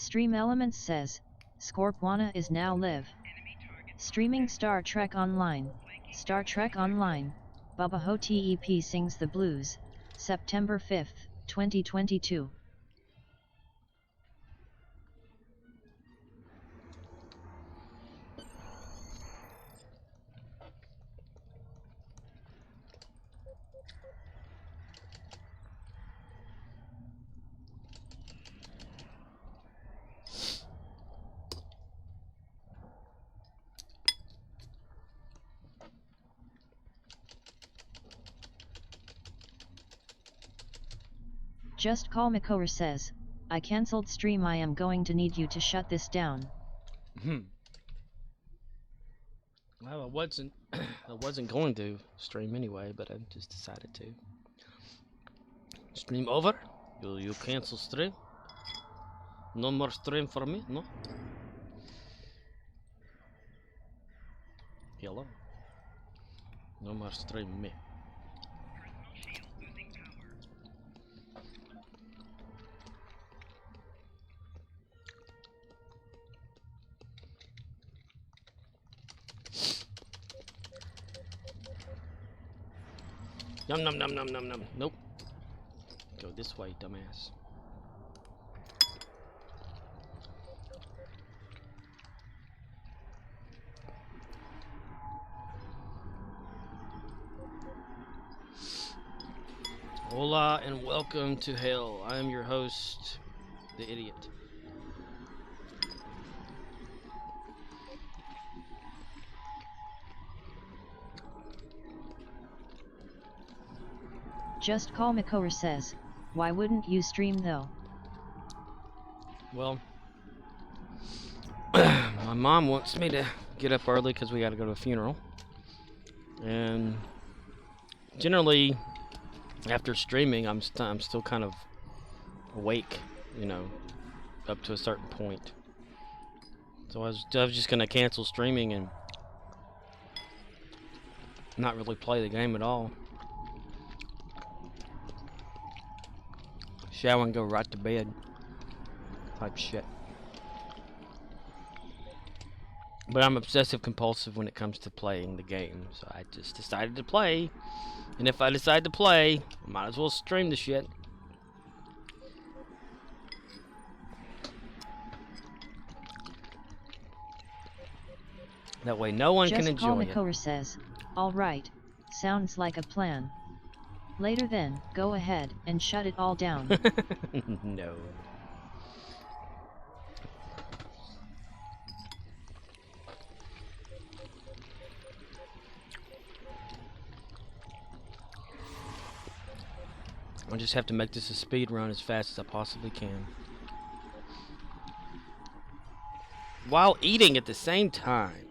Stream Elements says, Scorpwana is now live. Streaming Star Trek Online. Star Trek Online, Bubba Ho-Tep sings the blues, September 5th, 2022. Just Call Makora says, I cancelled stream. I am going to need you to shut this down. Well, I wasn't going to stream anyway, but I just decided to. Stream over? You cancel stream? No more stream for me? No? Hello? No more stream me. Num num num num num num. Nope. Go this way, dumbass. Hola and welcome to hell. I am your host, the idiot. Just Call Makora says, why wouldn't you stream though? Well, my mom wants me to get up early because we got to go to a funeral. And generally, after streaming, I'm still kind of awake, you know, up to a certain point. So I was just gonna cancel streaming and not really play the game at all. Shower and go right to bed, type shit. But I'm obsessive compulsive when it comes to playing the game, so I just decided to play. And if I decide to play, I might as well stream the shit. That way no one can enjoy it. Just Call Makora says, alright, sounds like a plan. Later then, go ahead and shut it all down. No. I just have to make this a speed run as fast as I possibly can, while eating at the same time.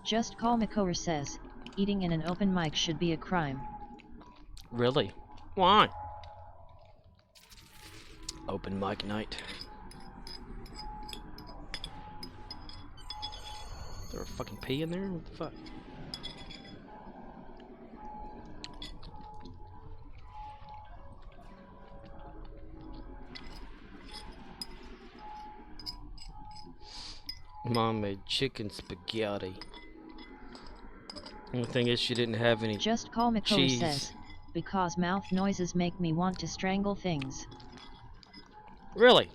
Just Call Makora says, eating in an open mic should be a crime. Really? Why? Open mic night. Is there a fucking pee in there? What the fuck? Mom made chicken spaghetti. Only thing is she didn't have any Just Call Makora cheese. says, because mouth noises make me want to strangle things. Really?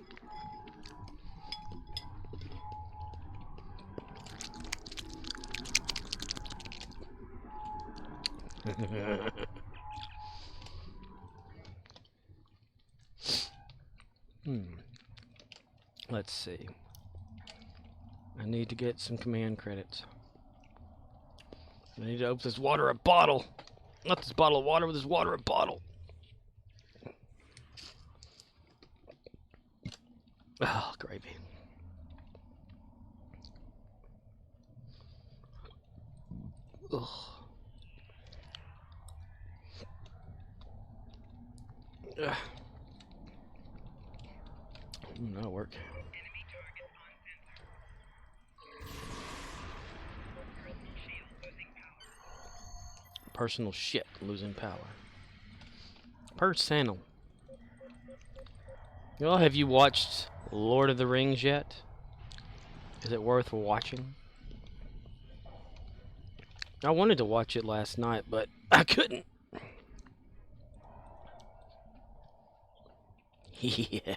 Let's see. I need to get some command credits. I need to open this water a bottle. Not this bottle of water, but this water a bottle. Oh, gravy. Ugh. Ugh. That'll work. Personal shit losing power. Personal. Well, have you watched Lord of the Rings yet? Is it worth watching? I wanted to watch it last night, but I couldn't. Yeah.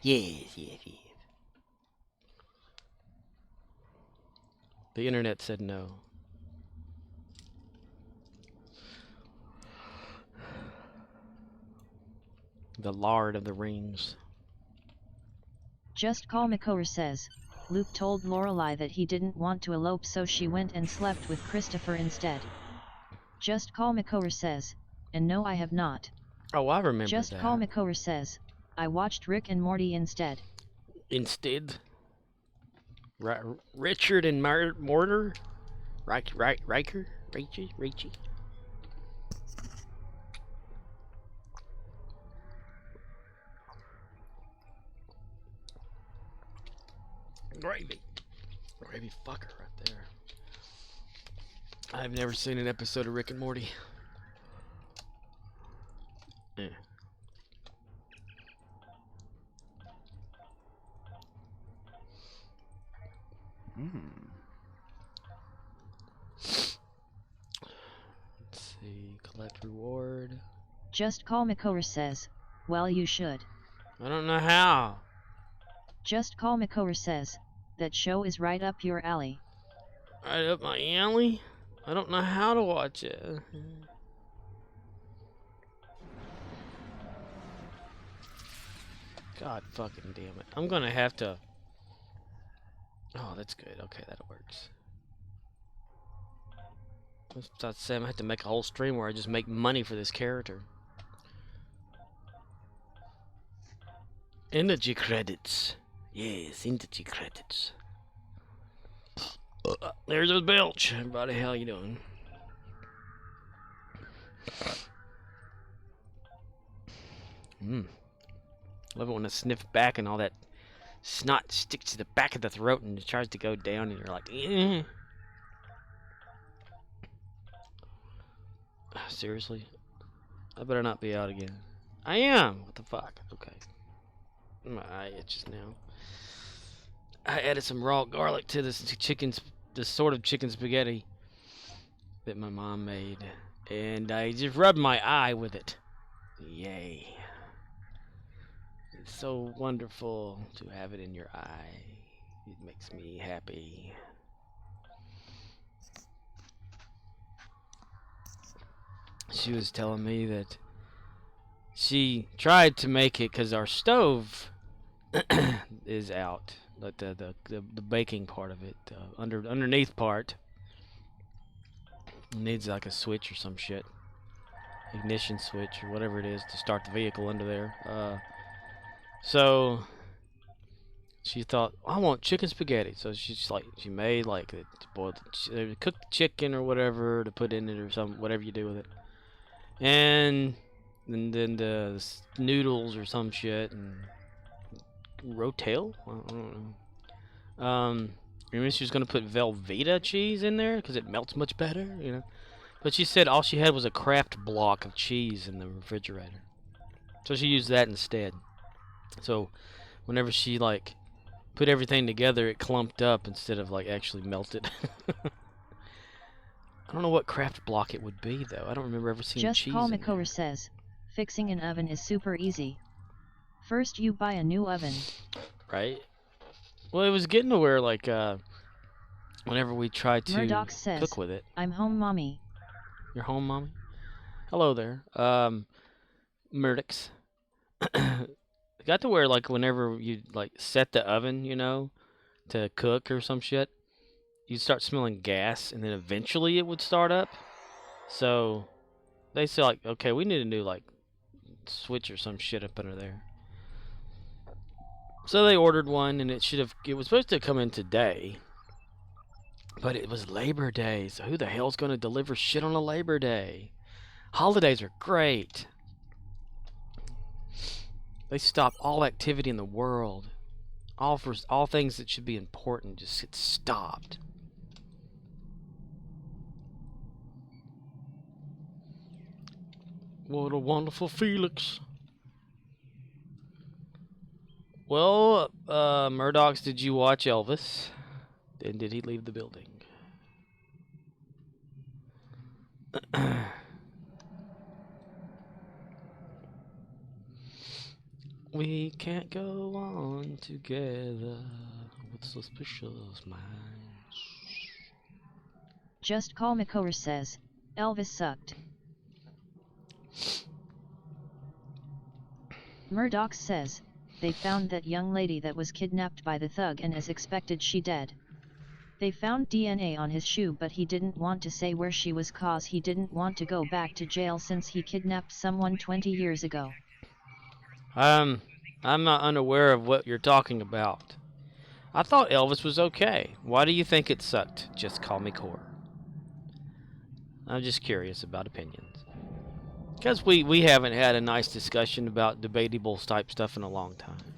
Yes. The internet said no. The Lord of the Rings. Just Call Makor says, Luke told Lorelai that he didn't want to elope, so she went and slept with Christopher instead. Just Call Makor says, and no, I have not. Oh, I remember Just that. Call Makor says, I watched Rick and Morty instead. Instead? Richard and Mortar? Riker? Richie? Gravy fucker right there. I've never seen an episode of Rick and Morty. Yeah. Let's see. Collect reward. Just Call Makor says, well, you should. I don't know how. Just Call Makor says, that show is right up your alley. Right up my alley? I don't know how to watch it. God fucking damn it. I'm gonna have to... Oh, that's good. Okay, that works. I was about to say, I'm gonna have to make a whole stream where I just make money for this character. Energy credits. Yes, energy credits. There's those belch. Everybody, how you doing? Love it when I sniff back and all that snot sticks to the back of the throat and it tries to go down and you're like, eh. Seriously? I better not be out again. I am! What the fuck? Okay. My eye itches now. I added some raw garlic to this sort of chicken spaghetti that my mom made. And I just rubbed my eye with it. Yay. It's so wonderful to have it in your eye. It makes me happy. She was telling me that she tried to make it because our stove is out. Like the baking part of it, underneath part needs like a switch or some shit, ignition switch or whatever it is to start the vehicle under there. So she thought, I want chicken spaghetti. So she made like cooked chicken or whatever to put in it or something, whatever you do with it, and then the noodles or some shit and rotel. I don't know. Maybe she was gonna put Velveeta cheese in there because it melts much better, you know. But she said all she had was a Kraft block of cheese in the refrigerator, so she used that instead. So whenever she like put everything together, it clumped up instead of like actually melted. I don't know what Kraft block it would be though. I don't remember ever seeing Just cheese Call in there. Makor says, fixing an oven is super easy. First you buy a new oven. Right? Well, it was getting to where like whenever we try to Murdoch says, cook with it. I'm home, mommy. You're home, mommy? Hello there. Murdochs. It got to where like whenever you like set the oven, you know, to cook or some shit, you'd start smelling gas and then eventually it would start up. So they said like, okay, we need a new like switch or some shit up under there. So they ordered one and it was supposed to come in today. But it was Labor Day, so who the hell's going to deliver shit on a Labor Day? Holidays are great. They stop all activity in the world. All things that should be important just get stopped. What a wonderful Felix. Well, Murdoch's, did you watch Elvis? And did he leave the building? We can't go on together with suspicious minds. Just Call McCower says, Elvis sucked. Murdoch says, they found that young lady that was kidnapped by the thug, and as expected she dead. They found DNA on his shoe, but he didn't want to say where she was cause he didn't want to go back to jail since he kidnapped someone 20 years ago. I'm not unaware of what you're talking about. I thought Elvis was okay. Why do you think it sucked? Just call me Core. I'm just curious about opinions. Because we haven't had a nice discussion about debatable type stuff in a long time.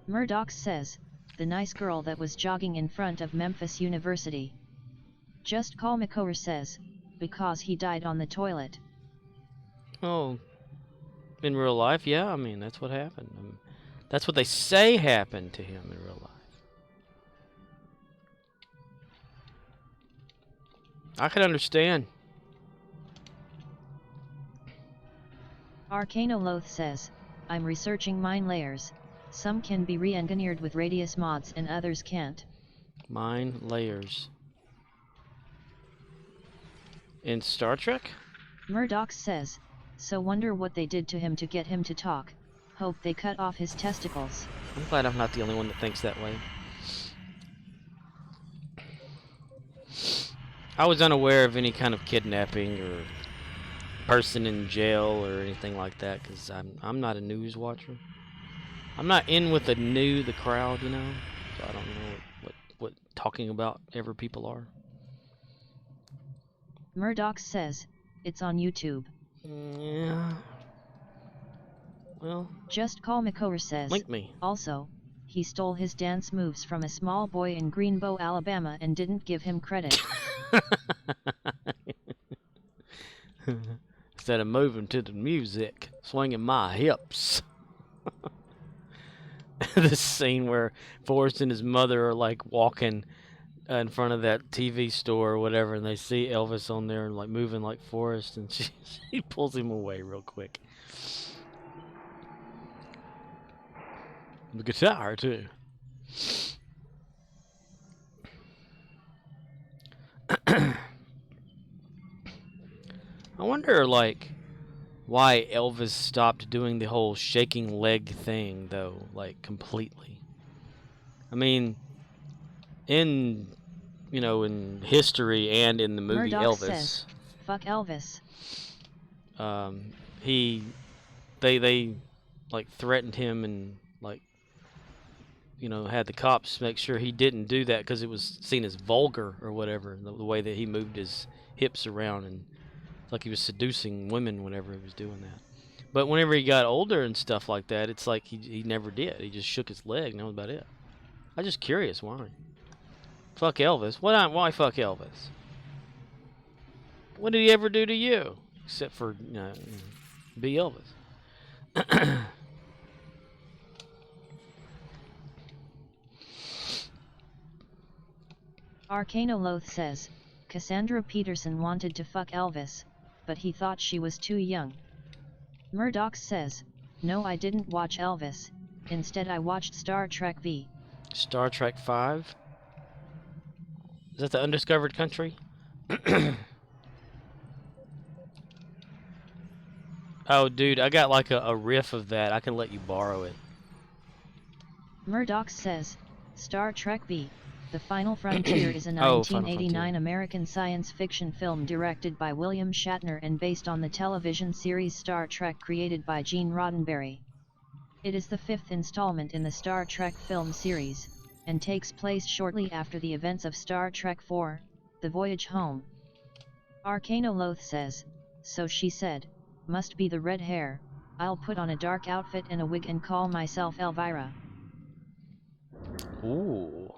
Murdoch says, the nice girl that was jogging in front of Memphis University. Just Call McCower says, because he died on the toilet. Oh, in real life, yeah, I mean, that's what happened. That's what they say happened to him in real life. I can understand. Arcanoloth says, I'm researching mine layers. Some can be re-engineered with radius mods and others can't. Mine layers. In Star Trek? Murdoch says, so wonder what they did to him to get him to talk. Hope they cut off his testicles. I'm glad I'm not the only one that thinks that way. I was unaware of any kind of kidnapping or person in jail or anything like that, because I'm not a news watcher. I'm not in with the crowd, you know, so I don't know what talking about ever people are. Murdoch says, it's on YouTube. Yeah. Well, Just Call McCower says, link me. Also, he stole his dance moves from a small boy in Greenbow, Alabama and didn't give him credit. Instead of moving to the music, swinging my hips. This scene where Forrest and his mother are like walking in front of that TV store or whatever, and they see Elvis on there and like moving like Forrest, and she pulls him away real quick. The guitar too. I wonder, like, why Elvis stopped doing the whole shaking leg thing, though, like, completely. I mean, in history and in the movie Murdoch Elvis, says, fuck Elvis. They like threatened him and like, had the cops make sure he didn't do that because it was seen as vulgar or whatever, the way that he moved his hips around, and like he was seducing women whenever he was doing that. But whenever he got older and stuff like that, it's like he never did. He just shook his leg and that was about it. I'm just curious why. Fuck Elvis. Why fuck Elvis? What did he ever do to you? Except for, be Elvis. Arcanoloth says, Cassandra Peterson wanted to fuck Elvis, but he thought she was too young. Murdoch says, no, I didn't watch Elvis. Instead I watched Star Trek V. Star Trek 5? Is that the undiscovered country? Oh, dude, I got like a riff of that. I can let you borrow it. Murdoch says, Star Trek V, The Final Frontier is a Oh, Final 1989 Frontier. American science fiction film directed by William Shatner and based on the television series Star Trek created by Gene Roddenberry. It is the fifth installment in the Star Trek film series, and takes place shortly after the events of Star Trek IV, The Voyage Home. Arcanoloth says, "So she said, must be the red hair, I'll put on a dark outfit and a wig and call myself Elvira." Ooh.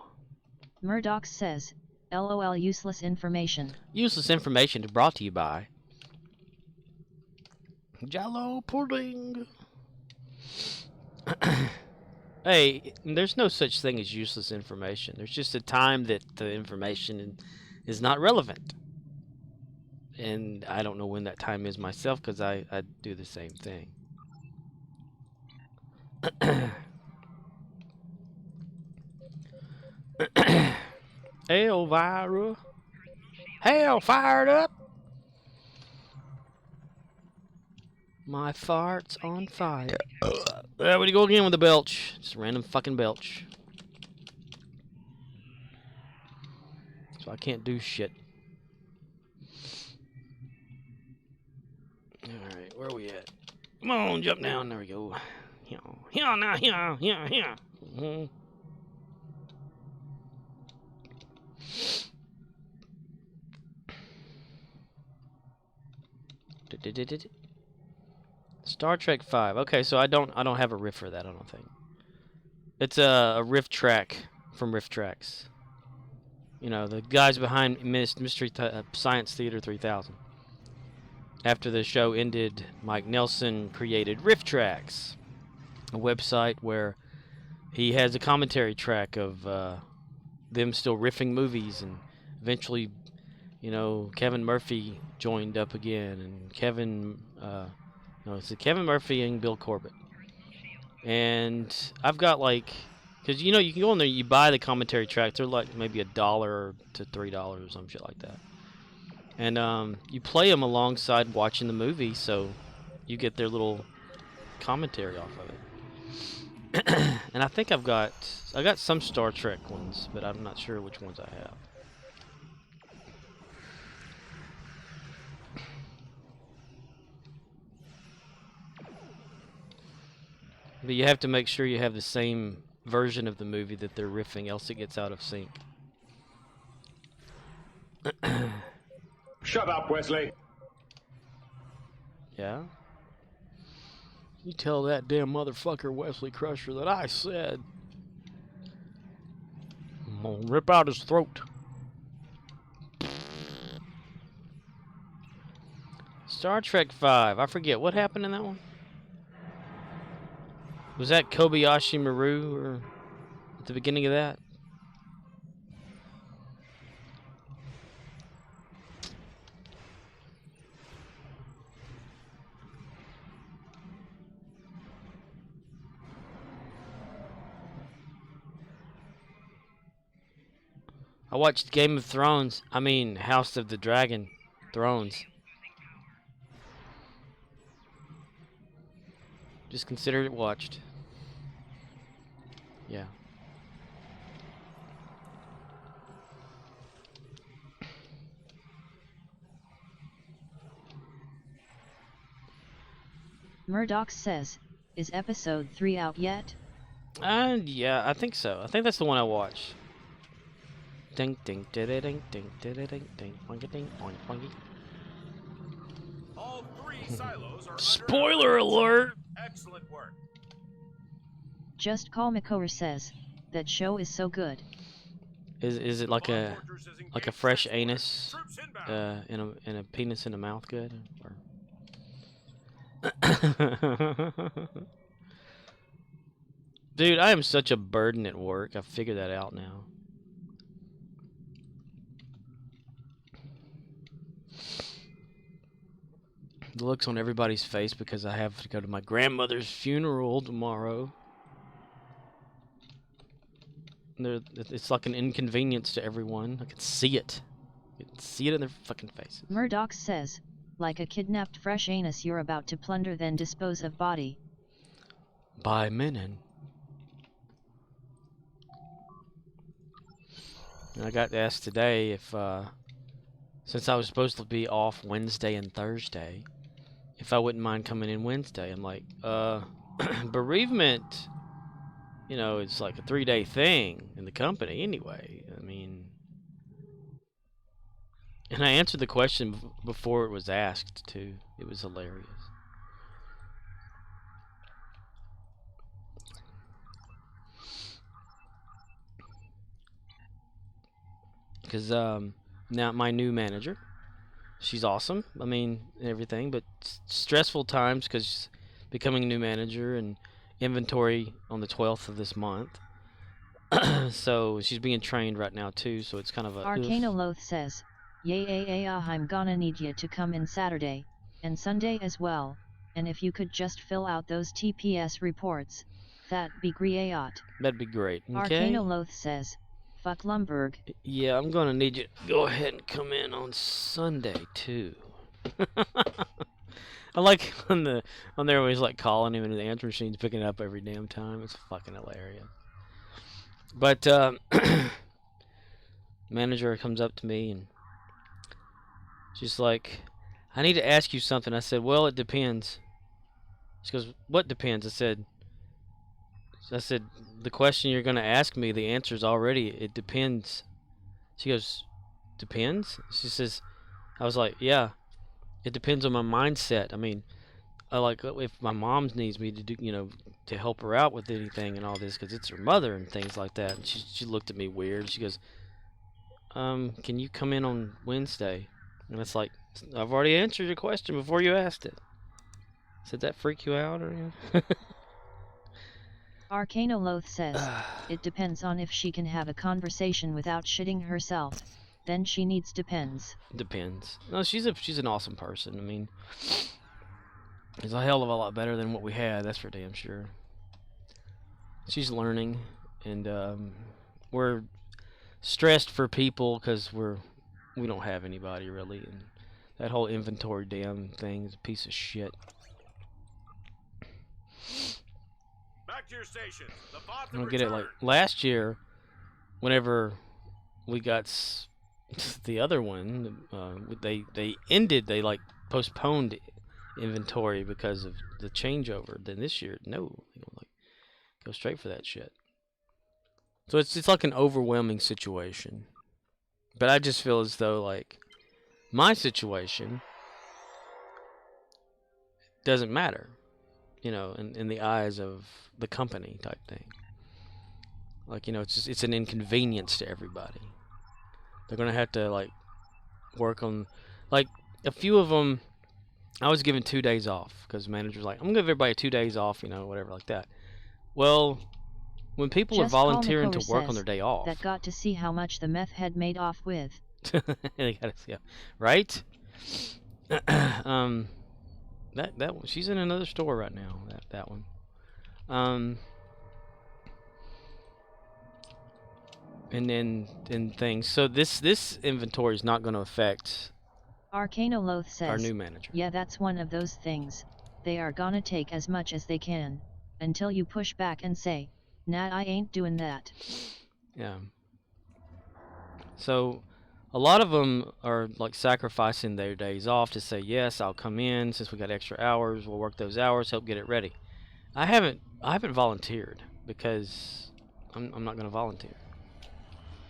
Murdoch says, "LOL useless information." Useless information brought to you by Jello pudding. Hey, there's no such thing as useless information. There's just a time that the information is not relevant. And I don't know when that time is myself because I do the same thing. Elvira. Hell fired up. My fart's on fire. There we go again with the belch. Just a random fucking belch. So I can't do shit. Alright, where are we at? Come on, jump down. There we go. Here now, here. Star Trek 5. Okay, so I don't have a riff for that, I don't think. It's a riff track from Riff Tracks. You know, the guys behind Mystery Science Theater 3000. After the show ended, Mike Nelson created Riff Tracks, a website where he has a commentary track of them still riffing movies, and eventually, you know, Kevin Murphy joined up again, and it's Kevin Murphy and Bill Corbett. And I've got like, because you know you can go in there, you buy the commentary tracks. They're like maybe $1 to $3 or some shit like that. And you play them alongside watching the movie, so you get their little commentary off of it. And I think I got some Star Trek ones, but I'm not sure which ones I have. But you have to make sure you have the same version of the movie that they're riffing, else it gets out of sync. Shut up, Wesley. Yeah? You tell that damn motherfucker Wesley Crusher that I said. I'm gonna rip out his throat. Star Trek 5. I forget. What happened in that one? Was that Kobayashi Maru or at the beginning of that? I watched Game of Thrones. I mean, House of the Dragon. Thrones. Just consider it watched. Yeah. Murdoch says, "Is episode 3 out yet?" Yeah, I think so. I think that's the one I watched. Ding ding ding ding ding ding ding ding boingy ding boing boingy. All 3 silos are Spoiler alert! Excellent work. Just Call McCower says, "That show is so good." Is it like a fresh anus in a penis in a mouth good? Or dude, I am such a burden at work. I've figured that out now. The looks on everybody's face because I have to go to my grandmother's funeral tomorrow. It's like an inconvenience to everyone. I can see it. You can see it in their fucking faces. Murdoch says, "Like a kidnapped fresh anus you're about to plunder then dispose of body." By Menon. And I got asked today if, since I was supposed to be off Wednesday and Thursday, if I wouldn't mind coming in Wednesday. I'm like, bereavement, you know, it's like a 3-day thing in the company anyway. I mean, and I answered the question before it was asked, too. It was hilarious. Because now my new manager, she's awesome. I mean, everything, but stressful times because becoming a new manager and inventory on the 12th of this month. So she's being trained right now too. So it's kind of a. Arcanoloth says, "Yay, I'm gonna need you to come in Saturday and Sunday as well. And if you could just fill out those TPS reports, that'd be great." That'd be great. Okay. Arcanoloth says, "Fuck Lumberg." Yeah, I'm gonna need you to go ahead and come in on Sunday too. I like when they're always like calling him and the answer machine's picking it up every damn time. It's fucking hilarious. But manager comes up to me and she's like, "I need to ask you something." I said, "Well, it depends." She goes, "What depends?" I said, "The question you're gonna ask me, the answer's already, it depends." She goes, "Depends?" She says, I was like, "Yeah, it depends on my mindset. I mean, I like if my mom needs me to do, you know, to help her out with anything and all this, because it's her mother and things like that." And she looked at me weird. She goes, "Can you come in on Wednesday?" And it's like, I've already answered your question before you asked it. Did that freak you out or? Arcanoloth says, "It depends on if she can have a conversation without shitting herself. Then she needs depends." Depends. No, she's an awesome person. I mean, it's a hell of a lot better than what we had. That's for damn sure. She's learning, and we're stressed for people because we don't have anybody really, and that whole inventory damn thing is a piece of shit. Back to your stations. The bots I have don't get it. Like returned. last year, whenever we got the other one, they like postponed inventory because of the changeover. Then this year, no, they don't like go straight for that shit. So it's like an overwhelming situation. But I just feel as though like my situation doesn't matter, you know, in the eyes of the company type thing. Like, you know, it's an inconvenience to everybody. They're gonna have to like work on, like, a few of them. I was given 2 days off because the manager's like, "I'm gonna give everybody 2 days off," you know, whatever like that. Well, when people are volunteering to work on their day off, that got to see how much the meth head made off with. they gotta see, right? That one, she's in another store right now. That one. And then things. So this inventory is not going to affect Arcanoloth says, our new manager. "Yeah, that's one of those things. They are gonna take as much as they can, until you push back and say, 'Nah, I ain't doing that.'" Yeah. So a lot of them are like sacrificing their days off to say, "Yes, I'll come in since we got extra hours. We'll work those hours, help get it ready." I haven't volunteered because I'm not going to volunteer.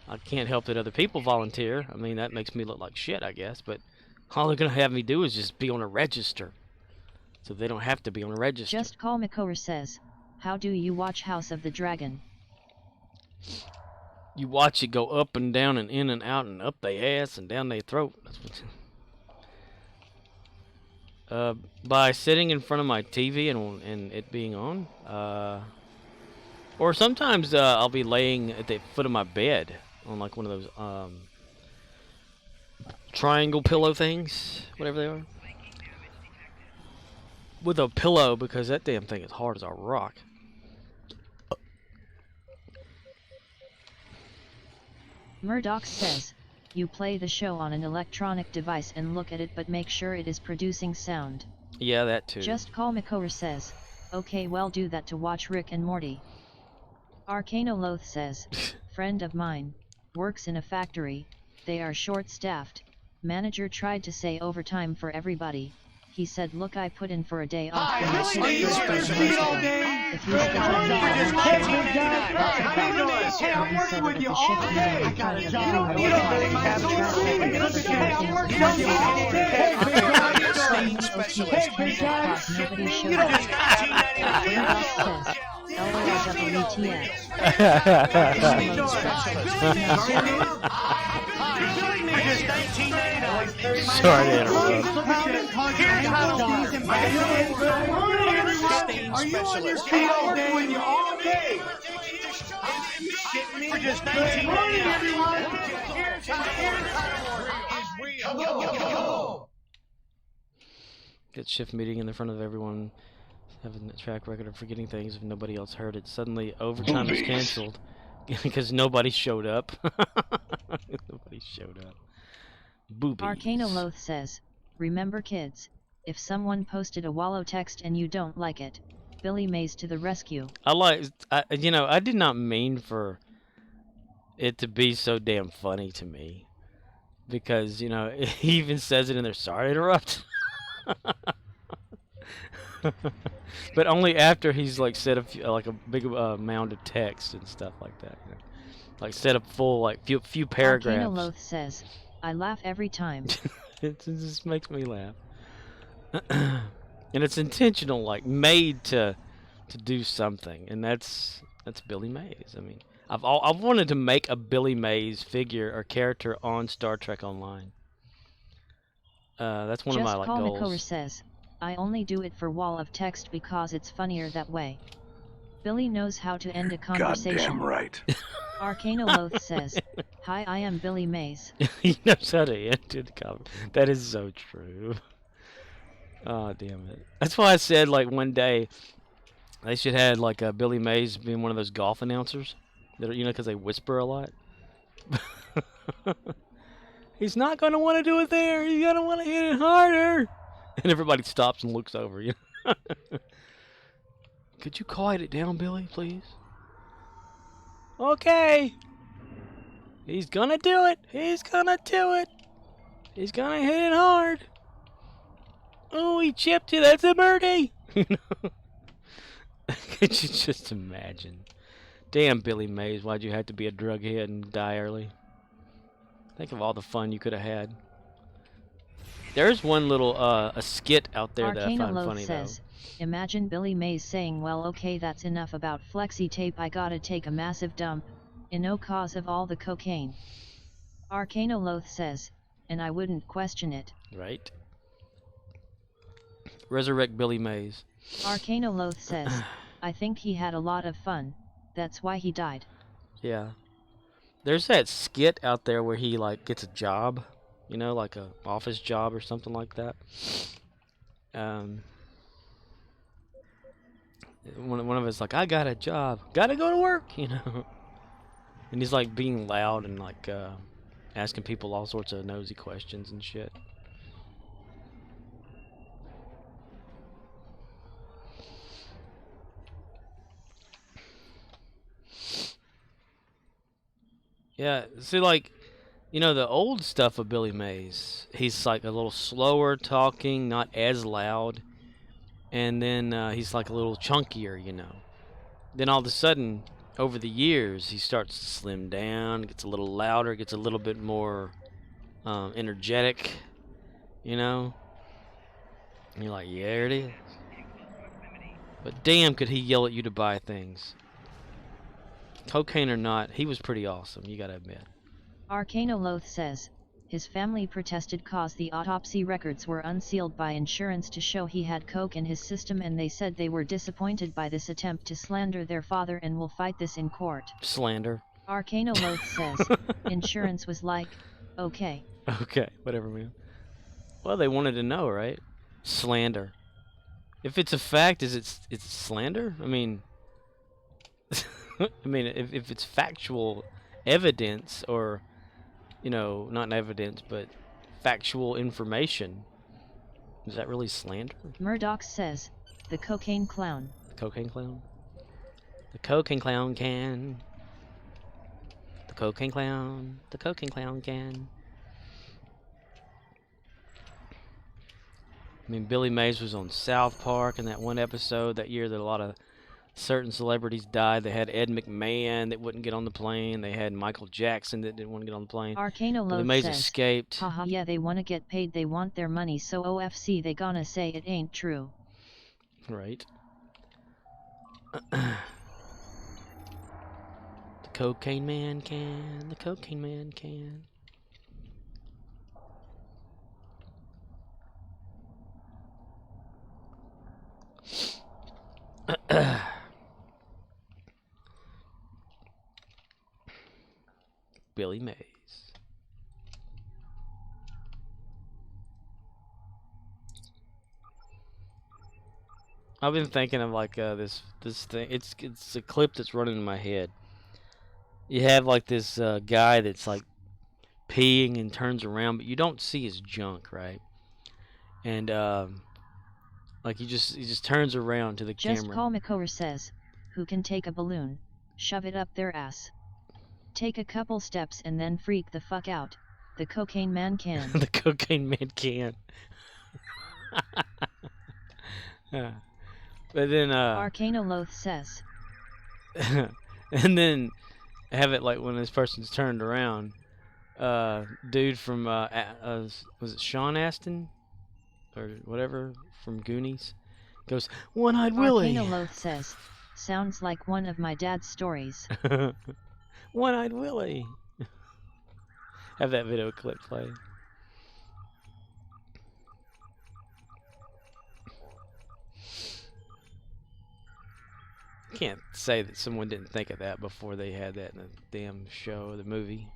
I can't help that other people volunteer. I mean, that makes me look like shit, I guess. But all they're going to have me do is just be on a register. So they don't have to be on a register. Just Call McCower says, "How do you watch House of the Dragon?" You watch it go up and down and in and out and up their ass and down their throat. That's what. By sitting in front of my TV and it being on. Or sometimes I'll be laying at the foot of my bed on like one of those triangle pillow things, whatever they are, with a pillow because that damn thing is hard as a rock. Murdoch says, "You play the show on an electronic device and look at it, but make sure it is producing sound." Yeah, that too. Just Call McCower says, "Okay, well, do that to watch Rick and Morty." Arcanoloth says, "Friend of mine, works in a factory, they are short-staffed. Manager tried to say overtime for everybody. He said, look, I put in for a day off for my sister. If you schedule me for a Hey, I'm working with you all day. I got a job. You don't really have a job. Hey, I'm working with you all day. Hey, big guy. Nobody showed You up. don't Sorry to interrupt. Are you on your feet all day? When you all day? For just good morning, everyone. Get shift meeting in the front of everyone, having a track record of forgetting things if nobody else heard it. Suddenly, overtime is canceled because nobody showed up. Nobody showed up. Boobies. Arcanoloth says, remember kids, if someone posted a wallow text and you don't like it, Billy Mays to the rescue. I did not mean for it to be so damn funny to me. Because, he even says it in there, sorry to interrupt. But only after he's like said a big mound of text and stuff like that. Like said a full few paragraphs. Arcanoloth says, I laugh every time. It just makes me laugh. And it's intentional, like made to do something, and that's Billy Mays. I mean, I've wanted to make a Billy Mays figure or character on Star Trek Online. That's one of my goals. Just says, I only do it for wall of text because it's funnier that way. Billy knows how to end a conversation. Goddamn right. Arcanoloth says, hi, I am Billy Mays. He knows how to end the conversation. That is so true. Oh, damn it. That's why I said, one day, they should have, Billy Mays being one of those golf announcers. That are, because they whisper a lot. He's not going to want to do it there. He's going to want to hit it harder. And everybody stops and looks over. Could you quiet it down, Billy, please? Okay. He's going to do it. He's going to do it. He's going to hit it hard. Oh, he chipped it. That's a birdie. Could you just imagine? Damn, Billy Mays, why'd you have to be a drug head and die early? Think of all the fun you could have had. There's one little a skit out there that I find funny says, though. Imagine Billy Mays saying, well, okay, that's enough about flexi tape. I gotta take a massive dump, no cause of all the cocaine. Arcanoloth says, and I wouldn't question it. Right. Resurrect Billy Mays. Arcanoloth says, I think he had a lot of fun. That's why he died. Yeah. There's that skit out there where he gets a job, like a office job or something like that. One of us I got a job, gotta go to work, and he's being loud and asking people all sorts of nosy questions and shit. Yeah, see, the old stuff of Billy Mays, he's a little slower talking, not as loud, and then he's a little chunkier, Then all of a sudden, over the years, he starts to slim down, gets a little louder, gets a little bit more energetic, And you're like, yeah, there it is. But damn, could he yell at you to buy things. Cocaine or not, he was pretty awesome, you gotta admit. Arcanoloth says, his family protested cause the autopsy records were unsealed by insurance to show he had coke in his system, and they said they were disappointed by this attempt to slander their father and will fight this in court. Slander. Arcanoloth says, insurance was like, okay. Okay, whatever, man. Well, they wanted to know, right? Slander. If it's a fact, it's slander? I mean... if it's factual evidence or, not evidence, but factual information, is that really slander? Murdoch says, the cocaine clown. The cocaine clown? The cocaine clown can. The cocaine clown. The cocaine clown can. I mean, Billy Mays was on South Park in that one episode that year that a lot of certain celebrities died. They had Ed McMahon that wouldn't get on the plane. They had Michael Jackson that didn't want to get on the plane. Billy Arcanoloth Mays says, escaped. haha, yeah, they wanna get paid, they want their money, so OFC they gonna say it ain't true. Right. The cocaine man can. The cocaine man can. Billy Mays. I've been thinking of like this thing. It's a clip that's running in my head. You have like this guy that's like peeing and turns around, but you don't see his junk, right? And like he just turns around to the Just camera. Call McCower says, who can take a balloon, shove it up their ass, take a couple steps and then freak the fuck out. The cocaine man can. The cocaine man can. But then Arcanoloth says, and then have it like when this person's turned around, dude from was it Sean Astin or whatever from Goonies goes, "One-eyed Willie." Arcanoloth says, sounds like one of my dad's stories. One-eyed Willie. Have that video clip play. Can't say that someone didn't think of that before they had that in the damn show, the movie.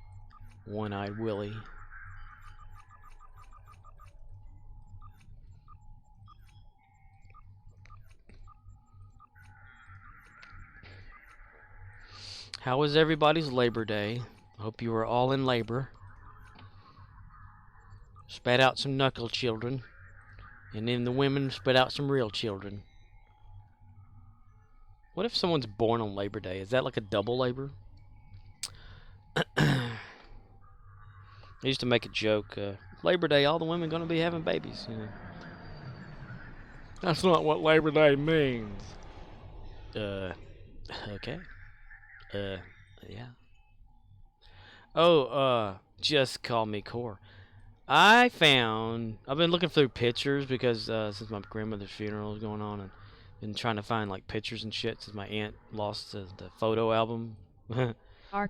One-eyed Willie. How was everybody's Labor Day? Hope you were all in labor. Spat out some knuckle children. And then the women spat out some real children. What if someone's born on Labor Day? Is that like a double labor? I used to make a joke. Labor Day, all the women gonna be having babies. You know. That's not what Labor Day means. Okay. Yeah. Oh, just call me Core. I've been looking through pictures because since my grandmother's funeral is going on, and been trying to find like pictures and shit since my aunt lost the photo album. But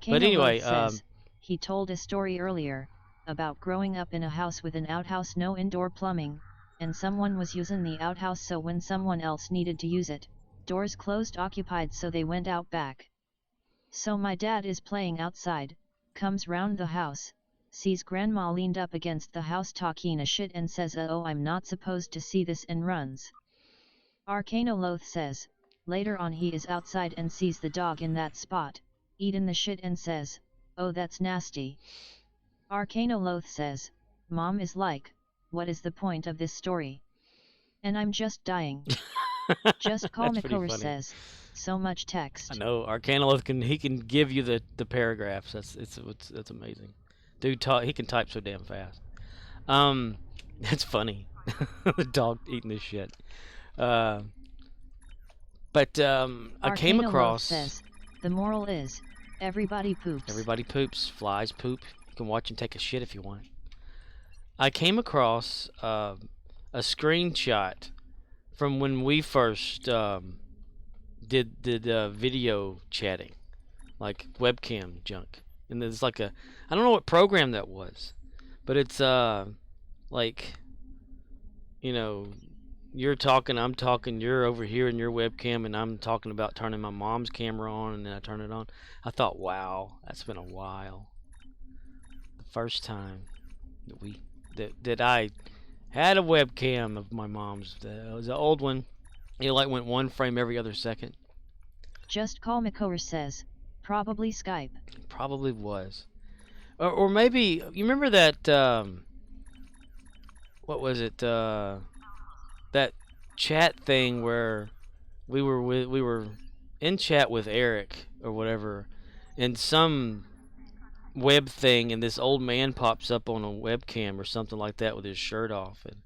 anyway, says, he told a story earlier about growing up in a house with an outhouse, no indoor plumbing, and someone was using the outhouse, so when someone else needed to use it, doors closed occupied, so they went out back. So my dad is playing outside, comes round the house, sees grandma leaned up against the house talking a shit and says, oh, I'm not supposed to see this, and runs. Arcanoloth says, later on he is outside and sees the dog in that spot, eating the shit, and says, oh, that's nasty. Arcanoloth says, Mom is like, what is the point of this story? And I'm just dying. Just Call McCower says, so much text. I know Arcanoloth can give you the paragraphs. That's amazing. Dude, he can type so damn fast. That's funny. The dog eating this shit. I came across. Says, the moral is, everybody poops. Everybody poops. Flies poop. You can watch and take a shit if you want. I came across a screenshot from when we first did video chatting, like webcam junk. And there's like I don't know what program that was, but it's like, you know, you're talking, I'm talking, you're over here in your webcam, and I'm talking about turning my mom's camera on, and then I turn it on. I thought, wow, that's been a while. The first time that I had a webcam of my mom's, it was an old one. It like went one frame every other second. Just Call McCower says, probably Skype. Probably was. Or maybe, you remember that, what was it, that chat thing where we were in chat with Eric or whatever, and some web thing, and this old man pops up on a webcam or something like that with his shirt off, and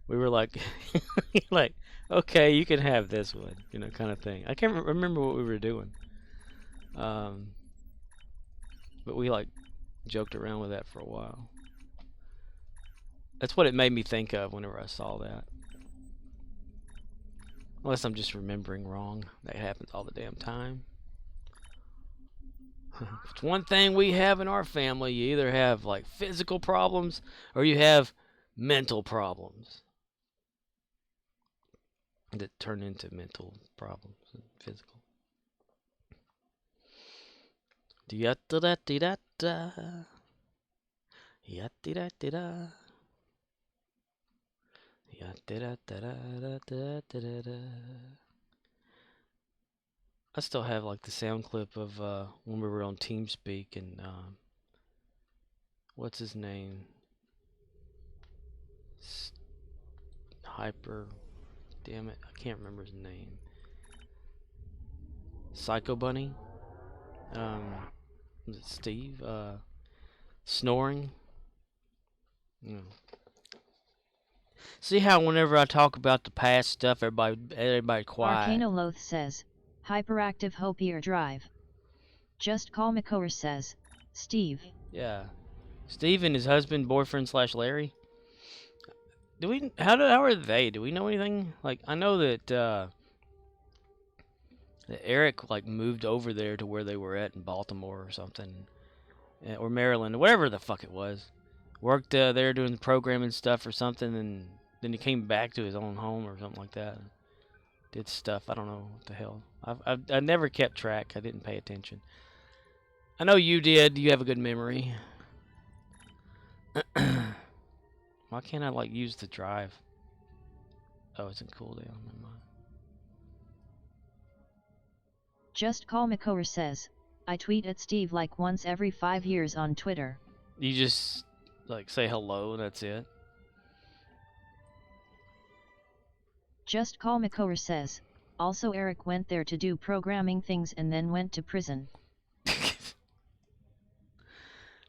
we were like, like, okay, you can have this one, you know, kind of thing. I can't remember what we were doing, but we like joked around with that for a while. That's what it made me think of whenever I saw that. Unless I'm just remembering wrong. That happens all the damn time. It's one thing we have in our family. You either have like physical problems or you have mental problems that turn into mental problems and physical. Da-da-da-da-da. Ya-da-da-da-da. Ya-da-da-da-da-da-da-da. I still have like the sound clip of when we were on TeamSpeak and what's his name? Hyper. Damn it, I can't remember his name. Psycho Bunny. Was it Steve? Snoring. You know. See how whenever I talk about the past stuff, everybody quiet. Arcanoloth says, hyperactive Hopier drive. Just call McCower says, Steve. Yeah. Steve and his husband, boyfriend / Larry. How are they? Do we know anything? Like, I know that that Eric like moved over there to where they were at in Baltimore or something, or Maryland, wherever the fuck it was. Worked there doing the programming stuff or something, and then he came back to his own home or something like that. Did stuff. I don't know what the hell. I never kept track. I didn't pay attention. I know you did. You have a good memory. Why can't I like use the drive? Oh, it's in cooldown. Never mind. Just call McCower says, I tweet at Steve like once every 5 years on Twitter. You just like say hello and that's it. Just call McCower says, also Eric went there to do programming things and then went to prison.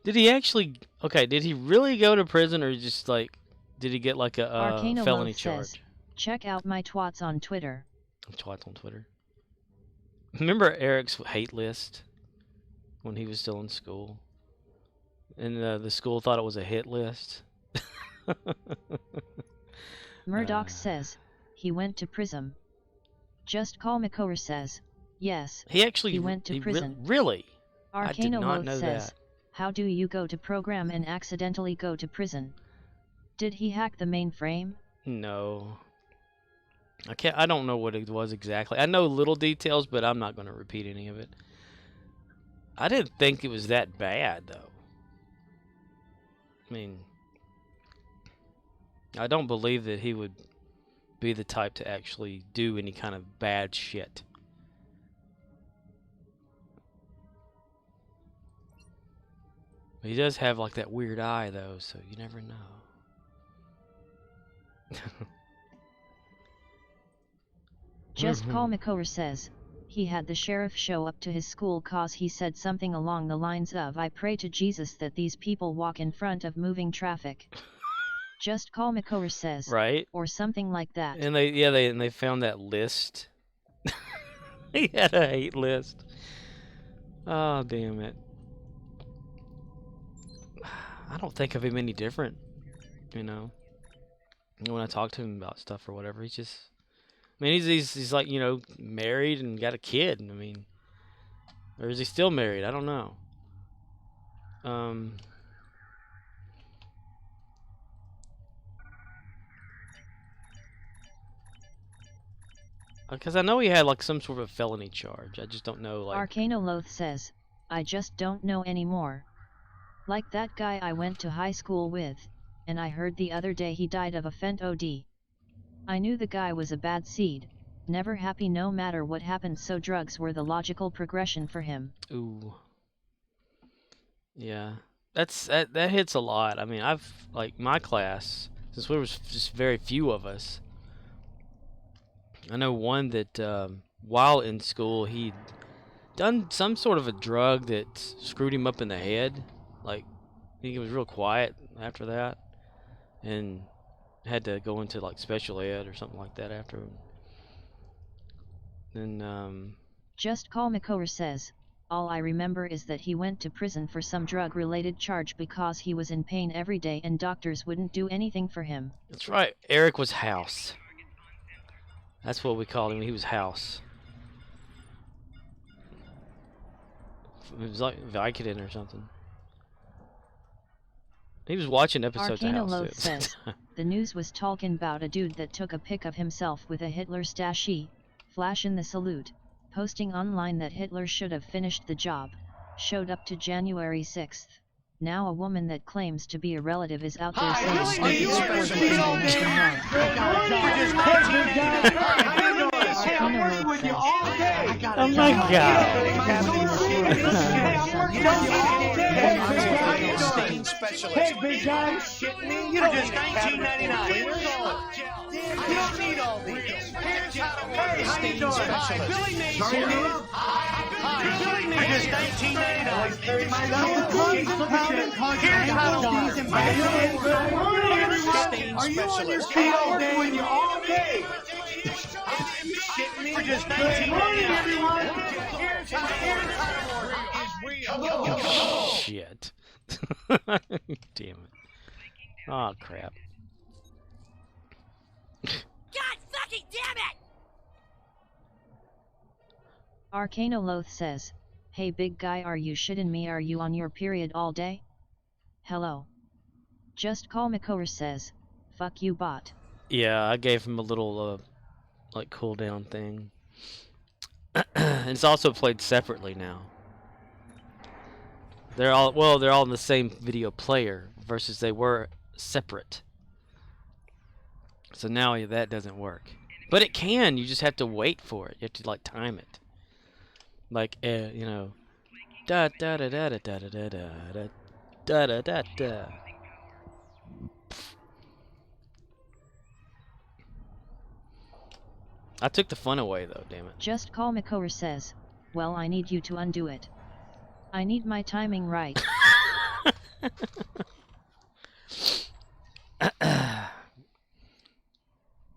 Did he actually? Okay, did he really go to prison, or just like, did he get like a felony charge? Says, check out my twats on Twitter. Twats on Twitter. Remember Eric's hate list when he was still in school, and the school thought it was a hit list. Murdoch says he went to prison. Just call McCower says, yes. He went to prison. Really? I did not Arcanoloth know says, that. how do you go to program and accidentally go to prison? Did he hack the mainframe? No. I don't know what it was exactly. I know little details, but I'm not going to repeat any of it. I didn't think it was that bad, though. I mean, I don't believe that he would be the type to actually do any kind of bad shit. He does have like that weird eye though, so you never know. Just call McCower says, he had the sheriff show up to his school cause he said something along the lines of, I pray to Jesus that these people walk in front of moving traffic. Just call McCower says, right? Or something like that. And they found that list. He had a hate list. Oh, damn it. I don't think of him any different, you know. When I talk to him about stuff or whatever, he's just, I mean, he's like, you know, married and got a kid. I mean, or is he still married? I don't know. Because I know he had like some sort of a felony charge. I just don't know, like. Arcanoloth says, I just don't know anymore. Like that guy I went to high school with, and I heard the other day he died of a fent OD. I knew the guy was a bad seed, never happy no matter what happened, so drugs were the logical progression for him. Ooh. Yeah. That hits a lot. I mean, I've, like, my class, since there was just very few of us, I know one that, while in school, he done some sort of a drug that screwed him up in the head. Like, he was real quiet after that, and had to go into like special ed or something like that after. Then Just Call McCower says, all I remember is that he went to prison for some drug-related charge because he was in pain every day and doctors wouldn't do anything for him. that's right. Eric was House. That's what we called him. He was House. It was like Vicodin or something. He was watching episodes of House. Arcanoloth says, the news was talking about a dude that took a pic of himself with a Hitler stashie, flash in the salute, posting online that Hitler should have finished the job, showed up to January 6th. Now a woman that claims to be a relative is out there saying Really? I'm working with you all day. Oh my God. Hey, big guy, shitting me? You don't just $19.99. You don't need all these. Hey, how you doing? Hi, Billy Mays here. Hi, Billy Mays here. Just $19.99. Here's are you on your feet all day? With you all day. Shitting me? Just $19.99. Oh, shit. Damn it. Oh, crap. God fucking damn it! Arcanoloth says, hey big guy, are you shitting me? Are you on your period all day? Hello. Just Call McCower says, fuck you bot. Yeah, I gave him a little, like, cooldown thing. And it's also played separately now. They're all in the same video player versus they were separate. So now that doesn't work. But it can, you just have to wait for it. You have to like time it. Like you know, da da da da da da da da da da da da. I took the fun away though, damn it. Just Call McCower says, well, I need you to undo it. I need my timing right.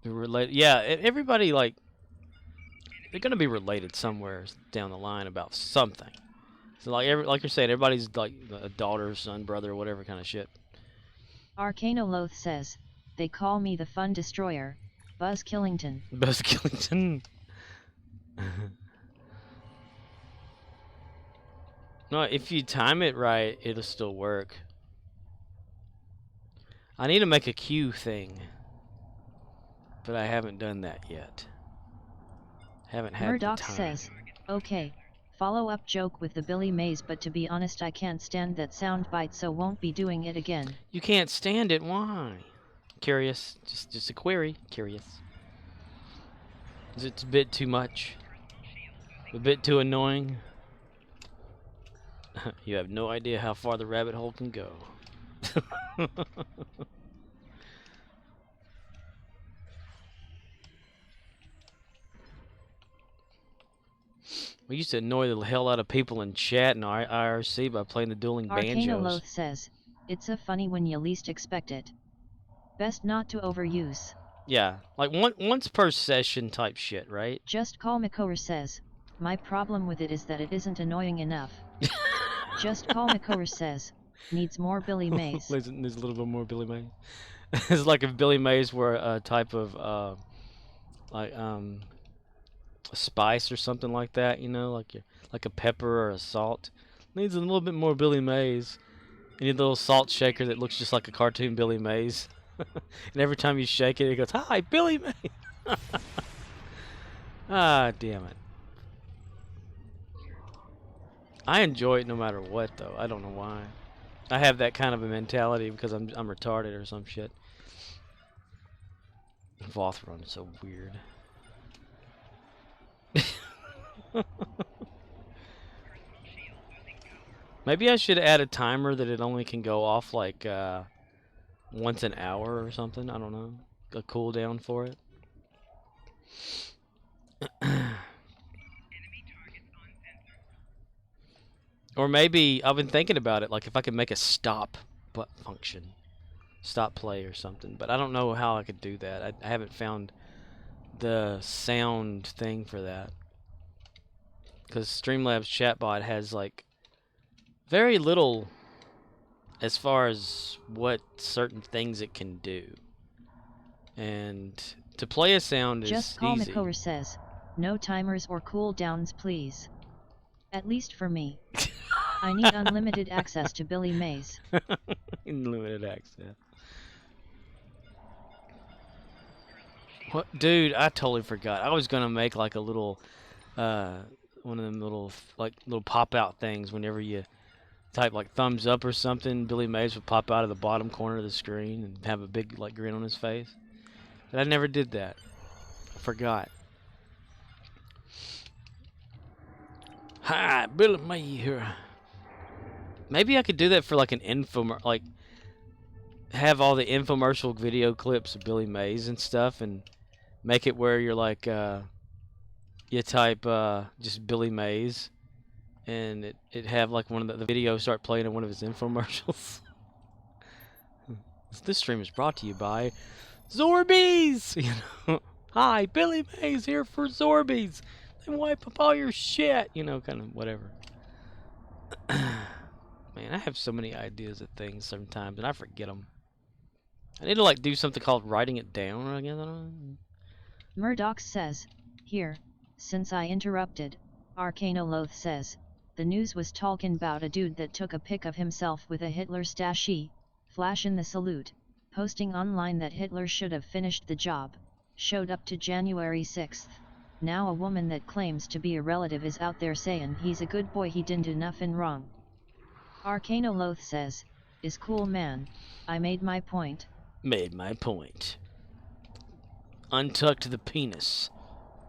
Related, yeah. Everybody like they're gonna be related somewhere down the line about something. So like like you're saying, everybody's like a daughter, son, brother, whatever kind of shit. Arcanoloth says, they call me the Fun Destroyer, Buzz Killington. Buzz Killington. No, if you time it right, it'll still work. I need to make a queue thing, but I haven't done that yet. Haven't had Murdoch the time. says, okay, follow-up joke with the Billy Mays, but to be honest I can't stand that soundbite, so won't be doing it again. You can't stand it, why? Curious, just a query, curious. Is it a bit too much? A bit too annoying? You have no idea how far the rabbit hole can go. We used to annoy the hell out of people in chat and IRC by playing the dueling banjos. Arcanoloth says, it's a funny when you least expect it. Best not to overuse. Yeah, like once per session type shit, right? Just Call McCower says, my problem with it is that it isn't annoying enough. Just Call McCower says, needs more Billy Mays. There's a little bit more Billy Mays. It's like if Billy Mays were a type of like a spice or something like that, you know, like a pepper or a salt. Needs a little bit more Billy Mays. You need a little salt shaker that looks just like a cartoon Billy Mays. And every time you shake it, it goes, "Hi, Billy Mays." Ah, damn it. I enjoy it no matter what, though. I don't know why. I have that kind of a mentality because I'm retarded or some shit. Vothron is so weird. Maybe I should add a timer that it only can go off like once an hour or something. I don't know. A cooldown for it. Or maybe I've been thinking about it, like if I could make a stop function, stop play or something. But I don't know how I could do that. I haven't found the sound thing for that. Because Streamlabs chatbot has like very little as far as what certain things it can do. And to play a sound is Just Call easy. Makover says, no timers or cooldowns please. At least for me. I need unlimited access to Billy Mays. Unlimited access. What, dude? I totally forgot. I was gonna make like a little, one of them little pop-out things. Whenever you type like thumbs up or something, Billy Mays would pop out of the bottom corner of the screen and have a big like grin on his face. But I never did that. I forgot. Hi, Billy Mays here. Maybe I could do that for like an like have all the infomercial video clips of Billy Mays and stuff, and make it where you're like you type just Billy Mays, and it have like one of the videos start playing in one of his infomercials. This stream is brought to you by Zorbies. You know, hi, Billy Mays here for Zorbies. They wipe up all your shit. You know, kind of whatever. Man, I have so many ideas of things sometimes, and I forget them. I need to like do something called writing it down again. Murdoch says, here, since I interrupted, Arcanoloth says, the news was talking about a dude that took a pic of himself with a Hitler stashie, flashin' the salute, posting online that Hitler should have finished the job, showed up to January 6th. Now a woman that claims to be a relative is out there saying he's a good boy, he didn't do nothing wrong. Arcanoloth says, is cool man, I made my point. Made my point. Untucked the penis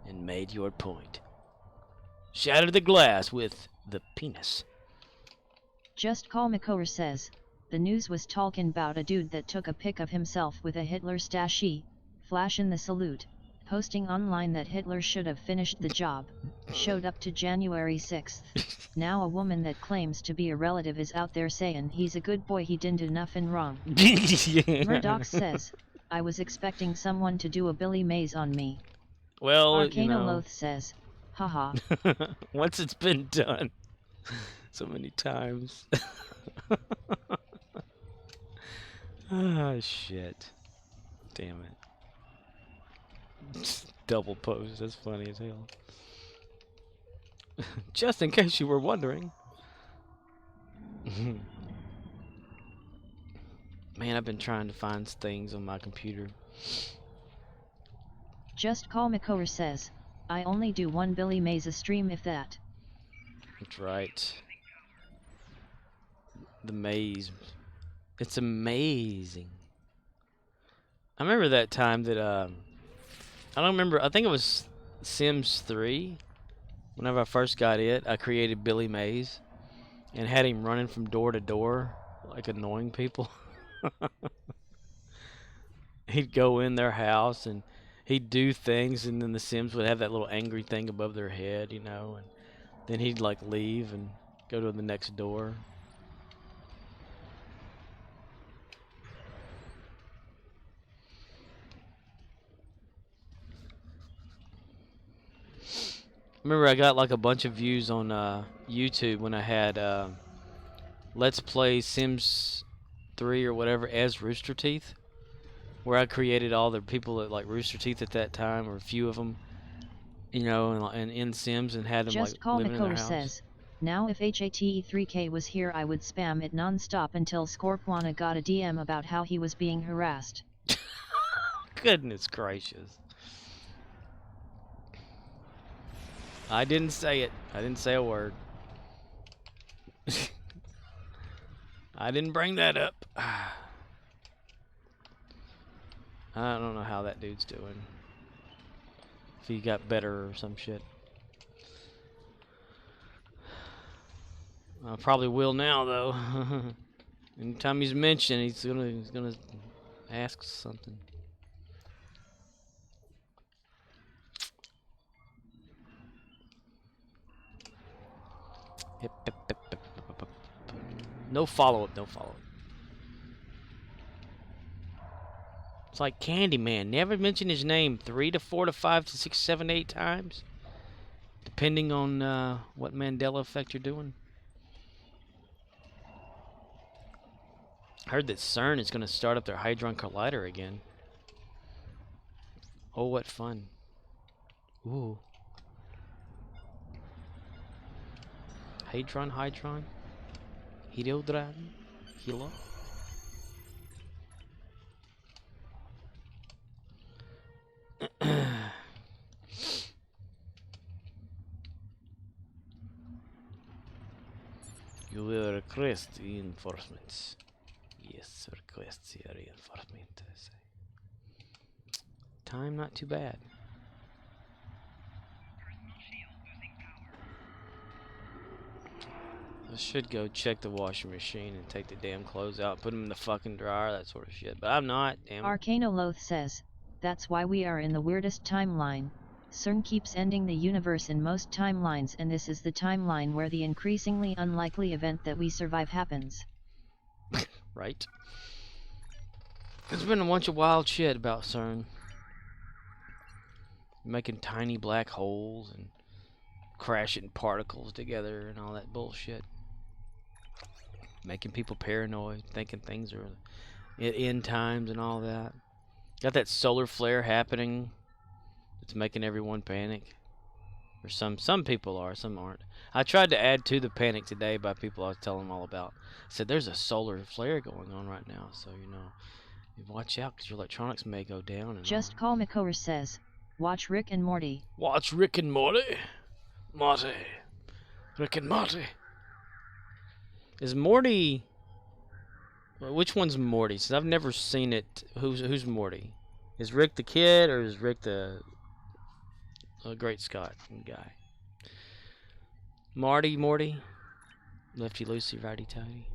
and made your point. Shattered the glass with the penis. Just Call Makover says, the news was talking about a dude that took a pic of himself with a Hitler stashie, flashin' the salute, posting online that Hitler should have finished the job, showed up to January 6th. Now a woman that claims to be a relative is out there saying he's a good boy, he didn't do nothing wrong. Yeah. Murdoch says, I was expecting someone to do a Billy Mays on me. Well, Arcanoloth says, haha. Once it's been done so many times. Ah, shit. Damn it. Double pose, that's funny as hell. Just in case you were wondering. Man, I've been trying to find things on my computer. Just Call Makover says, I only do one Billy Mays a stream if that. That's right. The maze. It's amazing. I remember that time that, I don't remember, I think it was Sims 3. Whenever I first got it, I created Billy Mays and had him running from door to door, like annoying people. He'd go in their house and he'd do things, and then the Sims would have that little angry thing above their head, you know, and then he'd like leave and go to the next door. Remember, I got like a bunch of views on YouTube when I had Let's Play Sims 3 or whatever as Rooster Teeth, where I created all the people that like Rooster Teeth at that time, or a few of them, you know, and in Sims, and had them Just like Call living in their Makover house. says, now if HATE3K was here I would spam it non-stop until Scorpwana got a DM about how he was being harassed. Goodness gracious. I didn't say it. I didn't say a word. I didn't bring that up. I don't know how that dude's doing. If he got better or some shit. I probably will now, though. Anytime he's mentioned, he's gonna ask something. No follow-up, no follow-up. It's like Candyman. Never mention his name 3 to 4 to 5 to 6, 7, 8 times. Depending on what Mandela effect you're doing. I heard that CERN is going to start up their Hadron Collider again. Oh, what fun. Ooh. Hadron. Heliodron. Hilo. You will request reinforcements. Yes, request the reinforcement. Time not too bad. I should go check the washing machine and take the damn clothes out, put them in the fucking dryer, that sort of shit. But I'm not, damn. Arcanoloth says, that's why we are in the weirdest timeline. CERN keeps ending the universe in most timelines, and this is the timeline where the increasingly unlikely event that we survive happens. Right? There's been a bunch of wild shit about CERN. Making tiny black holes and crashing particles together and all that bullshit. Making people paranoid, thinking things are at end times and all that. Got that solar flare happening. It's making everyone panic. Or some people are, some aren't. I tried to add to the panic today by people I was telling them all about. I said, there's a solar flare going on right now, so, you know, watch out because your electronics may go down. And Just Call McCower says, watch Rick and Morty. Watch Rick and Morty. Morty. Rick and Morty. Is Morty... Which one's Morty? Since I've never seen it. Who's Morty? Is Rick the kid or is Rick the Great Scott guy? Morty. Lefty loosey, righty tighty.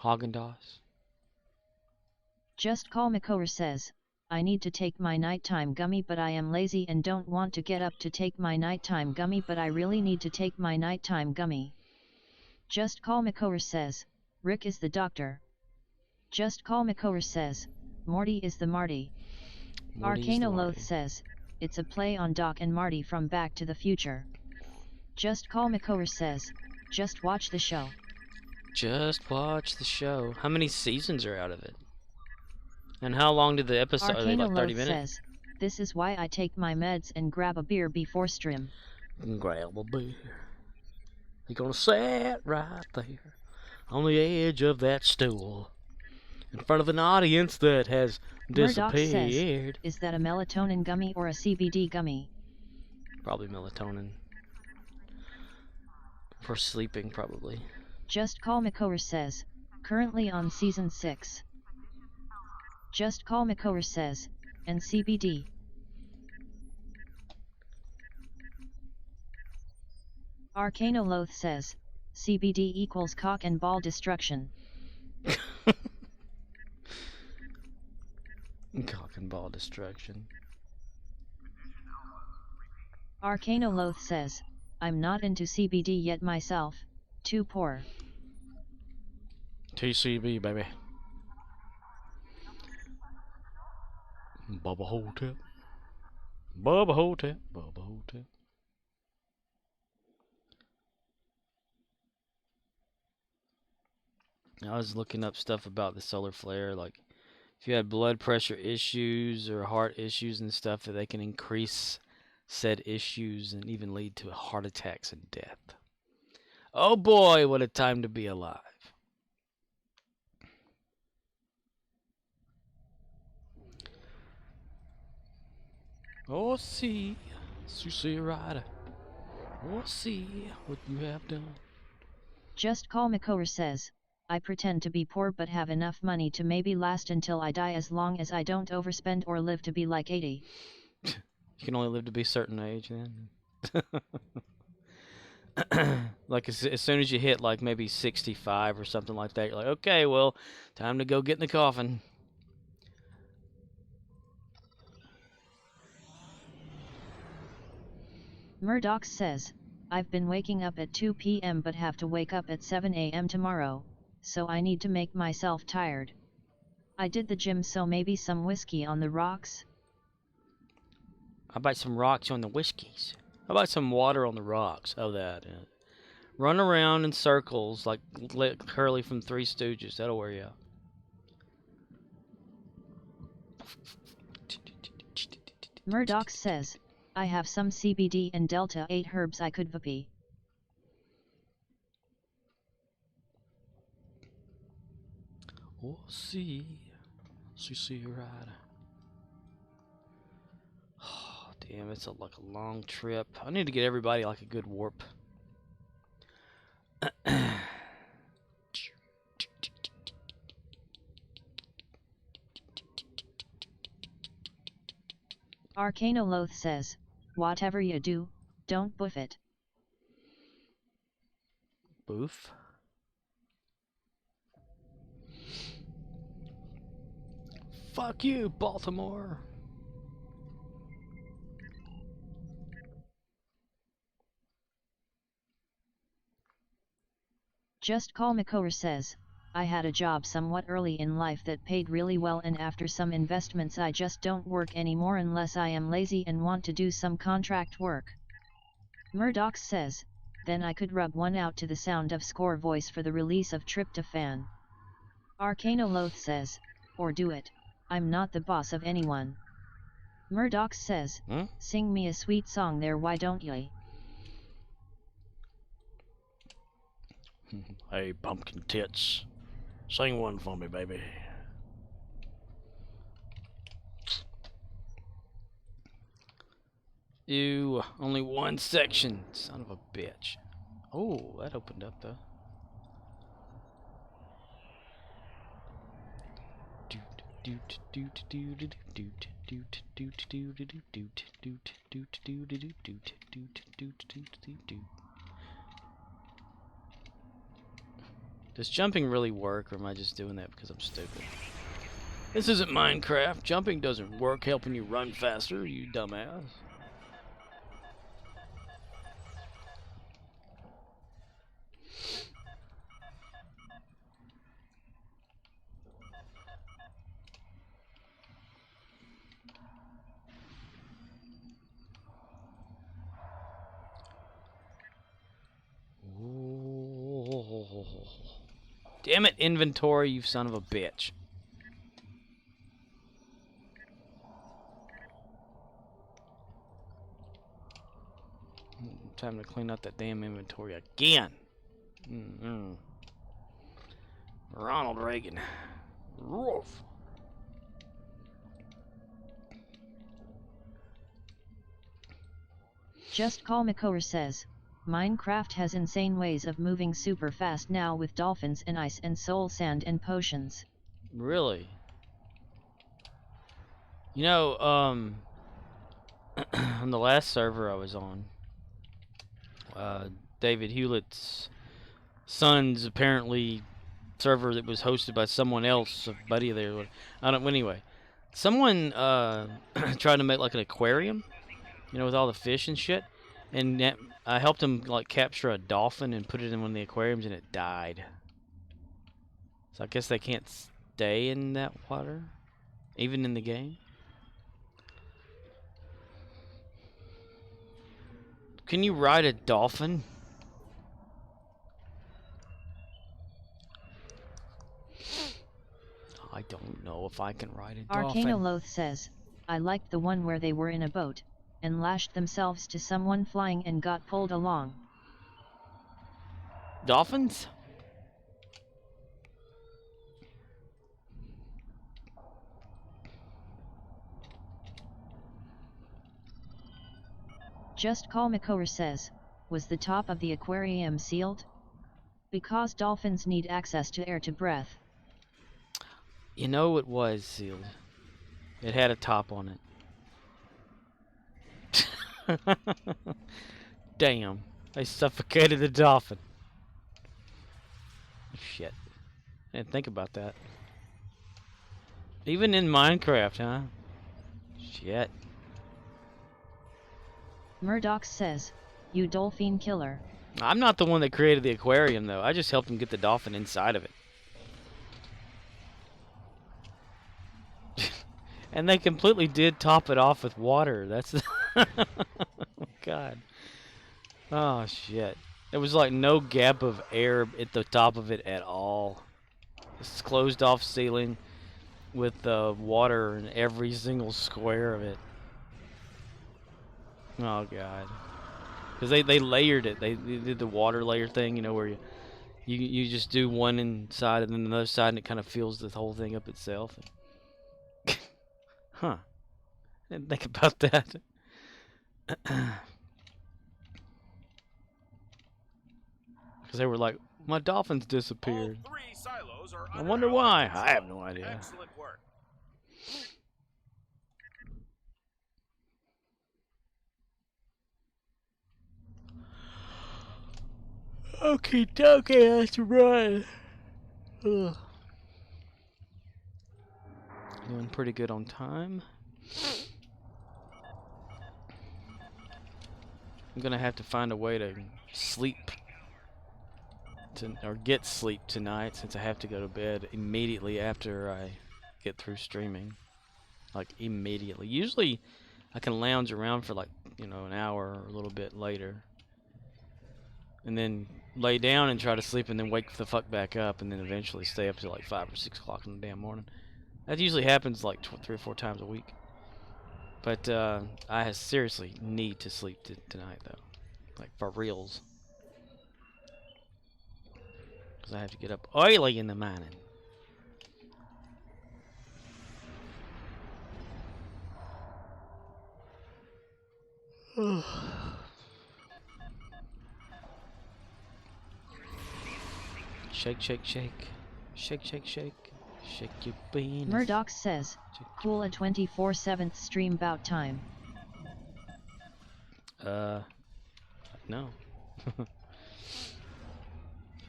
Haagen-Dazs. Just Call McCower says, I need to take my nighttime gummy but I am lazy and don't want to get up to take my nighttime gummy but I really need to take my nighttime gummy. Just Call McCower says, Rick is the doctor. Just Call McCower says, Morty is the Marty. Arcanoloth says, it's a play on Doc and Marty from Back to the Future. Just Call McCower says, just watch the show. Just watch the show. How many seasons are out of it? And how long did the episode? Are they like 30 minutes? Says, this is why I take my meds and grab a beer before stream. Grab a beer. You're gonna sit right there on the edge of that stool in front of an audience that has disappeared. Says, is that a melatonin gummy or a CBD gummy? Probably melatonin. For sleeping, probably. Just Call McCower says, currently on season 6. Just Call McCower says, and CBD. Arcanoloth says, CBD equals cock and ball destruction. Cock and ball destruction. Arcanoloth says, I'm not into CBD yet myself, too poor. TCB, baby. Bubba Ho-Tep. Bubba Ho-Tep. Bubba Ho-Tep. I was looking up stuff about the solar flare, like if you had blood pressure issues or heart issues and stuff, that they can increase said issues and even lead to heart attacks and death. Oh boy, what a time to be alive. Oh, see rider. Oh, see what you have done. Just Call McCower says, I pretend to be poor but have enough money to maybe last until I die as long as I don't overspend or live to be like 80. You can only live to be a certain age then. Like as soon as you hit like maybe 65 or something like that, you're like, okay, well, time to go get in the coffin. Murdoch says, I've been waking up at 2 p.m. but have to wake up at 7 a.m. tomorrow, so I need to make myself tired. I did the gym, so maybe some whiskey on the rocks? How about some rocks on the whiskeys? How about some water on the rocks? Oh, that. Yeah. Run around in circles like Curly from Three Stooges. That'll wear you out. Murdoch says, I have some CBD and Delta 8 herbs I could VP. We'll see. See right. Oh, damn, it's like a long trip. I need to get everybody like a good warp. Arcanoloth says, whatever you do, don't boof it. Boof? Fuck you, Baltimore. Just Call Makor says, I had a job somewhat early in life that paid really well, and after some investments I just don't work anymore unless I am lazy and want to do some contract work. Murdoch says, then I could rub one out to the sound of score voice for the release of Tryptophan. Arcanoloth says, or do it, I'm not the boss of anyone. Murdoch says, sing me a sweet song there, why don't ye? Hey, pumpkin tits. Sing one for me, baby. Ew, only one section. Son of a bitch. Oh, that opened up though. Does jumping really work, or am I just doing that because I'm stupid? This isn't Minecraft. Jumping doesn't work helping you run faster, you dumbass. Damn it, inventory, you son of a bitch. Time to clean up that damn inventory again. Ronald Reagan. Roof. Just Call Makor says, Minecraft has insane ways of moving super fast now with dolphins and ice and soul sand and potions. Really? You know, on the last server I was on, David Hewlett's son's apparently server that was hosted by someone else, a buddy of theirs. I don't. Anyway, someone tried to make like an aquarium, you know, with all the fish and shit, and I helped him like capture a dolphin and put it in one of the aquariums, and it died. So I guess they can't stay in that water, even in the game. Can you ride a dolphin? I don't know if I can ride a dolphin. Arcanoloth says, I liked the one where they were in a boat, and lashed themselves to someone flying and got pulled along. Dolphins? Just Call Makor says, was the top of the aquarium sealed? Because dolphins need access to air to breath. You know it was sealed. It had a top on it. Damn. They suffocated the dolphin. Shit. I didn't think about that. Even in Minecraft, huh? Shit. Murdoch says, you dolphin killer. I'm not the one that created the aquarium, though. I just helped him get the dolphin inside of it. And they completely did top it off with water. That's... oh, God. Oh, shit. There was like no gap of air at the top of it at all. It's closed off ceiling with water in every single square of it. Oh, God. Because they layered it. They did the water layer thing, you know, where you just do one inside and then another side, and it kind of fills the whole thing up itself. Huh. Didn't think about that. Because they were like, my dolphins disappeared. All 3 silos are I under wonder our why. control. I have no idea. Excellent work. Okay, dokie, that's right. Ugh. Doing pretty good on time. I'm gonna have to find a way to sleep or get sleep tonight, since I have to go to bed immediately after I get through streaming. Like immediately. Usually I can lounge around for like, you know, an hour or a little bit later, and then lay down and try to sleep, and then wake the fuck back up, and then eventually stay up till like 5 or 6 o'clock in the damn morning. That usually happens like 3 or 4 times a week. But I seriously need to sleep tonight, though. Like, for reals. Because I have to get up early in the morning. Shake, shake, shake. Shake, shake, shake. Shake your penis. Murdoch says, cool a 24/7 stream bout time. No.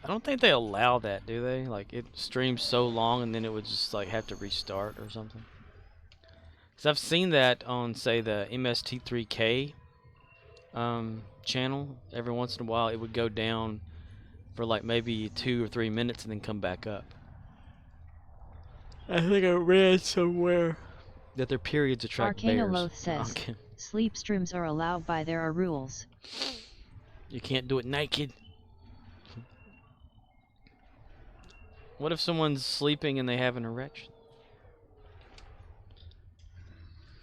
I don't think they allow that, do they? Like, it streams so long and then it would just, like, have to restart or something. Because I've seen that on, say, the MST3K channel. Every once in a while, it would go down for, like, maybe 2 or 3 minutes and then come back up. I think I read somewhere that their periods attract Arcana bears. Loth says, Okay. sleep streams are allowed by there are rules. You can't do it naked. What if someone's sleeping and they have an erection?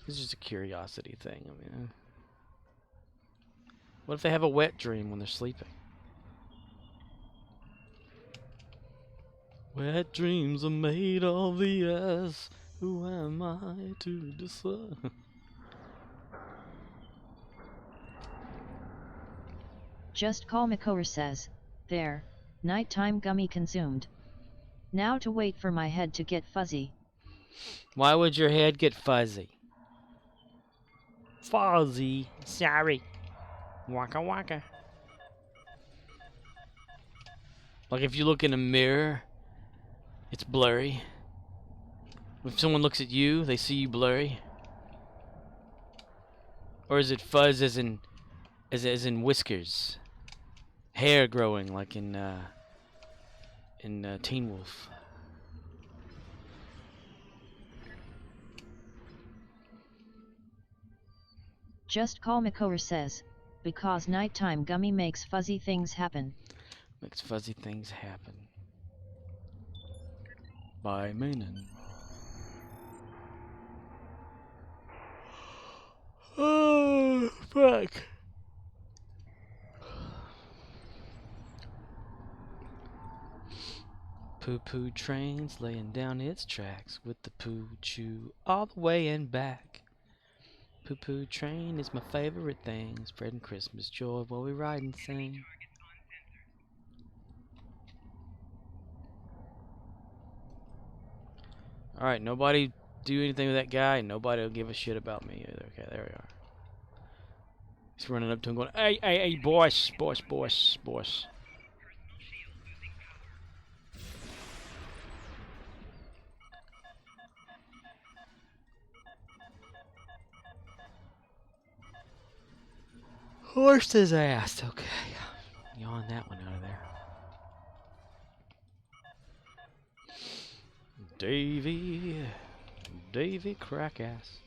It's just a curiosity thing. I mean, what if they have a wet dream when they're sleeping? Wet dreams are made of the ass. Who am I to decide? Just Call Makor says, there, nighttime gummy consumed. Now to wait for my head to get fuzzy. Why would your head get fuzzy? Fuzzy. Sorry. Waka waka. Like if you look in a mirror, it's blurry. If someone looks at you, they see you blurry. Or is it fuzz as in whiskers? Hair growing like in Teen Wolf. Just Call Makor says, because nighttime gummy makes fuzzy things happen. Makes fuzzy things happen. By meaning. Oh, fuck. Poo-poo trains laying down its tracks with the poo-choo all the way and back. Poo-poo train is my favorite thing, spreading Christmas joy while we ride and sing. Alright, nobody do anything with that guy, and nobody will give a shit about me either. Okay, there we are. He's running up to him going, hey, hey, hey, boss, boss, boss, boss. Horsed his ass. Okay. Yawn that one out of there. Davy Crackass.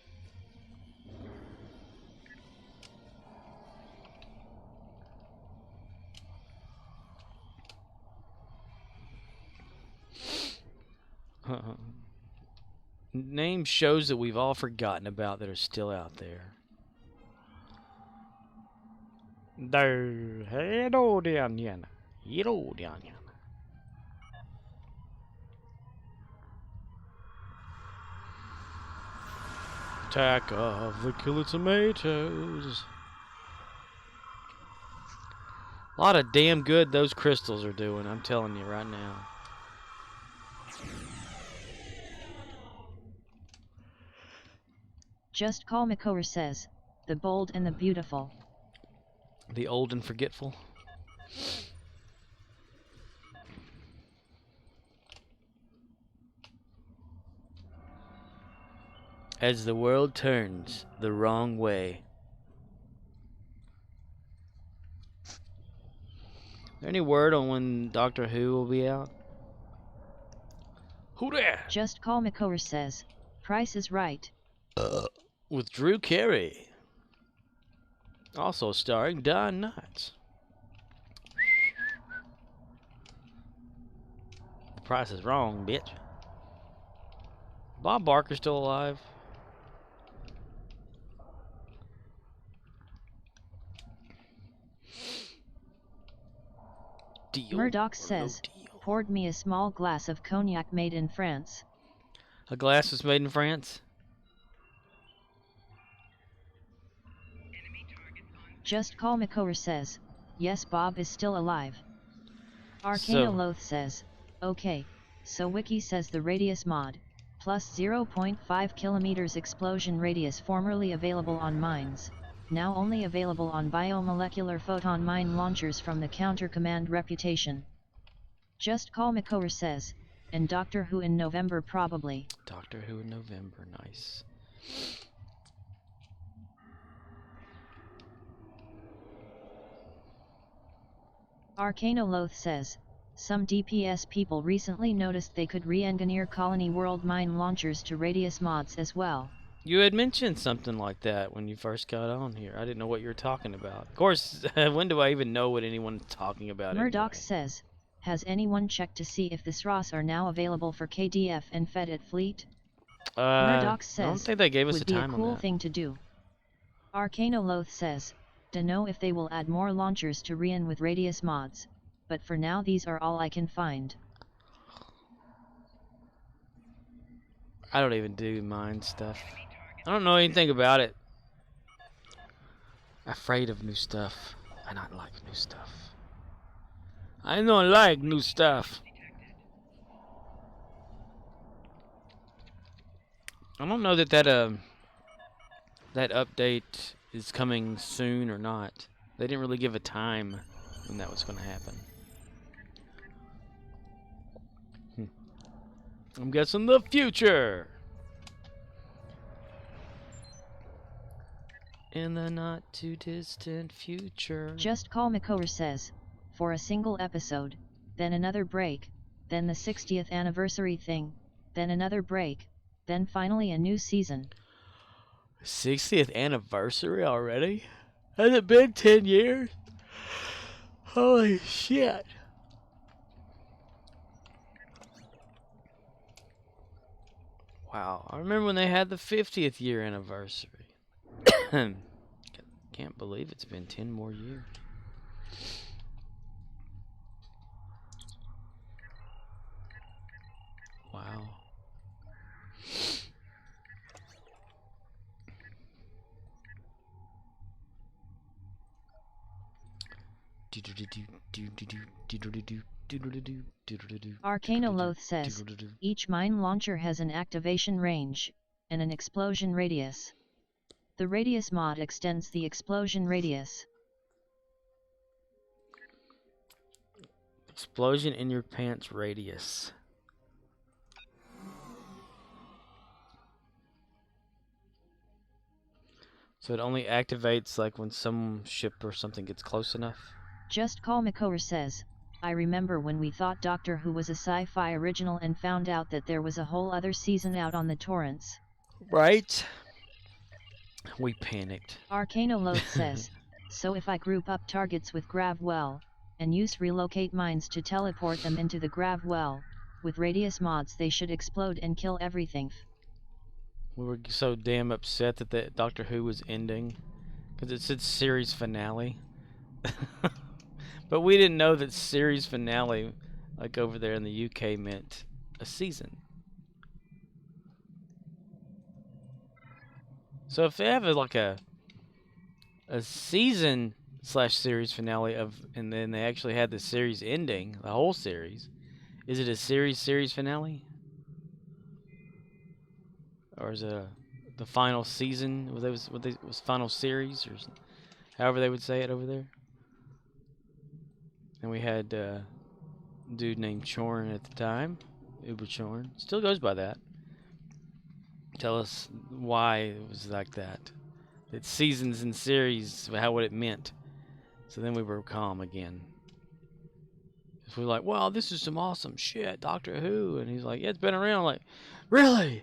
Name shows that we've all forgotten about that are still out there. Attack of the Killer Tomatoes. A lot of damn good those crystals are doing, I'm telling you right now. Just Call Makora says, the bold and the beautiful. The old and forgetful. As the world turns the wrong way. Is there any word on when Doctor Who will be out? Who there? Just Call Makora says, Price is Right. With Drew Carey. Also starring Don Knotts. The price is wrong, bitch. Bob Barker's still alive. Deal Murdoch or says, no deal? poured me a small glass of cognac made in France. A glass was made in France? Just Call Makora says, yes, Bob is still alive. Arcano So- Loth says, okay, so Wiki says the radius mod, plus 0.5 kilometers explosion radius formerly available on mines, now only available on biomolecular photon mine launchers from the Counter Command reputation. Just Call Makora says, and Doctor Who in November probably. Doctor Who in November, nice. Arcano Loth says, some DPS people recently noticed they could re-engineer Colony World mine launchers to radius mods as well. You had mentioned something like that when you first got on here. I didn't know what you were talking about. Of course, when do I even know what anyone's talking about Murdoch anyway? says, has anyone checked to see if the SROS are now available for KDF and Fed at Fleet? Murdoch I don't says, think they gave us a would be a time cool on that. thing to do. Arcano Loth says, dunno if they will add more launchers to Rian with radius mods, but for now these are all I can find. I don't even do mine stuff. I don't know anything about it. Afraid of new stuff. I don't like new stuff. I don't like new stuff. I don't know that that update is coming soon or not. They didn't really give a time when that was going to happen. I'm guessing the future. In the not too distant future. Just Call Makora says, for a single episode, then another break, then the 60th anniversary thing, then another break, then finally a new season. 60th anniversary already? Has it been 10 years? Holy shit. Wow, I remember when they had the 50th year anniversary. Can't believe it's been 10 more years. Wow. Arcano Loth says, each mine launcher has an activation range, and an explosion radius. The radius mod extends the explosion radius. Explosion in your pants radius. So it only activates like when some ship or something gets close enough? Just Call McCower says, I remember when we thought Doctor Who was a sci-fi original and found out that there was a whole other season out on the torrents. Right. We panicked. Arcanoloth says, so if I group up targets with grav well, and use relocate mines to teleport them into the grav well, with radius mods they should explode and kill everything. We were so damn upset that the Doctor Who was ending, because it said series finale. But we didn't know that series finale, like over there in the UK, meant a season. So if they have like a season / series finale of, and then they actually had the series ending, the whole series, is it a series finale? Or is it the final season? Was final series, or however they would say it over there? And we had a dude named Chorn at the time, Uber Chorn, still goes by that. Tell us why it was like that. It's seasons and series, what it meant. So then we were calm again. We were like, wow, this is some awesome shit, Doctor Who. And he's like, yeah, it's been around. I'm like, really?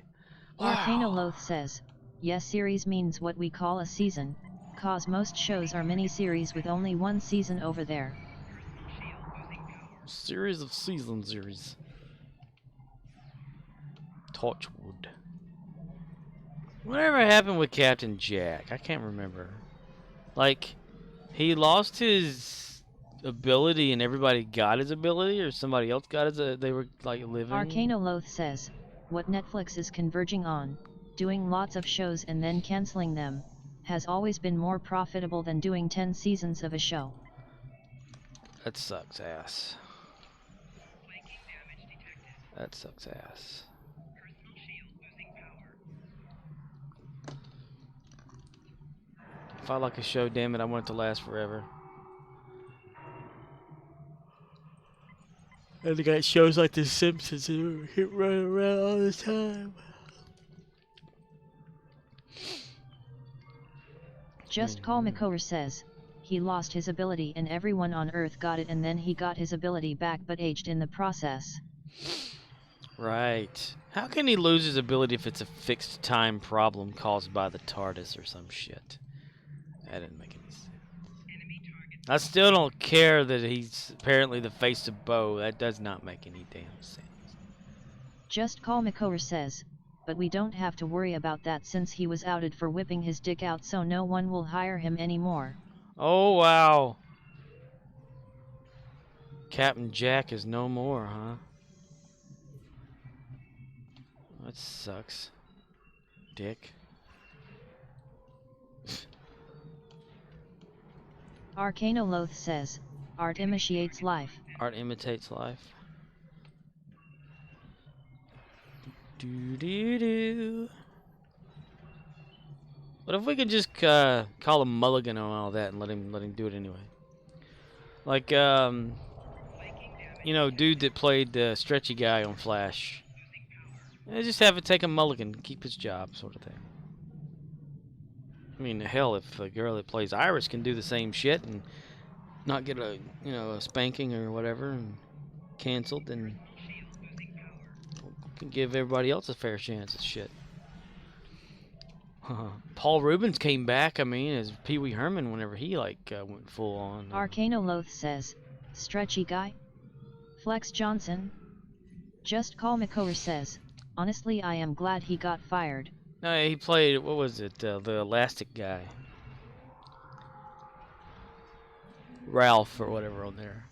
Wow. Arcanoloth says, yes, series means what we call a season, cause most shows are mini-series with only one season over there. Series of series. Torchwood. Whatever happened with Captain Jack? I can't remember. Like, he lost his ability and everybody got his ability, or somebody else got his, they were like living? Arcanoloth says, what Netflix is converging on, doing lots of shows and then cancelling them, has always been more profitable than doing 10 seasons of a show. That sucks ass. That sucks ass. If I like a show, damn it, I want it to last forever. And they got shows like The Simpsons that keep running around all the time. Just Call McCower says, he lost his ability and everyone on Earth got it, and then he got his ability back but aged in the process. Right. How can he lose his ability if it's a fixed time problem caused by the TARDIS or some shit? That didn't make any sense. I still don't care that he's apparently the face of Bo. That does not make any damn sense. Just Call McCower says, but we don't have to worry about that since he was outed for whipping his dick out, so no one will hire him anymore. Oh, wow. Captain Jack is no more, huh? That sucks. Dick. Arcanoloth says, art imitates life. Art imitates life. Do. What if we could just call him Mulligan on all that and let him do it anyway? Like you know, dude that played the stretchy guy on Flash. Yeah, just have it take a mulligan, keep his job, sort of thing. I mean, hell, if a girl that plays Iris can do the same shit and not get a spanking or whatever and canceled, then we can give everybody else a fair chance at shit. Paul Rubens came back, I mean, as Pee Wee Herman whenever he went full on. Arcanoloth says, stretchy guy? Flex Johnson? Just Call McCower says, honestly I am glad he got fired. No, he played, what was it, the elastic guy. Ralph or whatever on there.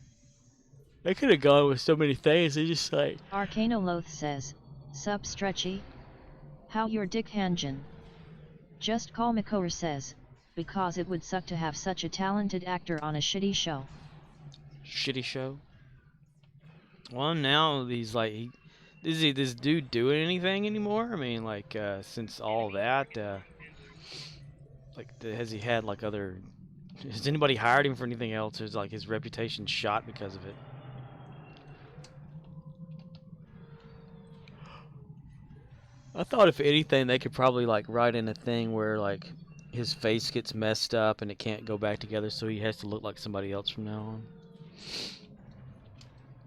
They could have gone with so many things, they just like... Arcanoloth says, sup stretchy? How your dick hangin'? Just Call McCower says, because it would suck to have such a talented actor on a shitty show. Shitty show? Well, now he's like, is this dude doing anything anymore? I mean, like, since all that, has he had like other? Has anybody hired him for anything else? Or is like his reputation shot because of it? I thought if anything, they could probably like write in a thing where like his face gets messed up and it can't go back together, so he has to look like somebody else from now on.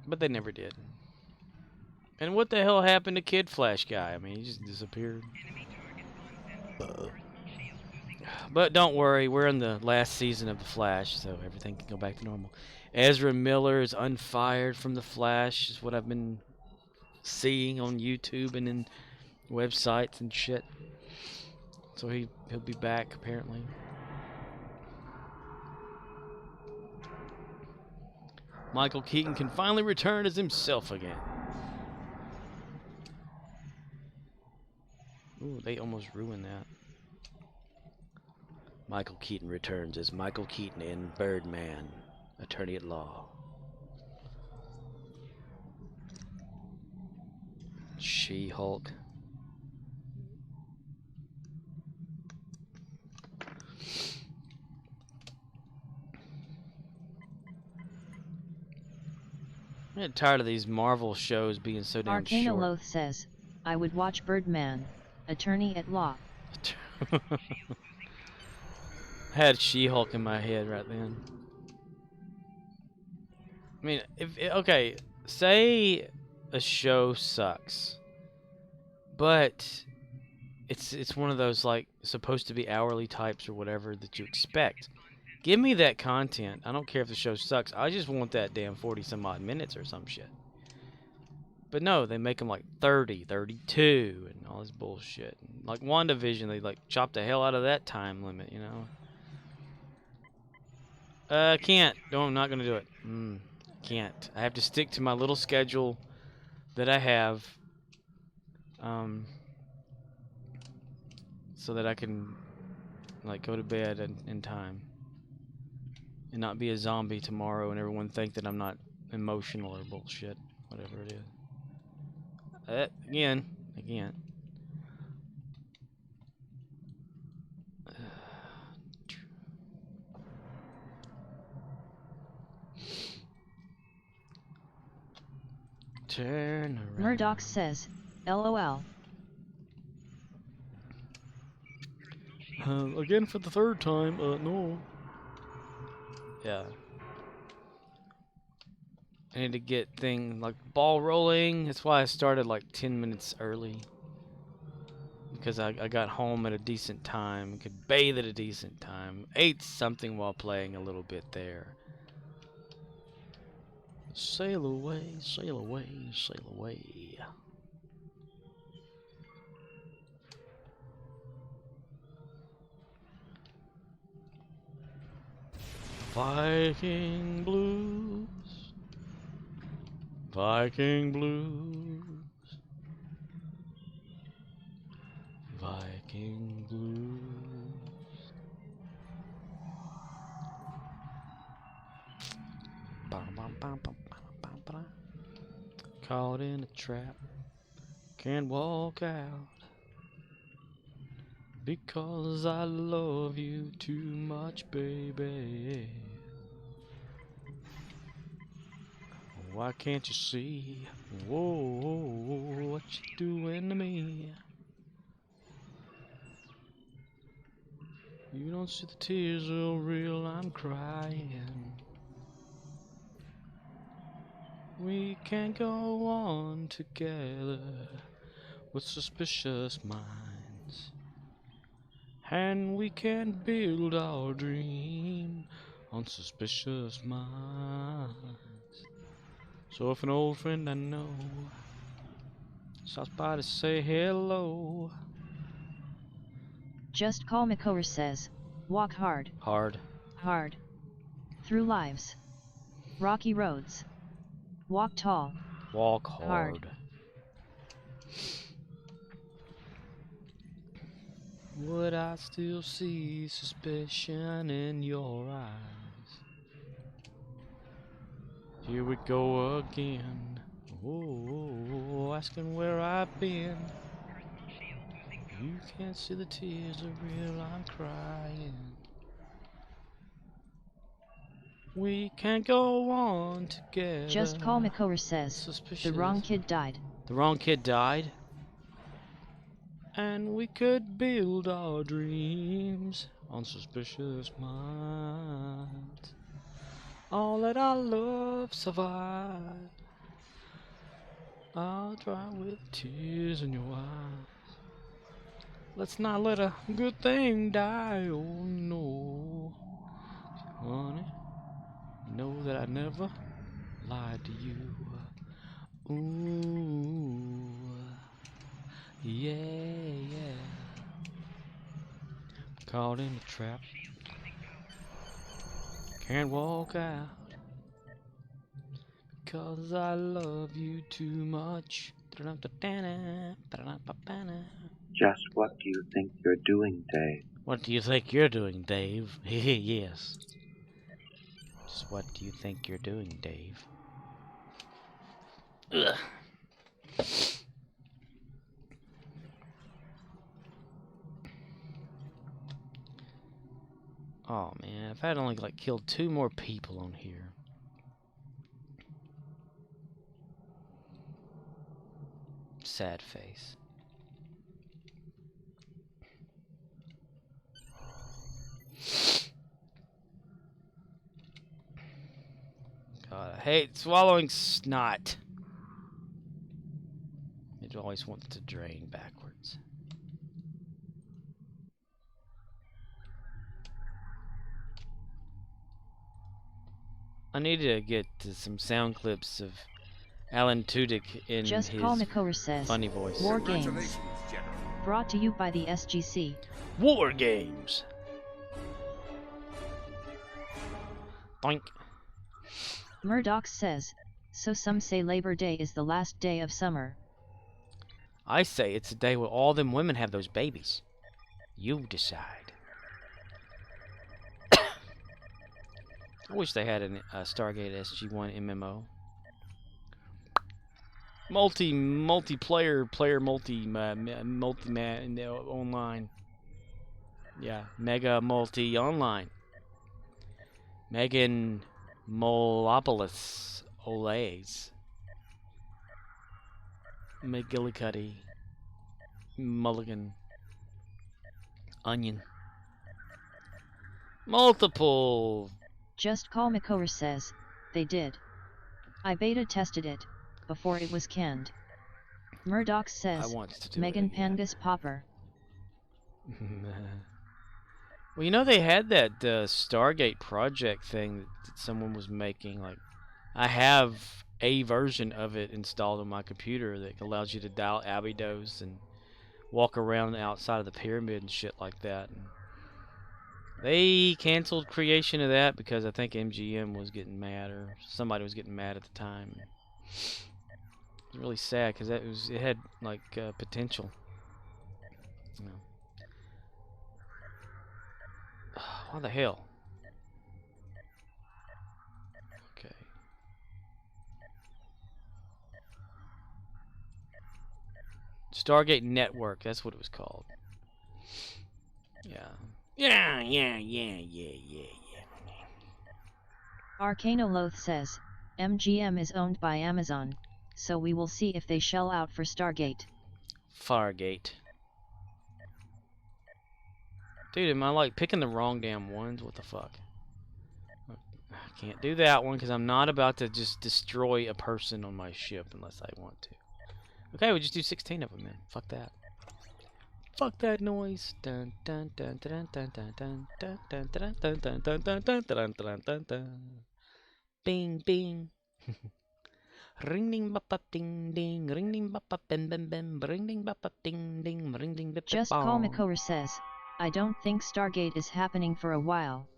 But they never did. And what the hell happened to Kid Flash guy? I mean, he just disappeared. But don't worry, we're in the last season of The Flash, so everything can go back to normal. Ezra Miller is unfired from The Flash, is what I've been seeing on YouTube and in websites and shit. So he'll be back, apparently. Michael Keaton can finally return as himself again. Ooh, they almost ruined that. Michael Keaton returns as Michael Keaton in Birdman, Attorney at Law. She-Hulk. I'm getting tired of these Marvel shows being so damn Arcana short. Loth says, I would watch Birdman, Attorney at Law. I had She-Hulk in my head right then. I mean, okay, say a show sucks, but it's one of those like supposed to be hourly types or whatever that you expect. Give me that content. I don't care if the show sucks. I just want that damn 40 some odd minutes or some shit. But no, they make them like 30, 32, and all this bullshit. Like WandaVision, they like chop the hell out of that time limit, you know. Can't. No, I'm not gonna do it. Can't. I have to stick to my little schedule that I have, so that I can like go to bed in time and not be a zombie tomorrow and everyone think that I'm not emotional or bullshit, whatever it is. Again. Turn around. Murdoch says, LOL. Again for the third time, no. Yeah. I need to get like ball rolling. That's why I started like 10 minutes early. Because I got home at a decent time, could bathe at a decent time, ate something while playing a little bit there. Sail away, sail away, sail away. Viking blues, Viking blues, Viking blues. Caught in a trap, can't walk out, because I love you too much, baby. Why can't you see, whoa, what you doing to me? You don't see the tears so real, I'm crying. We can't go on together with suspicious minds, and we can't build our dream on suspicious minds. So if an old friend I know stops by to say hello. Just Call Makor says, walk hard. Hard. Hard. Through lives. Rocky roads. Walk tall. Walk hard. Would I still see suspicion in your eyes? Here we go again. Oh, asking where I've been. You can't see the tears are real, I'm crying. We can't go on together. Just Call Makor says, the wrong kid died. The wrong kid died? And we could build our dreams Unsuspicious minds. All that I love survive. I'll dry with tears in your eyes. Let's not let a good thing die. Oh no, honey. Know that I never lied to you. Ooh, yeah. Caught in a trap. Can't walk out. 'Cause I love you too much. Just what do you think you're doing, Dave? What do you think you're doing, Dave? Yes. Just what do you think you're doing, Dave? Ugh. Oh man, if I had only like killed 2 more people on here. Sad face. God, I hate swallowing snot. It always wants to drain backwards. I need to get some sound clips of Alan Tudyk in Just his Call Nicora says, funny voice. War Games. Brought to you by the SGC. War Games. Boink. Murdoch says, so some say Labor Day is the last day of summer. I say it's the day where all them women have those babies. You decide. I wish they had a Stargate SG-1 MMO. Multiplayer online. Yeah, mega multi online. Megan Molopolis Olays. McGillicuddy. Mulligan. Onion. Multiple. Just Call Nicora says, they did. I beta tested it, before it was canned. Murdoch says, Megan Pangus Popper. Well, you know they had that Stargate project thing that someone was making. Like, I have a version of it installed on my computer that allows you to dial abydos and walk around outside of the pyramid and shit like that. And they canceled creation of that because I think MGM was getting mad, or somebody was getting mad at the time. It was really sad because it had like potential. You know. What the hell? Okay. Stargate Network, that's what it was called. Yeah. Yeah. Arcanoloth says, MGM is owned by Amazon, so we will see if they shell out for Stargate. Fargate. Dude, am I like picking the wrong damn ones? What the fuck? I can't do that one because I'm not about to just destroy a person on my ship unless I want to. Okay, we'll just do 16 of them then. Fuck that. Fuck that noise. Dun dun dun dun dun dun dun dun dun dun dun dun dun dun dun dun dun dun dun. Bing bing. Ring ding bop bop ding ding. Ring ding bop bop bim bim bim. Ring ding bop bop ding ding. Ring ding bip bip Just Call Nicora says, I don't think Stargate is happening for a while.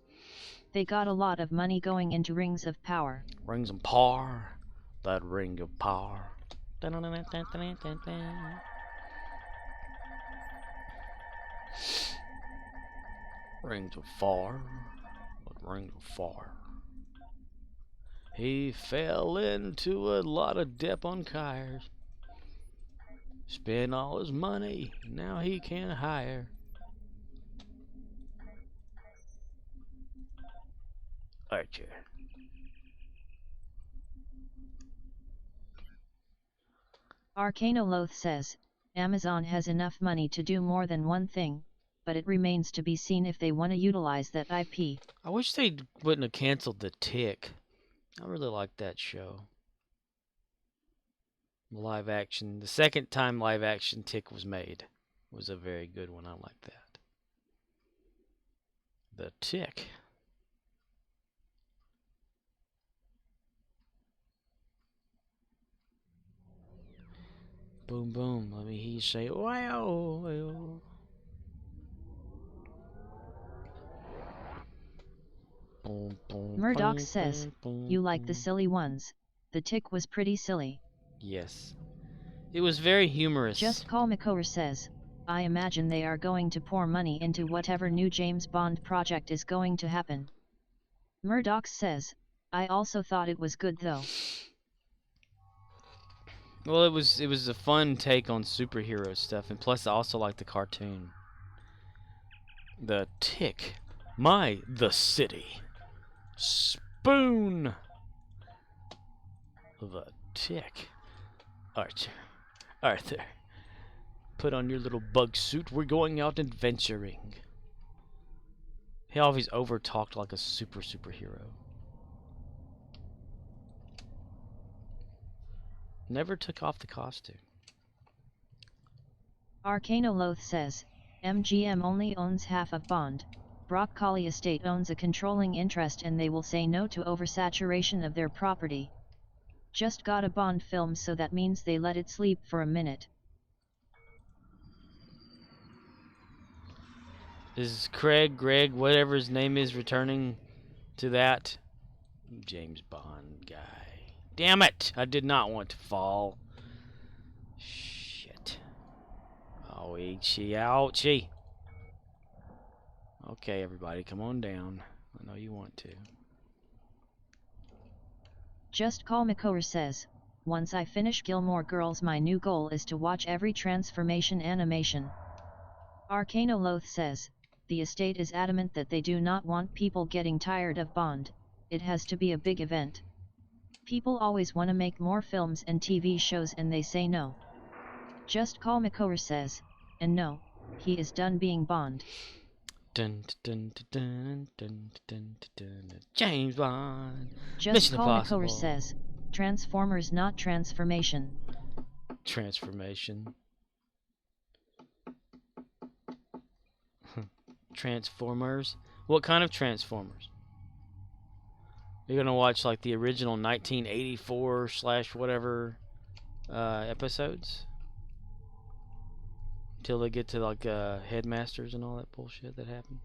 They got a lot of money going into Rings of Power. Rings of Power. That ring of power. Rings of fire. That ring of fire. He fell into a lot of debt on Kyers. Spent all his money. Now he can't hire. Archer. Arcanoloth says, Amazon has enough money to do more than one thing, but it remains to be seen if they want to utilize that IP. I wish they wouldn't have canceled The Tick. I really liked that show. Live action. The second time live action Tick was made was a very good one. I like that. The Tick. Boom, boom. Let me hear you say, wow. Murdoch says, you like the silly ones. The Tick was pretty silly. Yes. It was very humorous. Just Call McCower says, I imagine they are going to pour money into whatever new James Bond project is going to happen. Murdoch says, I also thought it was good though. Well, it was a fun take on superhero stuff, and plus I also like the cartoon. The Tick. The City. Spoon. The Tick. Arthur. Put on your little bug suit. We're going out adventuring. He always over-talked like a superhero. Never took off the costume. Arcanoloth says, MGM only owns half of Bond. Broccoli Estate owns a controlling interest and they will say no to oversaturation of their property. Just got a Bond film, so that means they let it sleep for a minute. Is Greg, whatever his name is, returning to that James Bond guy? Damn it! I did not want to fall. Shit. Ouchie. Okay, everybody, come on down. I know you want to. Just Call McCower says, once I finish Gilmore Girls, my new goal is to watch every transformation animation. Arcanoloth says, the estate is adamant that they do not want people getting tired of Bond. It has to be a big event. People always want to make more films and TV shows and they say no. Just Call McCower says, and no, he is done being Bond. Dun, dun, dun, dun, dun, dun, dun. James Bond. Just Mission Call Impossible. McCower says, Transformers not transformation. Transformation. Transformers? What kind of Transformers? You're gonna watch like the original 1984 / whatever episodes? Until they get to like Headmasters and all that bullshit that happened?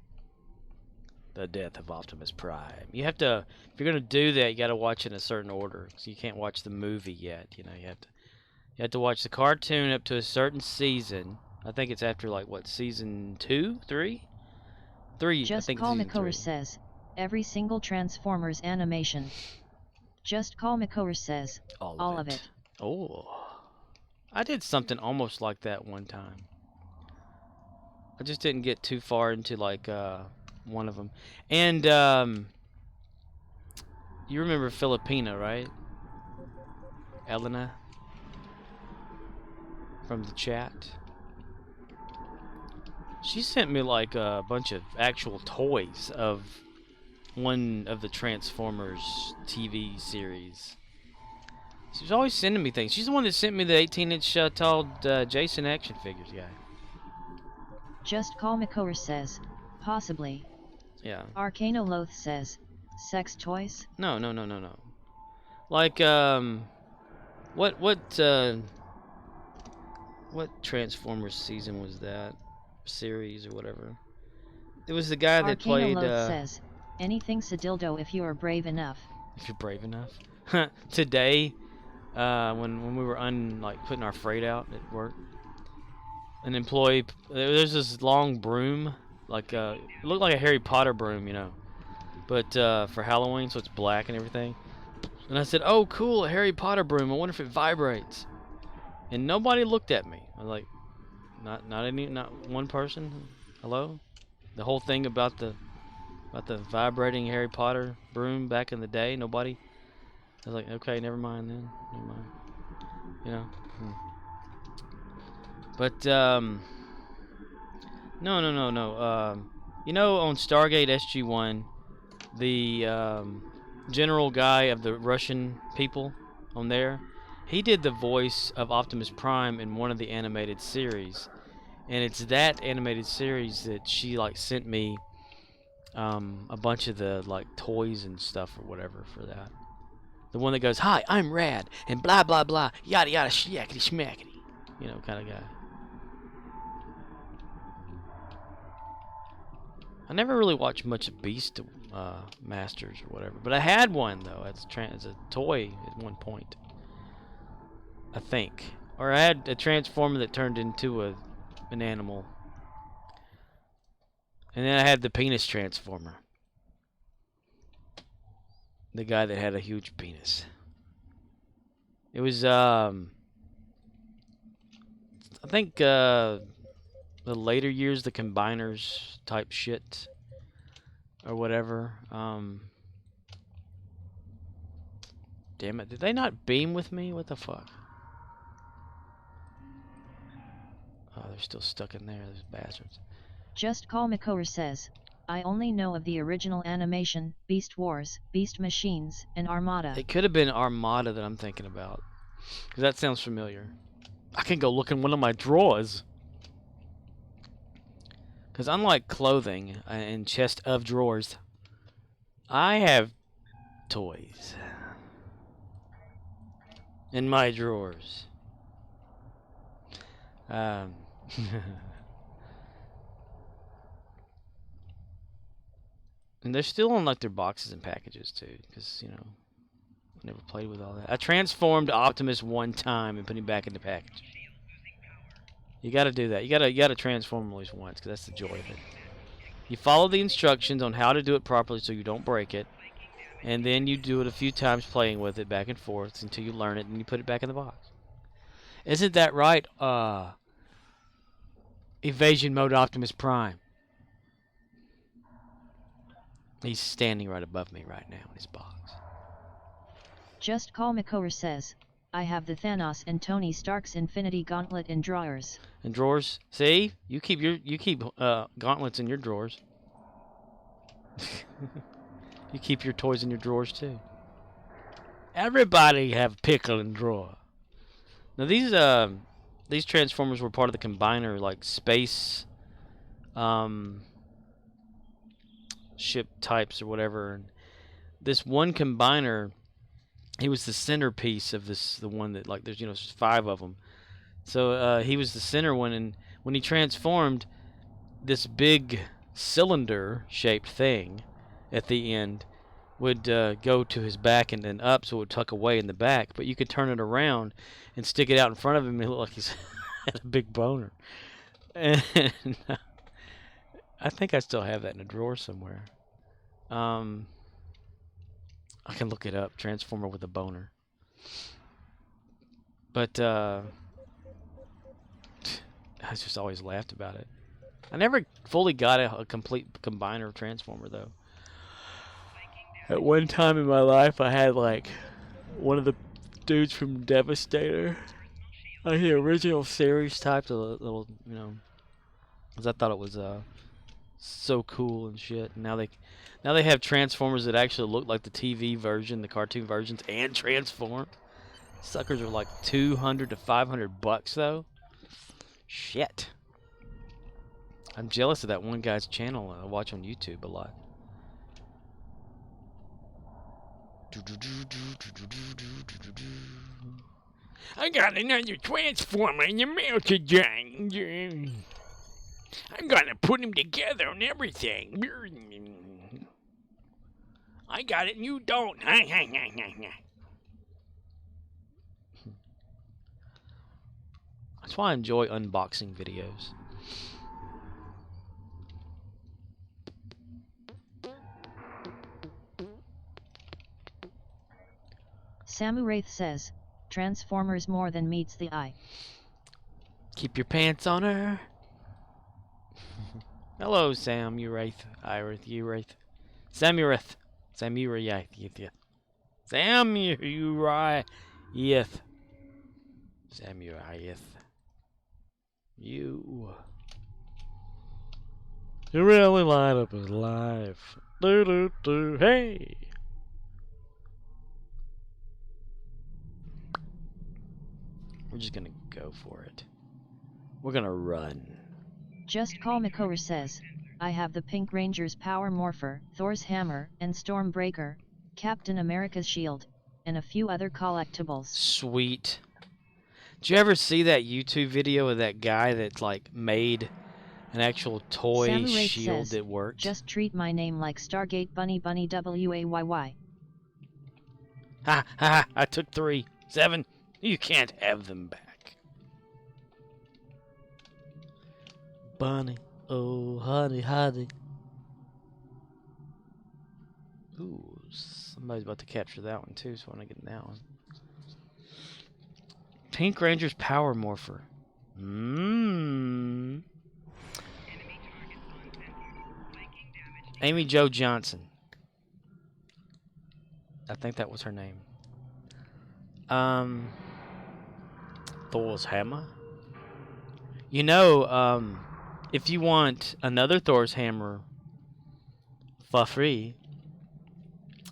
The death of Optimus Prime. You have to, if you're gonna do that, you gotta watch it in a certain order. So you can't watch the movie yet. You know, you have to watch the cartoon up to a certain season. I think it's after like what, season 2, 3? 3. Just I think Call season McCower 3. says, every single Transformers animation. Just Call McCower says, all of it. Oh, I did something almost like that one time. I just didn't get too far into like one of them. And you remember Filipina, right? Elena from the chat. She sent me like a bunch of actual toys of one of the Transformers TV series. She's always sending me things. She's the one that sent me the 18-inch tall Jason action figures guy. Just Call McCower says, possibly. Yeah. Arcanoloth says, sex toys? No. Like what Transformers season was that? Series or whatever. It was the guy that played says, anything's a dildo if you are brave enough. If you're brave enough. Today, when we were putting our freight out at work, an employee, there's this long broom, like it looked like a Harry Potter broom, you know, but for Halloween, so it's black and everything. And I said, "Oh, cool, a Harry Potter broom. I wonder if it vibrates." And nobody looked at me. I was like, not one person. Hello? The whole thing about the vibrating Harry Potter broom back in the day. Nobody. I was like, okay, never mind then. Never mind. You know. But No. You know, on Stargate SG-1, the general guy of the Russian people on there, he did the voice of Optimus Prime in one of the animated series, and it's that animated series that she like sent me a bunch of the like toys and stuff or whatever for that. The one that goes, "Hi, I'm Rad," and blah blah blah, yada yada, shmackety schmackety, you know, kind of guy. I never really watched much of Beast Masters or whatever, but I had one though as a toy at one point, I think, or I had a transformer that turned into an animal, and then I had the penis transformer, the guy that had a huge penis. It was I think the later years, the combiners type shit or whatever. Damn it, did they not beam with me? What the fuck? Oh, they're still stuck in there, those bastards. Just Call Makor says, I only know of the original animation, Beast Wars, Beast Machines, and Armada. It could have been Armada that I'm thinking about, because that sounds familiar. I can go look in one of my drawers. Because unlike clothing and chest of drawers, I have toys in my drawers. And they're still in like their boxes and packages too, because you know, I never played with all that. I transformed Optimus one time and put him back in the package. You got to do that. You got to transform him at least once, because that's the joy of it. You follow the instructions on how to do it properly so you don't break it, and then you do it a few times playing with it back and forth until you learn it, and you put it back in the box. Isn't that right? Evasion mode Optimus Prime. He's standing right above me right now in his box. Just Call Makor says, I have the Thanos and Tony Stark's Infinity Gauntlet in drawers. In drawers? See? You keep gauntlets in your drawers. You keep your toys in your drawers too. Everybody have a pickle in drawer. Now these Transformers were part of the Combiner, like space ship types or whatever. And this one Combiner, he was the centerpiece of the one that, like, there's 5 of them. So he was the center one, and when he transformed, this big cylinder-shaped thing at the end would go to his back and then up, so it would tuck away in the back. But you could turn it around and stick it out in front of him, and it looked like he's had a big boner. And I think I still have that in a drawer somewhere. I can look it up. Transformer with a boner. But I just always laughed about it. I never fully got a complete Combiner Transformer, though. At one time in my life, I had, like, one of the dudes from Devastator. Like the original series type, the little, you know, because I thought it was so cool and shit. And now they have Transformers that actually look like the TV version, the cartoon versions, and transform. Suckers are like $200 to $500 though. Shit. I'm jealous of that one guy's channel I watch on YouTube a lot. I got another Transformer in the mail today. I'm gonna put them together and everything. I got it and you don't. That's why I enjoy unboxing videos. Samu Wraith says, Transformers more than meets the eye. Keep your pants on her. Hello, Sam Wraith. You Wraith. Sam Wraith. Sam Wraith. Sam Wraith. Sam Wraith. You. He really light up his life. Do do do. Hey. We're just gonna go for it. We're gonna run. Just Call Makover says, I have the Pink Ranger's Power Morpher, Thor's Hammer, and Stormbreaker, Captain America's Shield, and a few other collectibles. Sweet. Did you ever see that YouTube video of that guy that like made an actual toy Samu Wraith shield says, that worked? Just treat my name like Stargate Bunny Bunny WAYY. Ha ha! I took 3. 7. You can't have them back. Bunny, oh honey, honey. Ooh, somebody's about to capture that one too, so I want to get that one. Pink Ranger's Power Morpher. Amy Jo Johnson. I think that was her name. Thor's Hammer. You know, if you want another Thor's Hammer for free,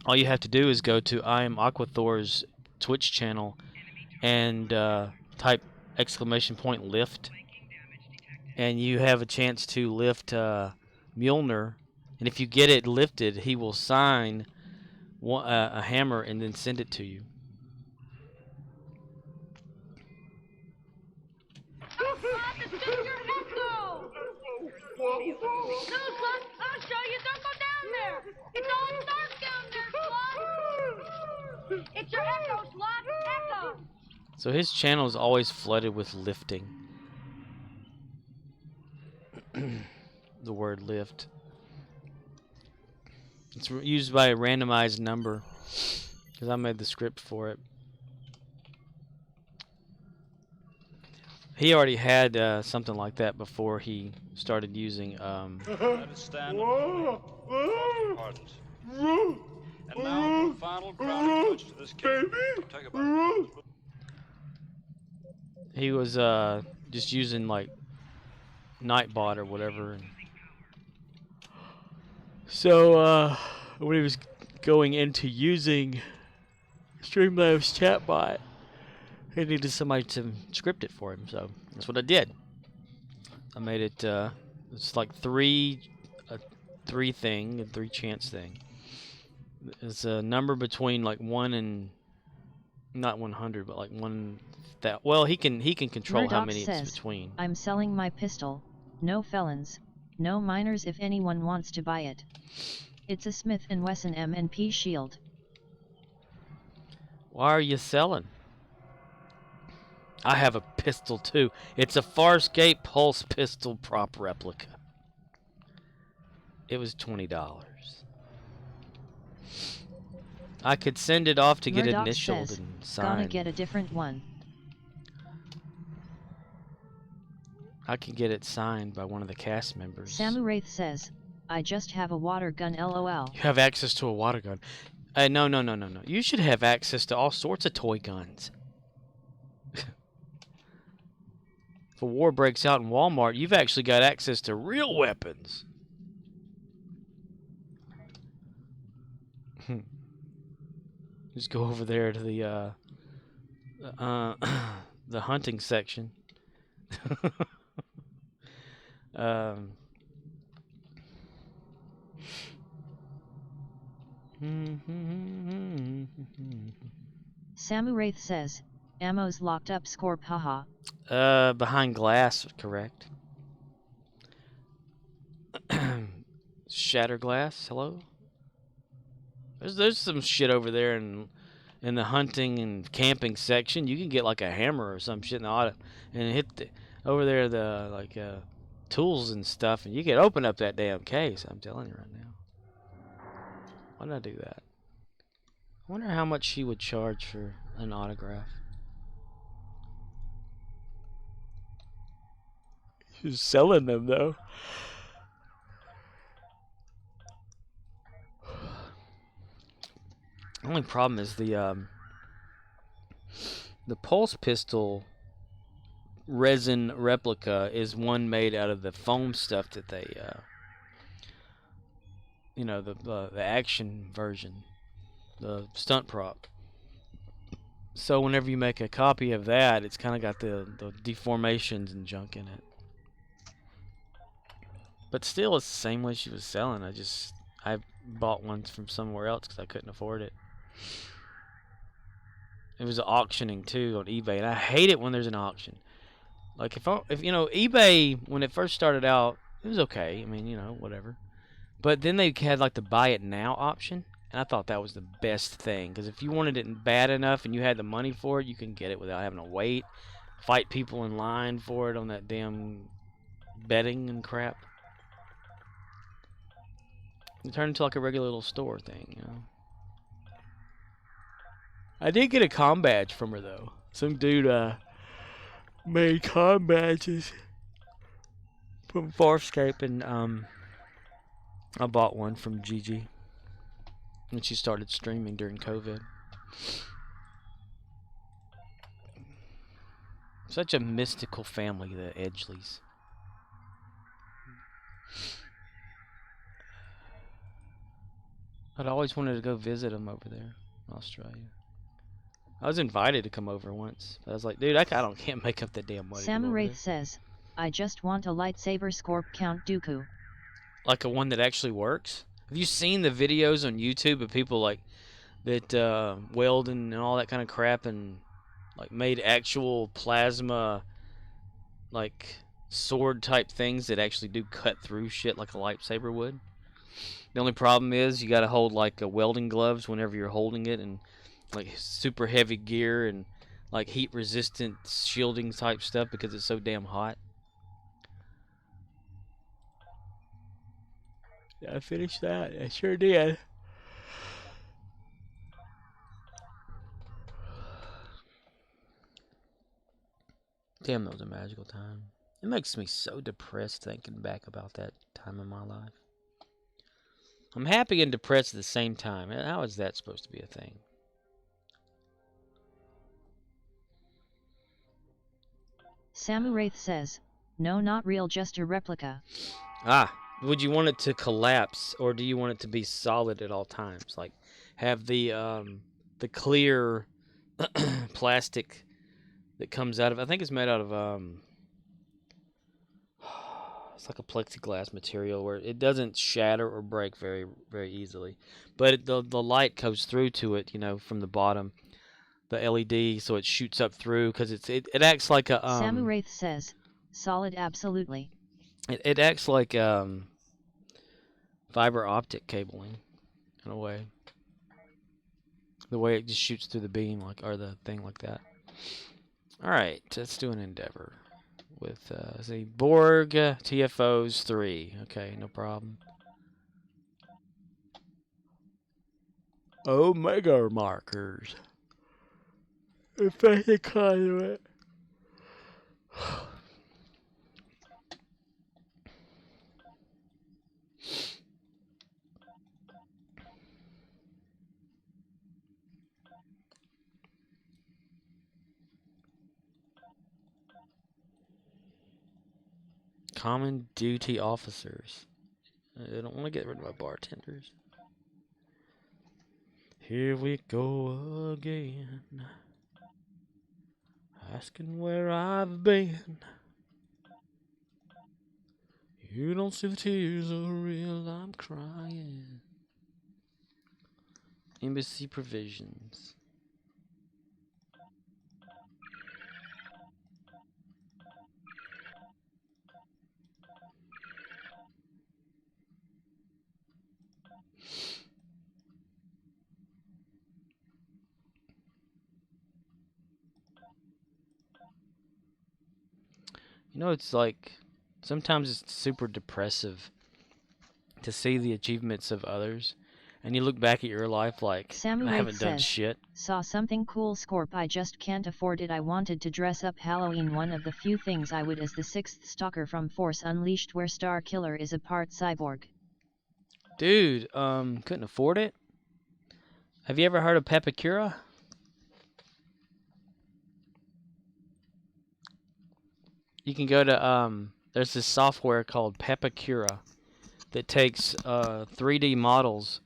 all you have to do is go to I Am Aqua Thor's Twitch channel and type !lift, and you have a chance to lift Mjolnir, and if you get it lifted, he will sign a hammer and then send it to you. No, Slug, I'll show you. Don't go down there. It's all dark down there, Slug. It's your echo, Slug. Echo. So his channel is always flooded with lifting. The word lift. It's used by a randomized number because I made the script for it. He already had something like that before he started using. Stand up. Pardons. And now for the final crowning touch to this game. Take about He was just using like Nightbot or whatever. And so when he was going into using Streamlabs chatbot, he needed somebody to script it for him, so that's what I did. I made it, it's like three thing, a 3 chance thing. It's a number between like 1 and, not 100, but like 1 that, well, he can control how many says, it's between. I'm selling my pistol, no felons, no minors if anyone wants to buy it. It's a Smith & Wesson M&P shield. Why are you selling? I have a pistol too. It's a Farscape Pulse pistol prop replica. It was $20. I could send it off to get Murdoch initialed says, and gonna signed. get a different one. I can get it signed by one of the cast members. Samu Wraith says, I just have a water gun LOL. You have access to a water gun. No. You should have access to all sorts of toy guns. If a war breaks out in Walmart, you've actually got access to real weapons. Just go over there to the the hunting section. Samu Wraith says, ammo's locked up Scorp haha. Behind glass, correct. Shatter glass, hello? There's some shit over there in the hunting and camping section. You can get like a hammer or some shit in the auto and hit over there the tools and stuff, and you can open up that damn case. I'm telling you right now. Why did I do that? I wonder how much she would charge for an autograph. She's selling them though. The only problem is the pulse pistol resin replica is one made out of the foam stuff that they you know, the action version, the stunt prop. So whenever you make a copy of that, it's kind of got the deformations and junk in it. But still, it's the same way she was selling. I bought one from somewhere else because I couldn't afford it. It was auctioning too on eBay, and I hate it when there's an auction. Like if you know, eBay when it first started out, it was okay. I mean, you know, whatever. But then they had like the buy it now option, and I thought that was the best thing because if you wanted it bad enough and you had the money for it, you can get it without having to wait, fight people in line for it on that damn betting and crap. It turned into like a regular little store thing, you know. I did get a comm badge from her though. Some dude made comm badges from Farscape, and I bought one from Gigi when she started streaming during COVID. Such a mystical family, the Edgeleys. I'd always wanted to go visit them over there in Australia. I was invited to come over once, but I was like, dude, can't make up that damn money. Samuraith says, I just want a lightsaber Scorp Count Dooku. Like a one that actually works? Have you seen the videos on YouTube of people like that weld and all that kind of crap and like made actual plasma like sword type things that actually do cut through shit like a lightsaber would? The only problem is you got to hold like welding gloves whenever you're holding it, and like super heavy gear and like heat resistant shielding type stuff because it's so damn hot. Yeah, I finished that. I sure did. Damn, that was a magical time. It makes me so depressed thinking back about that time in my life. I'm happy and depressed at the same time. How is that supposed to be a thing? Samuraith says, no, not real, just a replica. Ah, would you want it to collapse, or do you want it to be solid at all times? Like, have the clear plastic that comes out of, I think it's made out of it's like a plexiglass material where it doesn't shatter or break very very easily, but the light goes through to it, you know, from the bottom, the LED, so it shoots up through because it acts like a Samuraith says, solid, absolutely. it acts like fiber optic cabling in a way. The way it just shoots through the beam, like, or the thing like that. Alright, let's do an endeavor with, say, Borg TFOs 3. Okay, no problem. Omega markers. Effective conduit. Common duty officers. I don't want to get rid of my bartenders. Here we go again. Asking where I've been. You don't see the tears are real, I'm crying. Embassy provisions. You know, it's like, sometimes it's super depressive to see the achievements of others, and you look back at your life like, Samuraith I haven't done says, shit. saw something cool, Scorp, I just can't afford it. I wanted to dress up Halloween. One of the few things I would as the 6th Stalker from Force Unleashed, where Star Killer is a part cyborg. Dude, couldn't afford it? Have you ever heard of Pepacura? You can go to, there's this software called Pepacura, that takes 3D models,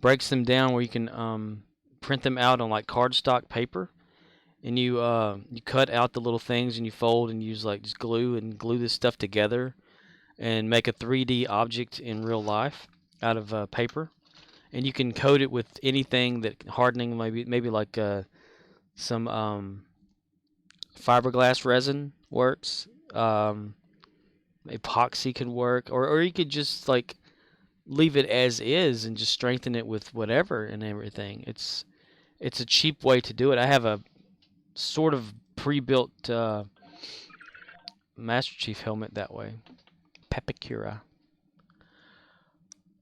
breaks them down where you can print them out on like cardstock paper, and you cut out the little things and you fold and use like just glue and glue this stuff together and make a 3D object in real life out of paper. And you can coat it with anything that hardening, maybe like some fiberglass resin works. Epoxy can work, or you could just like leave it as is and just strengthen it with whatever and everything. It's a cheap way to do it. I have a sort of pre-built Master Chief helmet that way. Pepicura.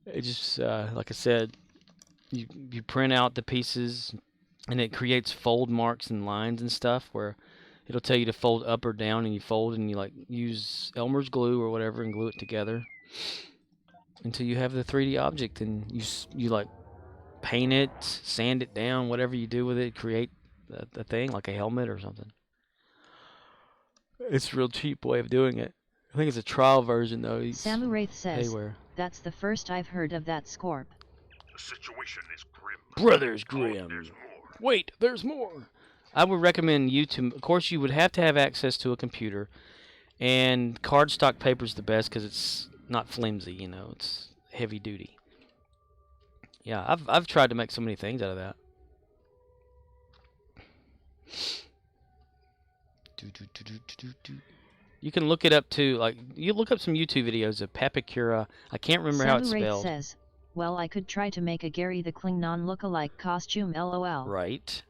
It just like I said, you print out the pieces and it creates fold marks and lines and stuff where it'll tell you to fold up or down, and you fold and you like use Elmer's glue or whatever and glue it together until you have the 3D object, and you like paint it, sand it down, whatever you do with it, create a thing like a helmet or something. It's a real cheap way of doing it. I think it's a trial version though. Samuraith says, Payware. that's the first I've heard of that Scorp. The situation is grim. Brothers Oh, Grimm. there's more. Wait, there's more. I would recommend YouTube. Of course, you would have to have access to a computer, and cardstock paper is the best because it's not flimsy. You know, it's heavy duty. Yeah, I've tried to make so many things out of that. You can look it up too. Like you look up some YouTube videos of Papakura. I can't remember how it's Samuraith spelled. says, well, I could try to make a Gary the Klingon look-alike costume, lol. Right.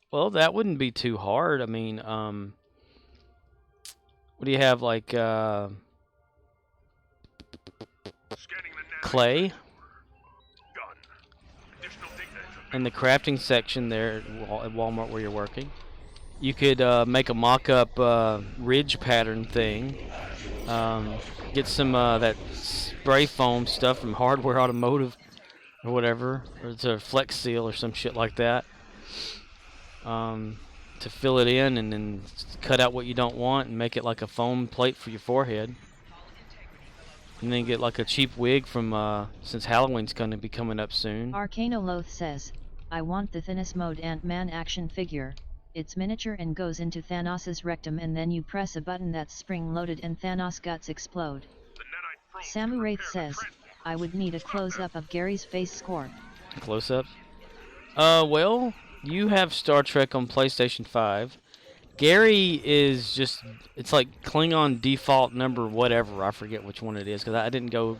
Well, that wouldn't be too hard. I mean, what do you have, like, clay? In the crafting section there at Walmart where you're working. You could make a mock-up ridge pattern thing. Get some that spray foam stuff from Hardware Automotive or whatever. Or it's a Flex Seal or some shit like that. To fill it in and then cut out what you don't want and make it like a foam plate for your forehead. And then get like a cheap wig from, since Halloween's going to be coming up soon. Arcanoloth says, I want the thinnest mode Ant-Man action figure. It's miniature and goes into Thanos' rectum, and then you press a button that's spring-loaded and Thanos' guts explode. Samuraith says, I would need a close-up of Gary's face Scorp. Close-up? Well, you have Star Trek on PlayStation 5. Gary is just, it's like Klingon default number whatever, I forget which one it is, because I didn't go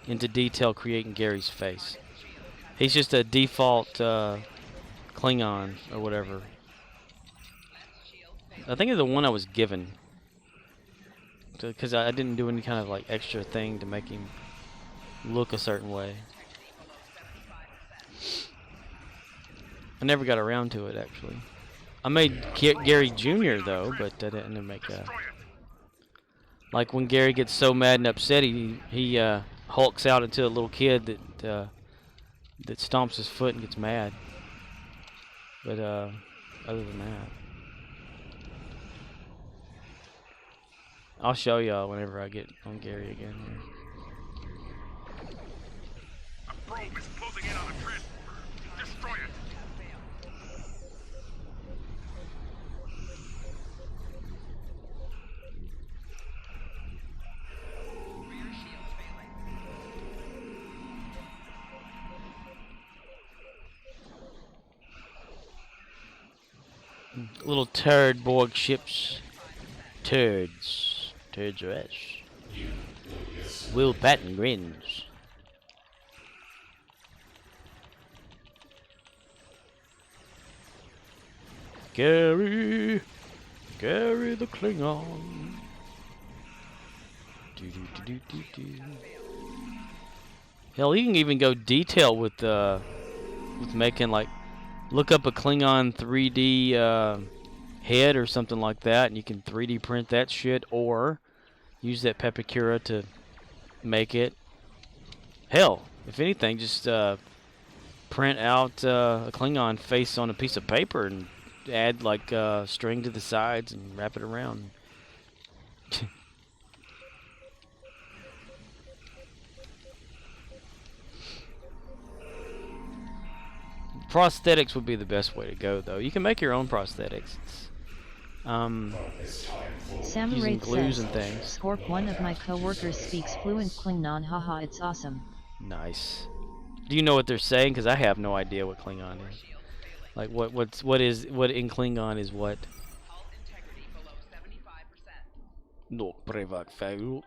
into detail creating Gary's face. He's just a default Klingon or whatever. I think it's the one I was given, because I didn't do any kind of like extra thing to make him look a certain way. I never got around to it, actually. I made Gary Jr. though, but I didn't make like when Gary gets so mad and upset, he hulks out into a little kid that stomps his foot and gets mad. But other than that, I'll show y'all whenever I get on Gary again. A probe is closing in on a transporter. Destroy it. Little turd Borg ships. Turds. Turds are us. Will Patton grins. Gary. Gary the Klingon. Do, do, do, do, do, do. Hell, you can even go detail with making like, look up a Klingon 3D head or something like that, and you can 3D print that shit, or use that Pepicura to make it. Hell, if anything, just print out a Klingon face on a piece of paper and add like string to the sides and wrap it around. Prosthetics would be the best way to go, though. You can make your own prosthetics. Using Samurai glues says, and things. Scorp, one of my co-workers speaks fluent Klingon, haha, it's awesome. Nice. Do you know what they're saying? Because I have no idea what Klingon is. Like what in Klingon is what? No, Brevak Farouk.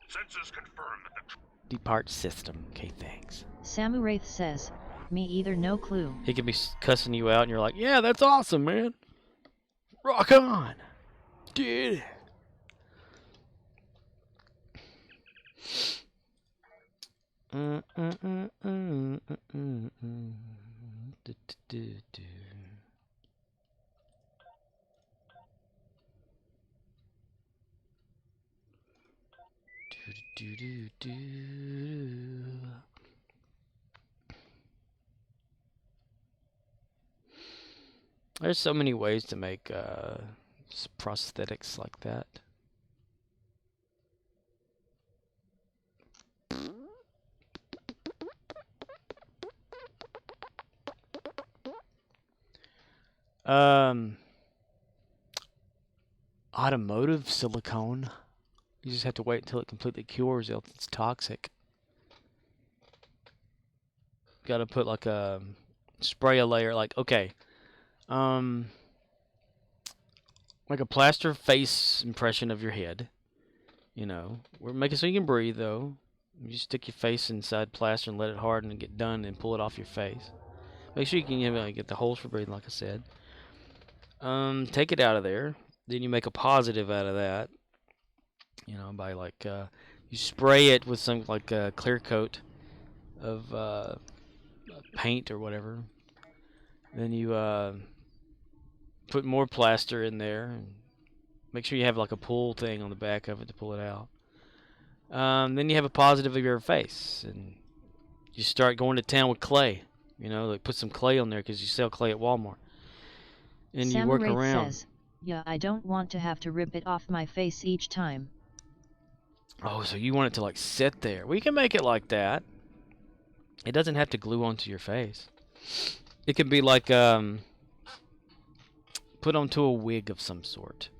Census confirm that the Depart system. Okay, thanks. Samurai says, me either, no clue. He could be cussing you out, and you're like, "Yeah, that's awesome, man. Rock on, dude." There's so many ways to make prosthetics like that. Automotive silicone. You just have to wait until it completely cures, else it's toxic. Got to put like a spray a layer, like like a plaster face impression of your head. You know, we're making so you can breathe though. You stick your face inside plaster and let it harden and get done, and pull it off your face. Make sure you can get the holes for breathing, like I said. Take it out of there. Then you make a positive out of that. You know, by like you spray it with some like clear coat of paint or whatever. Then you put more plaster in there, and make sure you have like a pull thing on the back of it to pull it out. Then you have a positive of your face, and you start going to town with clay. You know, like put some clay on there because you sell clay at Walmart, and you work around. Says, yeah, I don't want to have to rip it off my face each time. Oh, so you want it to like sit there? We can make it like that. It doesn't have to glue onto your face. It can be like put onto a wig of some sort.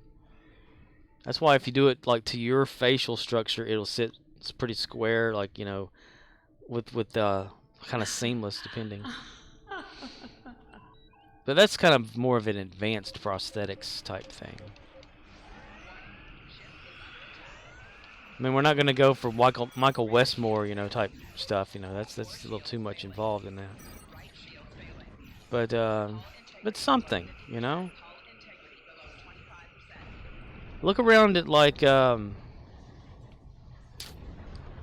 That's why if you do it like to your facial structure, it'll sit. It's pretty square, like, you know, with kind of seamless depending. But that's kind of more of an advanced prosthetics type thing. I mean, we're not going to go for Michael Westmore, you know, type stuff. You know, that's a little too much involved in that. But something, you know. Look around at like you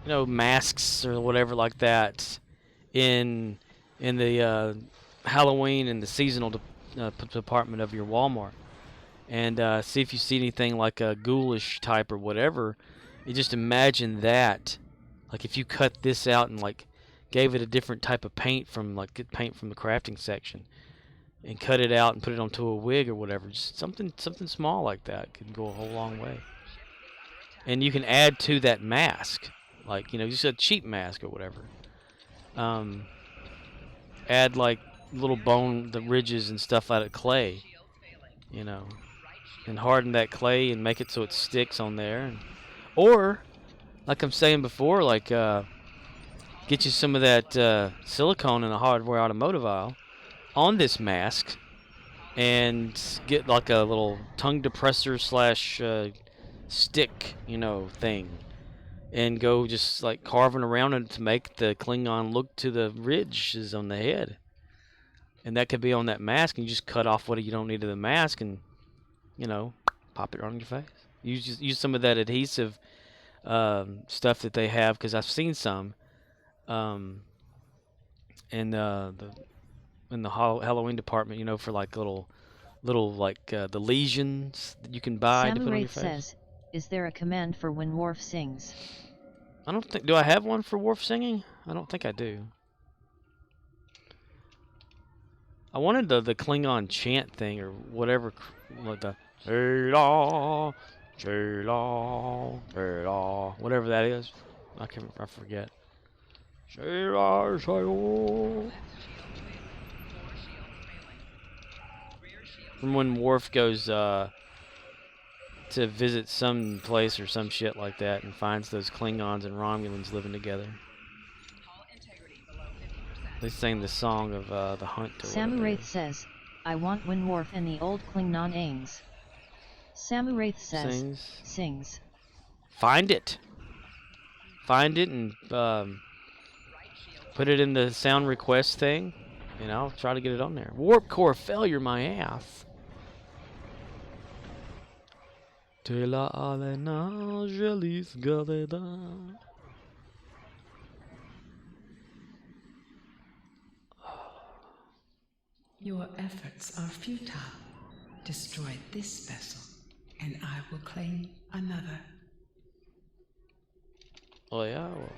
know, masks or whatever like that in the Halloween and the seasonal department of your Walmart, and see if you see anything like a ghoulish type or whatever. You just imagine that, like if you cut this out and like gave it a different type of paint from like good paint from the crafting section, and cut it out and put it onto a wig or whatever, just something small like that could go a whole long way. And you can add to that mask, like, you know, just a cheap mask or whatever. Add like little the ridges and stuff out of clay, you know, and harden that clay and make it so it sticks on there. Or, like I'm saying before, like get you some of that silicone in a hardware automotive aisle on this mask, and get like a little tongue depressor / stick, you know, thing, and go just like carving around it to make the Klingon look to the ridges on the head. And that could be on that mask, and you just cut off what you don't need of the mask, and, you know, pop it on your face. Use some of that adhesive stuff that they have, because I've seen some in the Halloween department, you know, for like little like the lesions that you can buy to put on your face. Says, is there a command for when Worf sings? I don't think. Do I have one for Worf singing? I don't think I do. I wanted the Klingon chant thing or whatever, like the whatever that is. I forget. From when Worf goes to visit some place or some shit like that and finds those Klingons and Romulans living together. They sang the song of the hunt. Samuraith says, I want when Worf and the old Klingon Aang. Samuraith says, sings. Find it. Find it and put it in the sound request thing, and I'll try to get it on there. Warp core failure, my ass. Tela alena jelis galeda. Your efforts are futile. Destroy this vessel, and I will claim another. Oh yeah. Well.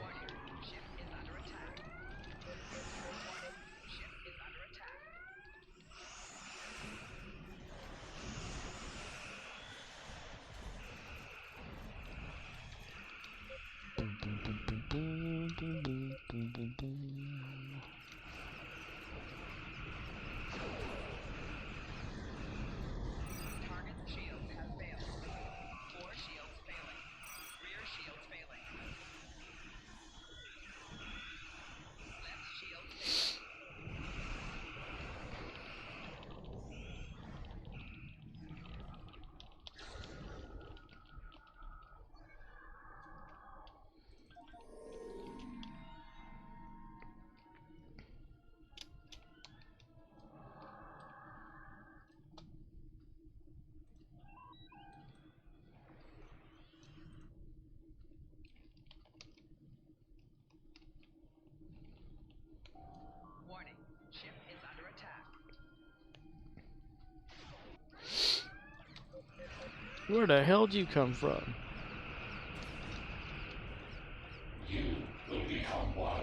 Where the hell did you come from? You will become one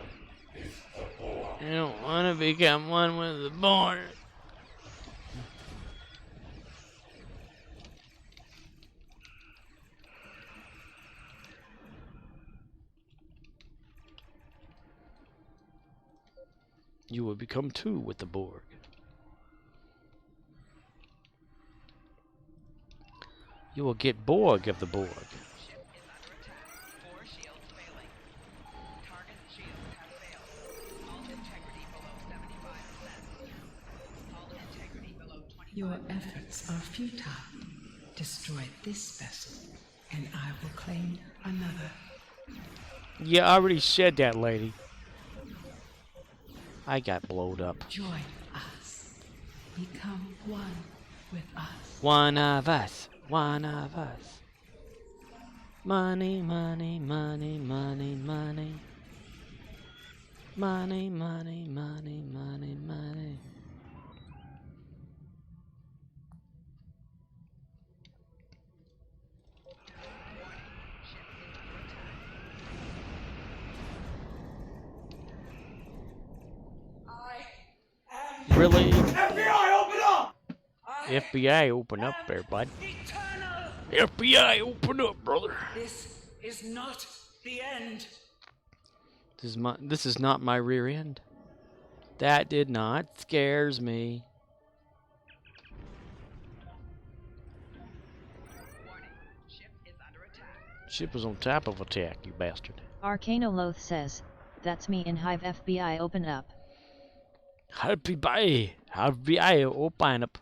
with the Borg. I don't want to become one with the Borg. You will become two with the Borg. You will get Borg of the Borg. Your efforts are futile. Destroy this vessel, and I will claim another. Yeah, I already said that, lady. I got blowed up. Join us. Become one with us. One of us. One of us. Money, money, money, money, money. Money, money, money, money, money. Really? FBI, open up! FBI, open up there, bud. FBI, open up, brother. This is not the end. This is not my rear end. That did not scares me. Ship was on top of attack, you bastard. Arcanoloth says, that's me in Hive FBI open up. FBI, open up.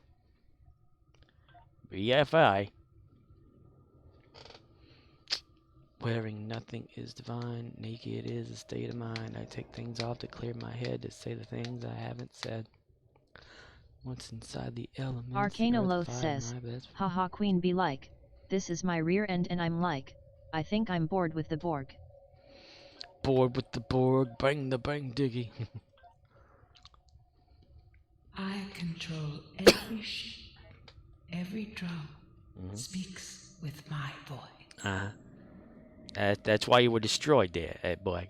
BFI. Wearing nothing is divine, naked is a state of mind. I take things off to clear my head, to say the things I haven't said. What's inside the elements? Arcanoloth says, haha queen be like, this is my rear end and I'm like, I think I'm bored with the Borg. Bored with the Borg, bang the bang diggy. I control every ship, every drum speaks with my voice. That's why you were destroyed there, Borg.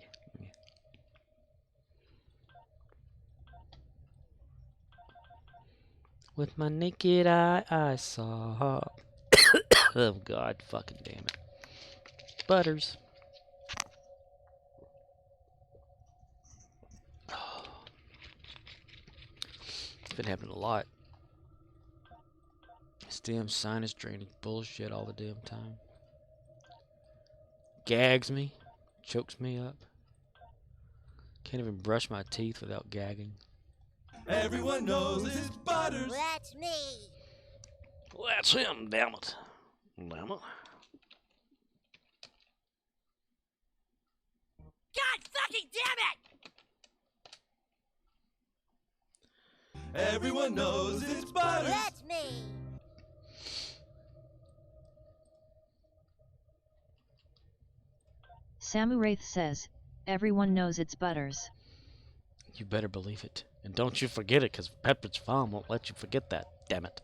With my naked eye, I saw. Oh God, fucking damn it. Butters. It's been happening a lot. This damn sinus draining bullshit all the damn time. Gags me. Chokes me up. Can't even brush my teeth without gagging. Everyone knows it's Butters. That's me. Well, that's him, damn it. Damn it. God fucking damn it! Everyone knows it's Butters. That's me. Samuraith says, everyone knows it's Butters. You better believe it. And don't you forget it, because Pepperidge Farm won't let you forget that, damn it.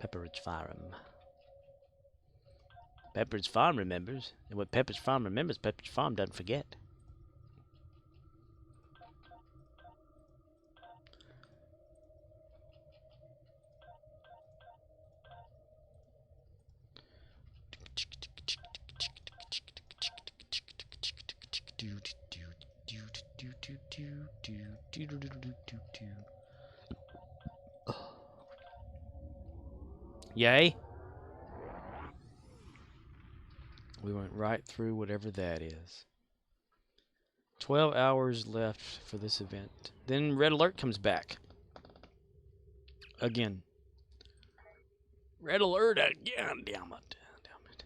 Pepperidge Farm. Pepperidge Farm remembers, and what Pepperidge Farm remembers, Pepperidge Farm doesn't forget. Yay? We went right through whatever that is. 12 hours left for this event. Then Red Alert comes back. Again. Red Alert again, damn it. Damn it.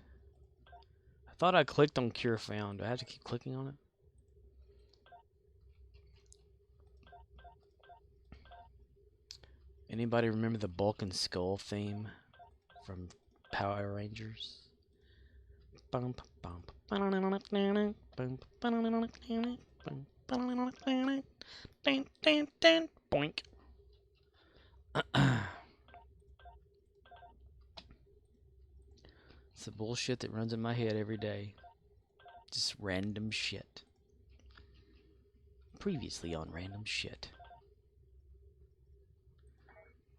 I thought I clicked on Cure Found. Do I have to keep clicking on it? Anybody remember the Bulk and Skull theme from Power Rangers? Boink. It's the bullshit that runs in my head every day. Just random shit. Previously on Random Shit.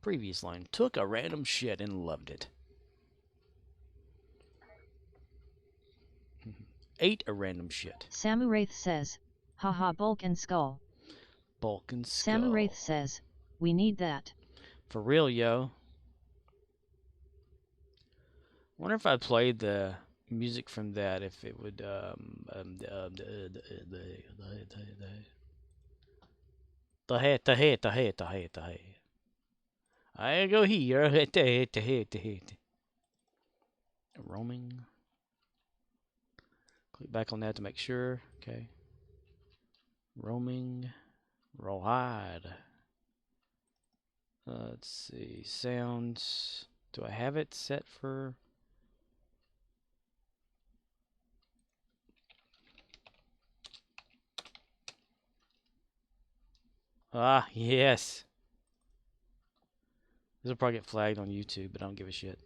Previous line, took a random shit and loved it. Ate a random shit. Samuraith says, haha Bulk and Skull. Bulk and Skull. Samuraith says, we need that. For real, yo. Wonder if I played the music from that, if it would, I go here. Roaming. Click back on that to make sure. Okay. Roaming. Rawhide. Let's see. Sounds. Do I have it set for? Ah, yes. This will probably get flagged on YouTube, but I don't give a shit.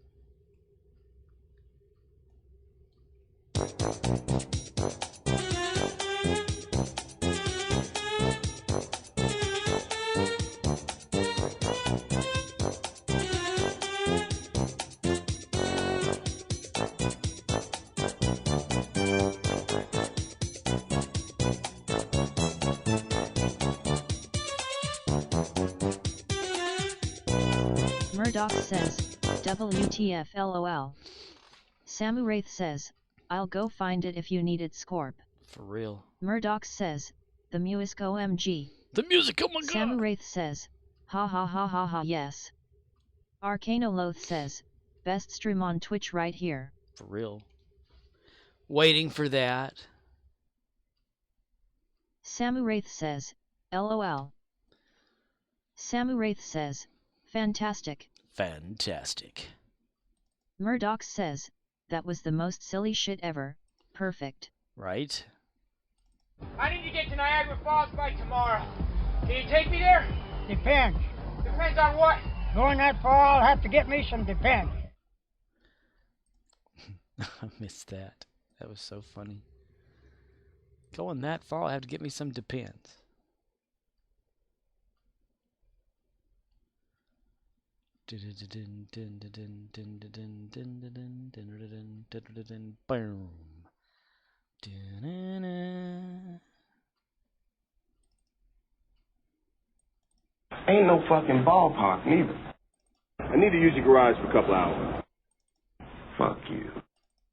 Murdoch says, WTF LOL. Samuraith says, I'll go find it if you need it Scorp. For real. Murdoch says, the music OMG. The music, oh my god! Samuraith says, ha ha ha ha ha yes. Arcanoloth says, best stream on Twitch right here. For real. Waiting for that. Samuraith says, LOL. Samuraith says, fantastic. Fantastic. Murdoch says, that was the most silly shit ever. Perfect. Right? I need to get to Niagara Falls by tomorrow. Can you take me there? Depends. Depends on what? Going that far, I'll have to get me some Depends. I missed that. That was so funny. Going that far, I'll have to get me some Depends. Boom. Ain't no fucking ballpark neither. I need to use your garage for a couple hours. Fuck you.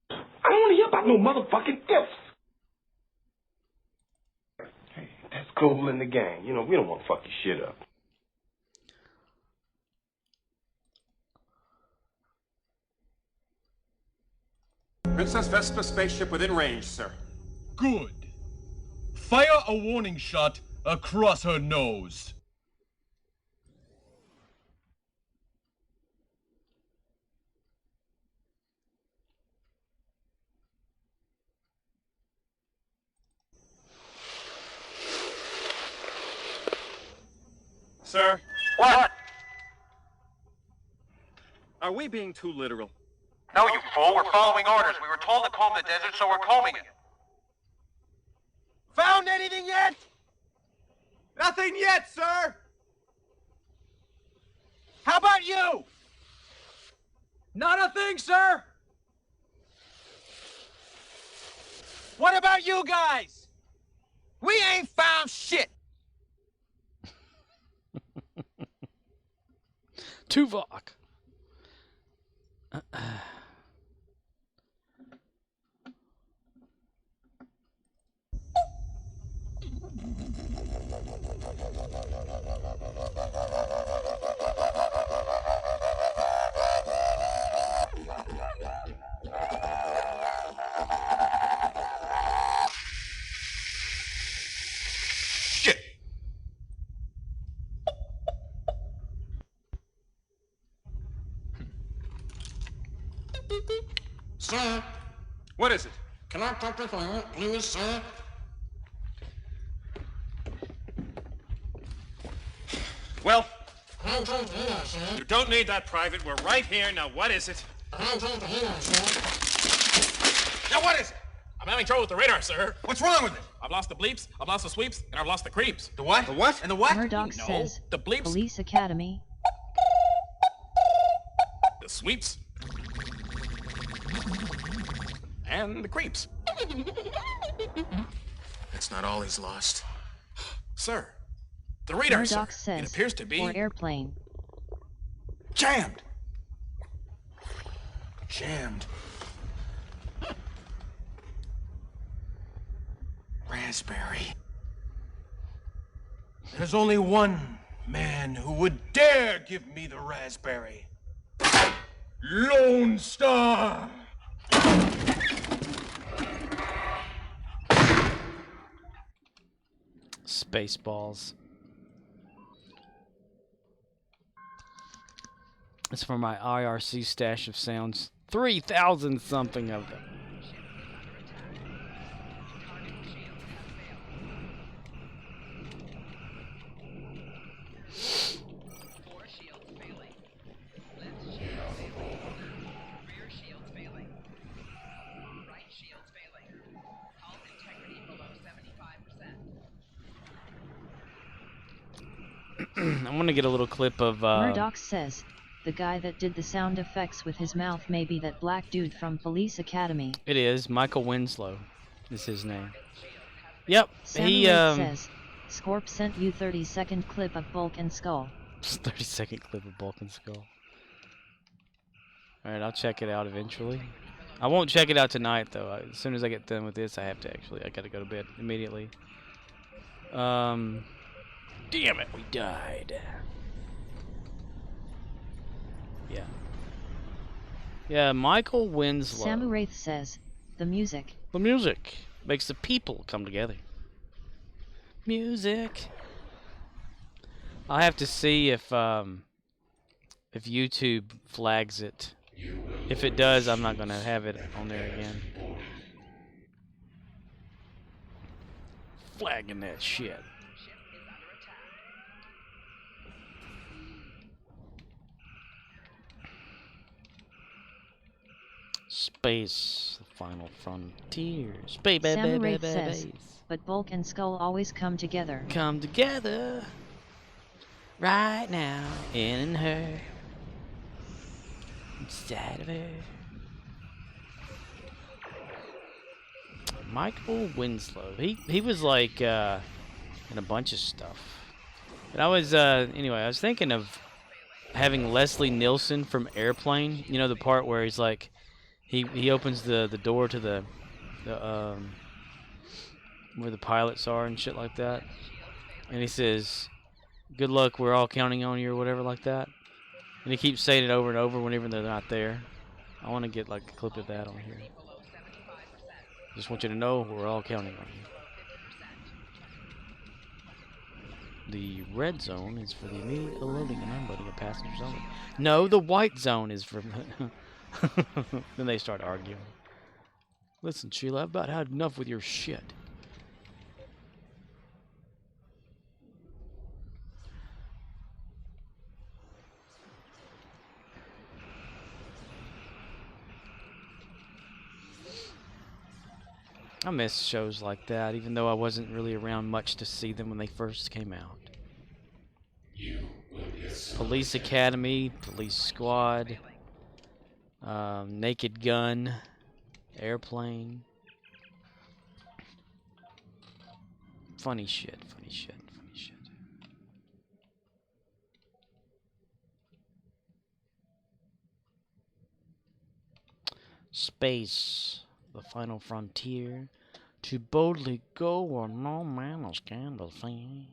I don't want to hear about no motherfucking ifs. Hey, that's cool in the gang. You know, we don't want to fuck your shit up. Princess Vespa spaceship within range, sir. Good. Fire a warning shot across her nose. Sir? What? Are we being too literal? No, you fool. We're following orders. We were told to comb the desert, so we're combing it. Found anything yet? Nothing yet, sir. How about you? Not a thing, sir. What about you guys? We ain't found shit. Tuvok. Sir? What is it? Can I talk to someone, please, sir? Well, I'm trying to hear, sir. you don't need that, Private. We're right here. Now, what is it? I'm trying to hear, sir. Now, what is it? I'm having trouble with the radar, sir. What's wrong with it? I've lost the bleeps, I've lost the sweeps, and I've lost the creeps. The what? The what? And the what? Murdoch No, says, the bleeps. Police Academy. The sweeps. And the creeps. That's not all he's lost. Sir, the radar, Murdoch sir. says, It appears to be or airplane. Jammed. Jammed. Raspberry. There's only one man who would dare give me the raspberry. Lone Star. Spaceballs. It's for my IRC stash of sounds. 3,000 something of them. I'm gonna get a little clip of Murdoch says, the guy that did the sound effects with his mouth may be that black dude from Police Academy. It is Michael Winslow is his name. Yep, he says, Scorp sent you 30-second clip of Bulk and Skull. 30-second clip of Bulk and Skull. Alright, I'll check it out eventually. I won't check it out tonight though. As soon as I get done with this, I gotta go to bed immediately. Damn it, we died. Yeah. Yeah, Michael Winslow. Samu Wraith says, the music. The music makes the people come together. Music. I'll have to see if YouTube flags it. If it does, I'm not gonna have it on there again. Flagging that shit. Space, the final frontier. Space, Samu Wraith says, but Bulk and Skull always come together. Come together right now in her, inside of her. Michael Winslow. He was like in a bunch of stuff. And I was anyway. I was thinking of having Leslie Nielsen from Airplane. You know the part where he's like, he opens the door to the where the pilots are and shit like that, and he says, "Good luck, we're all counting on you," or whatever like that. And he keeps saying it over and over whenever they're not there. I want to get like a clip of that on here. Just want you to know we're all counting on you. The red zone is for the immediate loading and unloading of passengers only. No, the white zone is for... Then they start arguing. Listen, Sheila, I've about had enough with your shit. I miss shows like that, even though I wasn't really around much to see them when they first came out. Police Academy, Police Squad, Naked Gun, Airplane. Funny shit, funny shit, funny shit. Space, the final frontier, to boldly go where no man is can to see.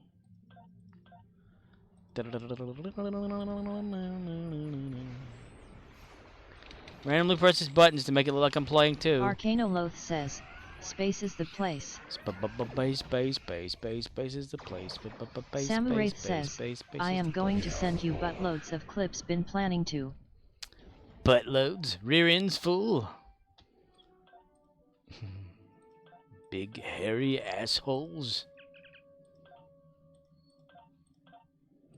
Randomly press these buttons to make it look like I'm playing too. Arcanoloth says, space is the place. Space is the place. Samuraith says, I am going to send you buttloads of clips been planning to. Buttloads? Rear ends full? Big hairy assholes?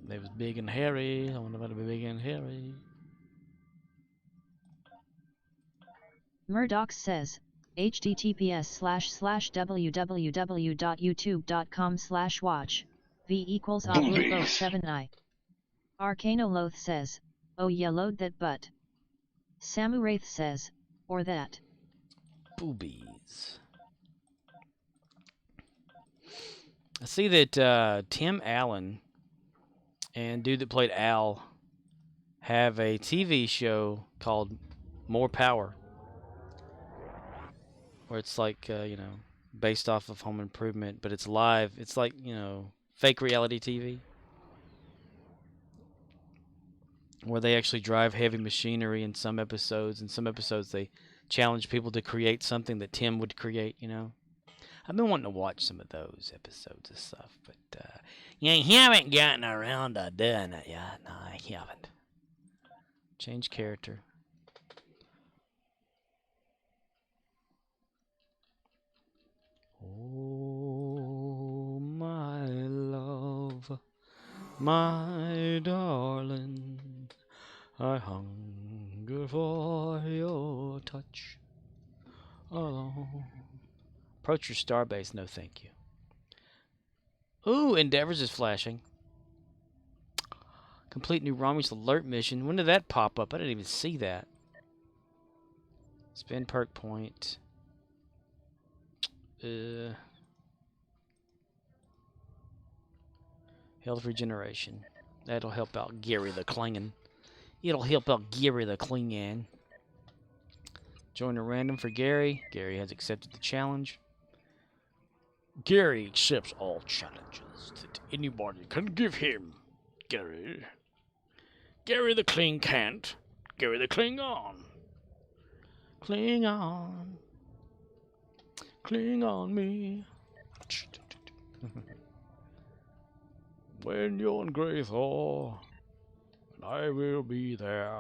They was big and hairy. I wonder about to be big and hairy. Murdoch says, https://www.youtube.com/watch v equals 7I. Arcanoloth says, oh yeah, load that butt. Samuraith says, or that. Boobies. I see that Tim Allen and dude that played Al have a TV show called More Power, where it's like, you know, based off of Home Improvement, but it's live. It's like, you know, fake reality TV, where they actually drive heavy machinery in some episodes. In some episodes, they challenge people to create something that Tim would create, you know. I've been wanting to watch some of those episodes of stuff, but you haven't gotten around to doing it yet. No, I haven't. Change character. Oh, my love, my darling, I hunger for your touch. Oh. Approach your starbase, no thank you. Ooh, Endeavors is flashing. Complete new Romulus alert mission. When did that pop up? I didn't even see that. Spend perk point. Health regeneration. That'll help out Gary the Klingon. It'll help out Gary the Klingon. Join a random for Gary. Gary has accepted the challenge. Gary accepts all challenges that anybody can give him. Gary. Gary the Kling can't. Gary the Klingon. Cling on. Cling on me. When you're in Greythor, I will be there.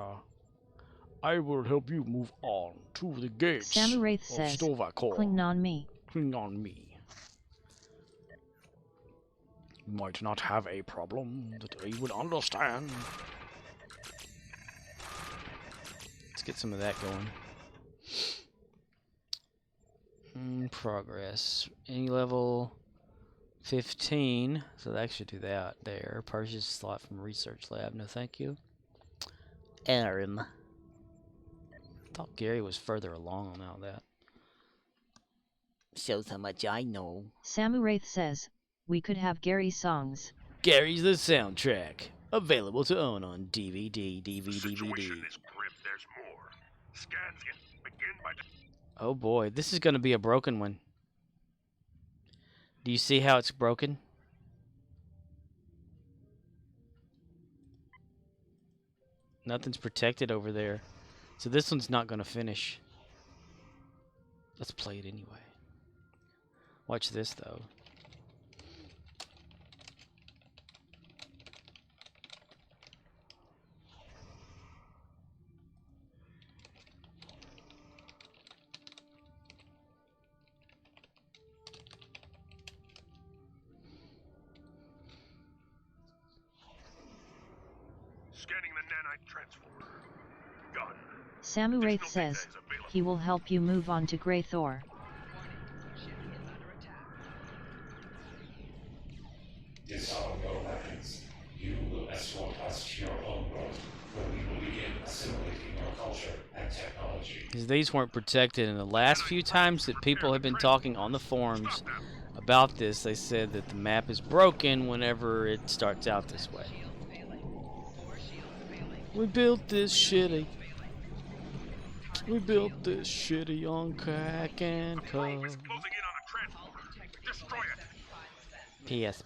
I will help you move on to the gates Samuraith of says, Stovacor. cling on me. Cling on me. You might not have a problem that I would understand. Let's get some of that going. Progress. Any level 15. So that should do that there. Purchase slot from research lab. No thank you. Aaron. I thought Gary was further along on all that. Shows how much I know. Samuraith says, we could have Gary's songs. Gary's the soundtrack. Available to own on DVD, DVD. Oh boy, this is going to be a broken one. Do you see how it's broken? Nothing's protected over there. So this one's not going to finish. Let's play it anyway. Watch this, though. Scanning the nanite transformer. Gun. Samu Wraith says, he will help you move on to Grey Thor. Disarm your weapons. You will escort us to your own world, where we will begin assimilating your culture and technology. Because these weren't protected, and the last few times that people have been talking on the forums about this, they said that the map is broken whenever it starts out this way. We built this shitty. We built this shitty on crack and coke. PS.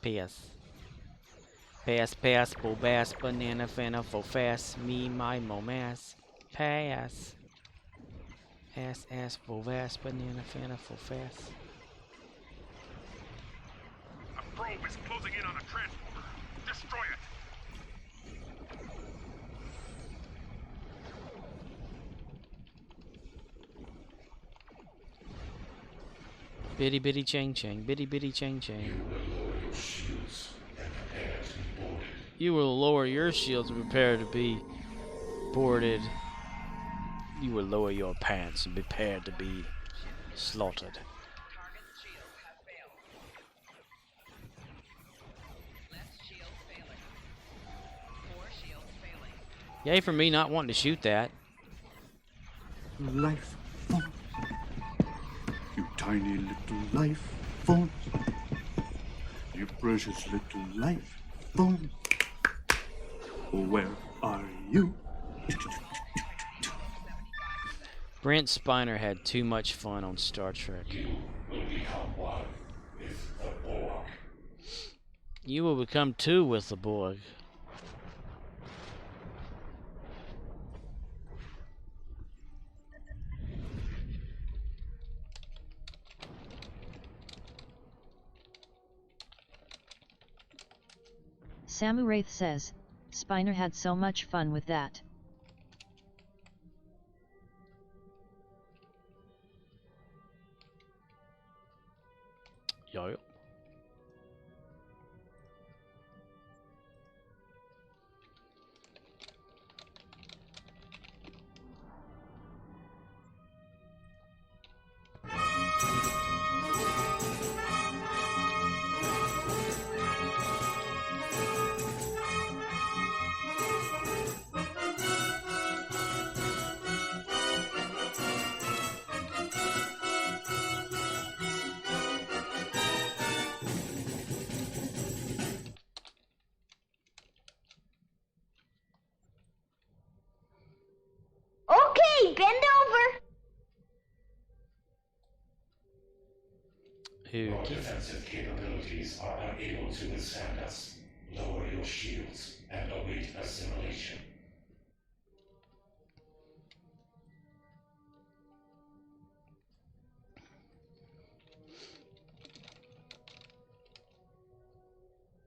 Pass, bull bass, banana, fana, fo fast, me, my, mo, mass. Pass. Ass, fo vast, banana, fana, fo fast. A probe is closing in on a transformer. Destroy it. Bitty bitty chang chang, bitty bitty chang chang. You will lower your shields and prepare to be boarded. You will lower your pants and prepare to be slaughtered. Yay for me not wanting to shoot that. Life forms. You tiny little life forms. You precious little life forms. Where are you? Brent Spiner had too much fun on Star Trek. You will become one with the Borg. You will become two with the Borg. Samu Wraith says, Spiner had so much fun with that. Yo. Okay, bend over. Your defensive capabilities are unable to withstand us. Lower your shields and await assimilation.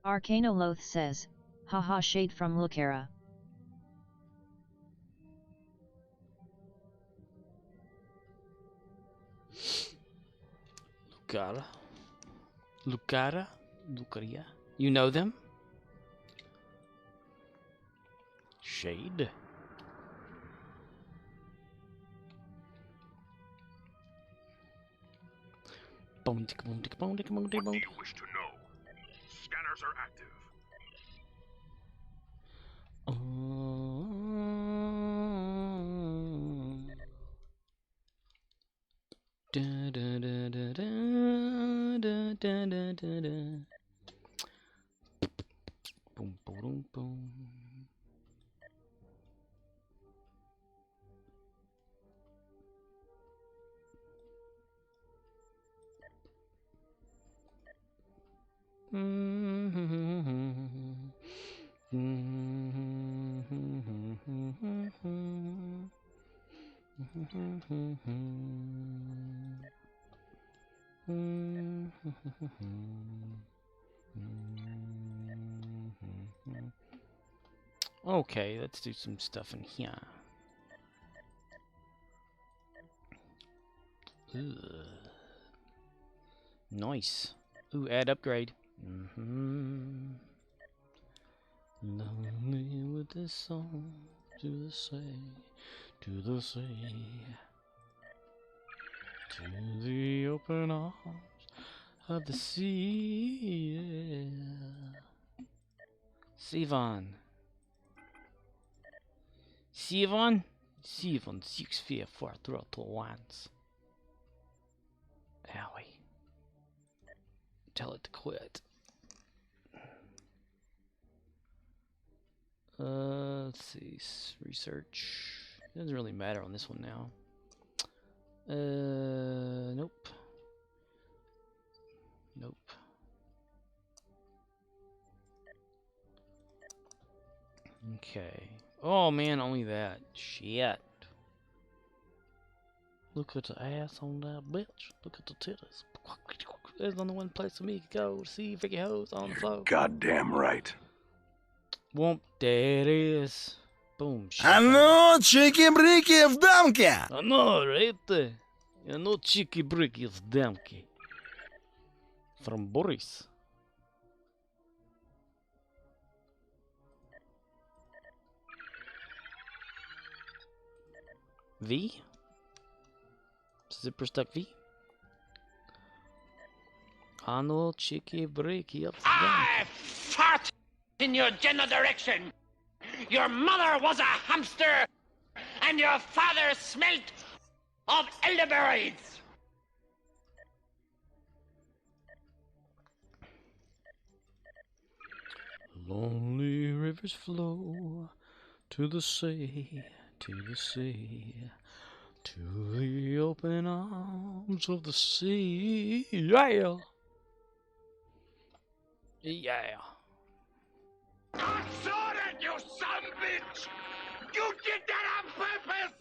Arcanoloth says, haha shade from Lucara. Lucaria. You know them? Shade. What do you wish to know? Scanners are active. Boom, boom, boom. Okay, let's do some stuff in here. Ugh. Nice. Ooh, add upgrade. Lonely with this song to the sea, to the sea, to the open arms of the sea. Yeah. Sivan. Sivan? 7644321. Owie. Tell it to quit. Let's see. Research. Doesn't really matter on this one now. Nope. Nope. Okay. Oh man, only that. Shit. Look at the ass on that bitch. Look at the titties. There's only one place for me to go to see Vicky hoes on the floor. Goddamn right. Womp, there it is. Boom. А ну, чики-брики в дамке! А ну, right there. А ну, чики-брики в дамке. From Boris. V? Zipper stuck V? Arnold Chicky Breaky up. I fart in your general direction. Your mother was a hamster, and your father smelt of elderberries. Lonely rivers flow to the sea, to the sea, to the open arms of the sea. Yeah. Yeah. I saw that, you son of a bitch! You did that on purpose!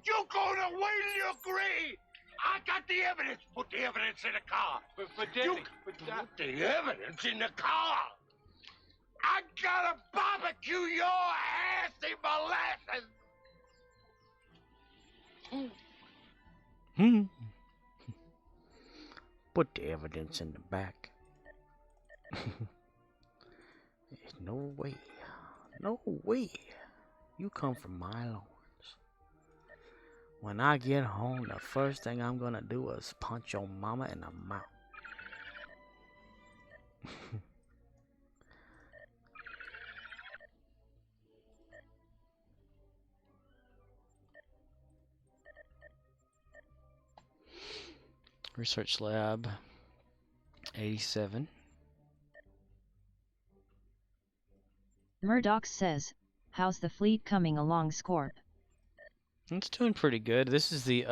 You gonna wait till you agree! I got the evidence. Put the evidence in the car. But Daddy, put the evidence in the car. I gotta barbecue your ass in molasses. Put the evidence in the back. There's no way. No way. You come from my loins. When I get home, the first thing I'm gonna do is punch your mama in the mouth. Research lab 87. Murdoch says, how's the fleet coming along, Scorp? It's doing pretty good. This is the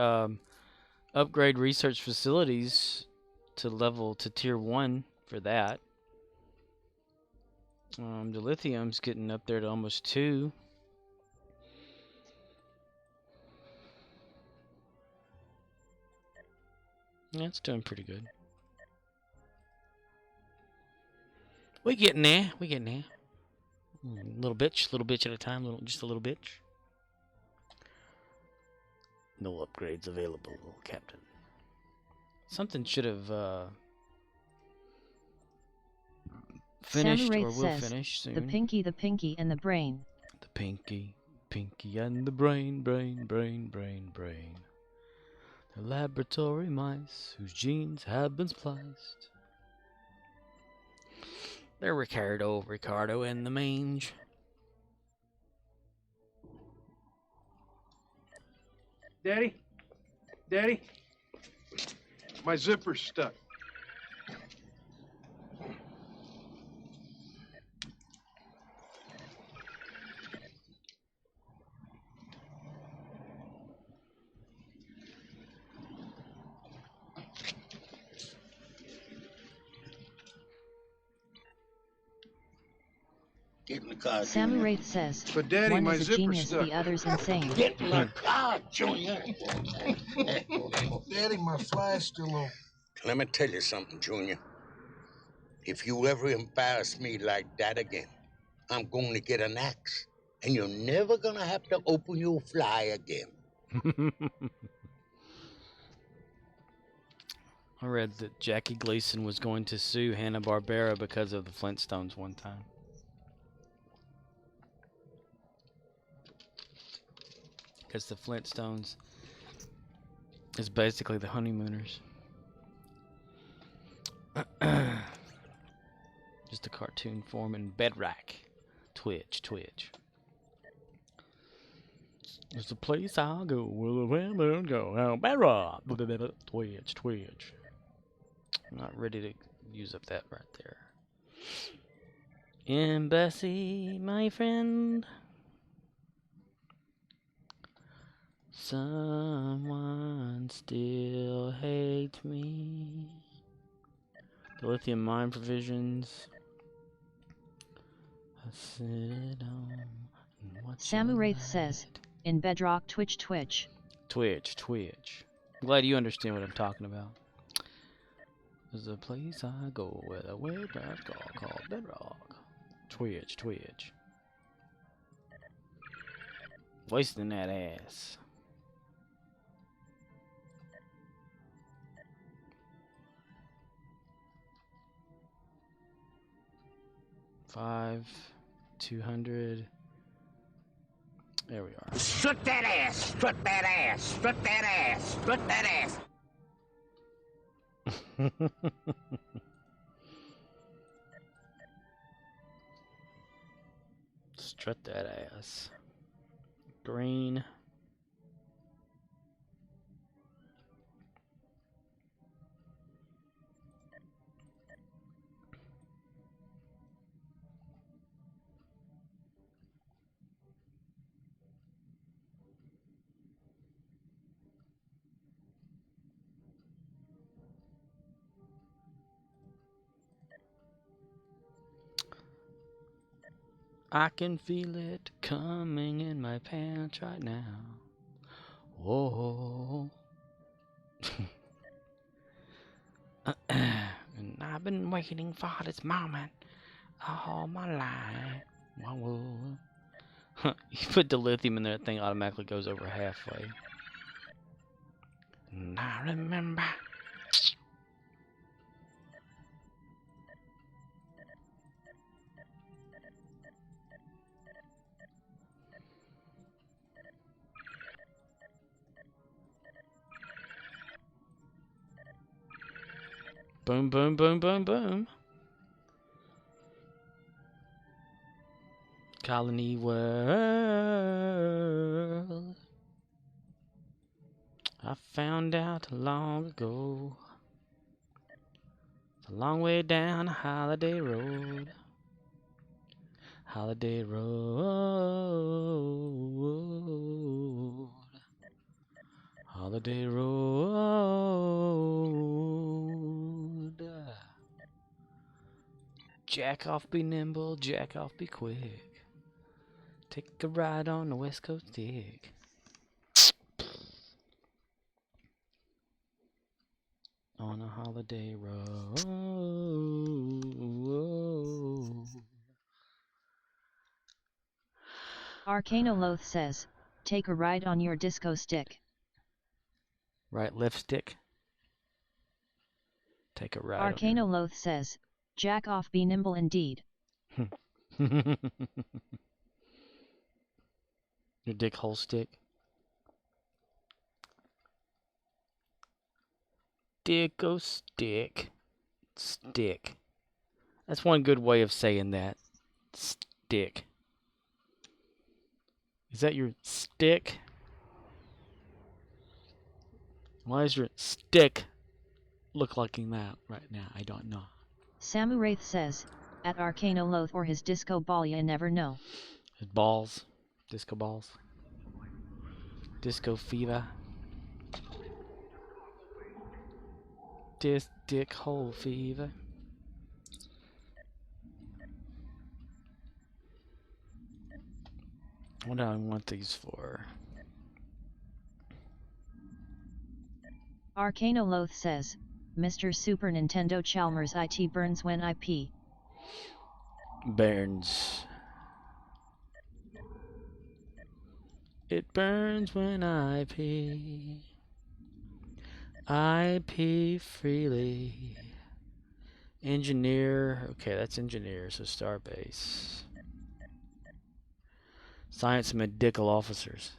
upgrade research facilities to tier 1 for that. The lithium's getting up there to almost 2. Yeah, it's doing pretty good. We getting there. We getting there. Little bitch at a time. Just a little bitch. No upgrades available, Captain. Something should have finished Samurai or will says, finish soon. the pinky, and the brain. The pinky and the brain. The laboratory mice whose genes have been spliced. They're Ricardo and the mange. Daddy? My zipper's stuck. Get in the car, Samu Junior. Wraith says, But Daddy, one my is a zipper's genius, stuck. the other's insane. Get in the car, Junior. Daddy, my fly's still open. Let me tell you something, Junior. If you ever embarrass me like that again, I'm going to get an axe, and you're never going to have to open your fly again. I read that Jackie Gleason was going to sue Hanna-Barbera because of the Flintstones one time. Because the Flintstones is basically the Honeymooners. Just a cartoon form in Bedrock. Twitch. It's the place I'll go, where the women go. Oh, Bedrock. Twitch. I'm not ready to use up that right there. Embassy, my friend. Someone still hates me. The lithium mine provisions. I sit on. Samu Wraith says, in Bedrock Twitch. Twitch. Glad you understand what I'm talking about. There's a place I go where the weird guys called Bedrock. Twitch. Wasting that ass. $5, $200. There we are. Strut that ass! Strut that ass! Strut that ass! Strut that ass! Strut that ass. Green. I can feel it coming in my pants right now. Whoa. And I've been waiting for this moment all my life. Whoa. You put the lithium in there, that thing automatically goes over halfway. And I remember. Boom. Colony world. I found out long ago. It's a long way down Holiday Road. Holiday Road. Holiday Road. Jack off, be nimble, jack off, be quick. Take a ride on the West Coast Dick. On a holiday road. Arcanoloth says, take a ride on your disco stick. Right left stick. Take a ride. Arcanoloth says, jack off, be nimble indeed. Your dick hole stick. Dicko stick. Stick. That's one good way of saying that. Stick. Is that your stick? Why does your stick look like that right now? I don't know. Samu Wraith says, at Arcanoloth or his disco ball, you never know. His balls. Disco balls. Disco fever. Dick hole fever. What do I want these for? Arcanoloth says, Mr. Super Nintendo Chalmers IT burns when I pee. Burns. It burns when I pee. I pee freely. Engineer. Okay, that's engineer, so Starbase. Science and medical officers.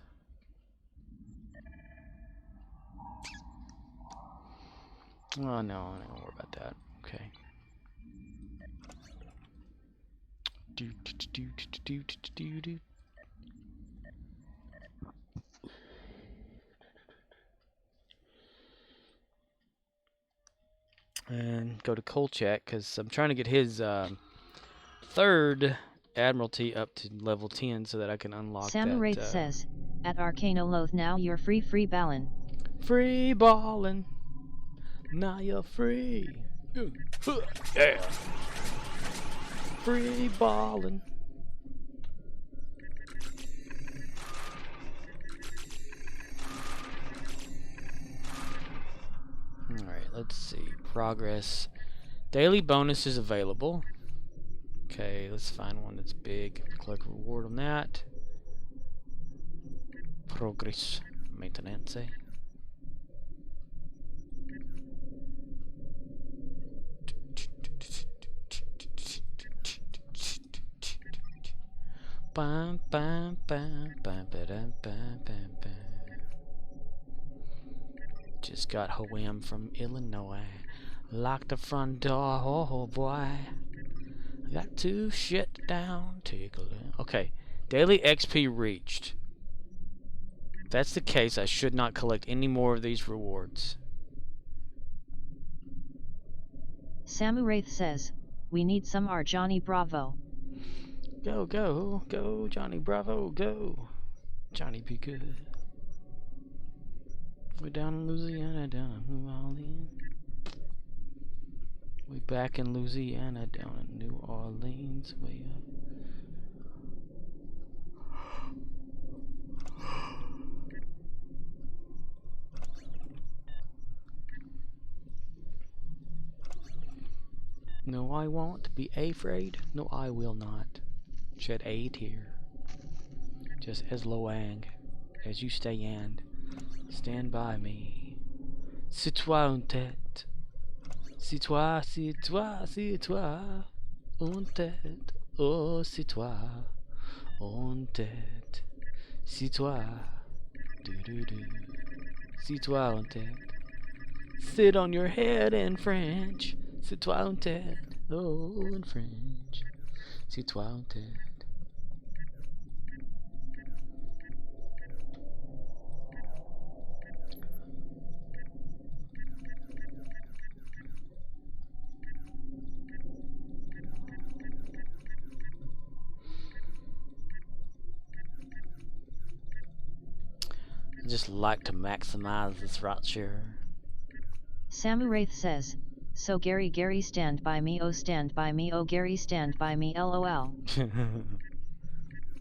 Oh, no, I don't worry about that. Okay. And go to Kolchak, because I'm trying to get his third Admiralty up to level 10 so that I can unlock Samuraith that. says, at Arcanoloth now you're free ballin'. Free ballin'. Now you're free. Yeah. Free ballin'. Alright, let's see. Progress. Daily bonus is available. Okay, let's find one that's big. Click reward on that. Progress. Maintenance. Bam, bam, bam, bam, bam, bam, bam, bam. Just got Ho-Wham from Illinois. Lock the front door, oh boy. I got to shut down, tickle it. Okay, daily XP reached. If that's the case, I should not collect any more of these rewards. Samuraith says, we need some Johnny Bravo. Go, go, go, Johnny Bravo, go. Johnny be good. We're down in Louisiana, down in New Orleans. We back in Louisiana, down in New Orleans, way up. No, I won't be afraid. No, I will not. Shed a tear. Just as Loang, as you stand by me. C'est toi une tête. C'est toi, c'est toi, c'est toi. Une tête. Oh, c'est toi. Une tête. C'est toi. Do do do. C'est toi une tête. Sit on your head in French. C'est toi une tête. Oh, in French. C'est toi une tête. I just like to maximize this right here. Samuraith says, so Gary stand by me, oh Gary stand by me, lol.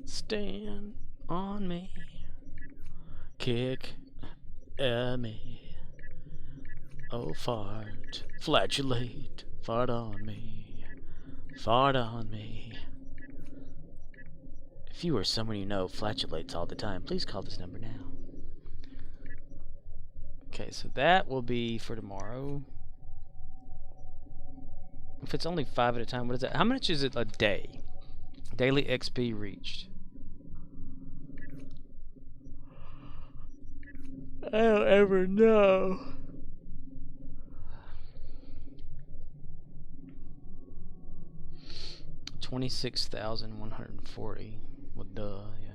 Stand on me. Kick at me. Oh, fart. Flatulate. Fart on me. Fart on me. If you or someone you know flatulates all the time, please call this number now. Okay, so that will be for tomorrow. If it's only 5 at a time, what is that? How much is it a day? Daily XP reached. I don't ever know. $26,140. Well, duh, yeah.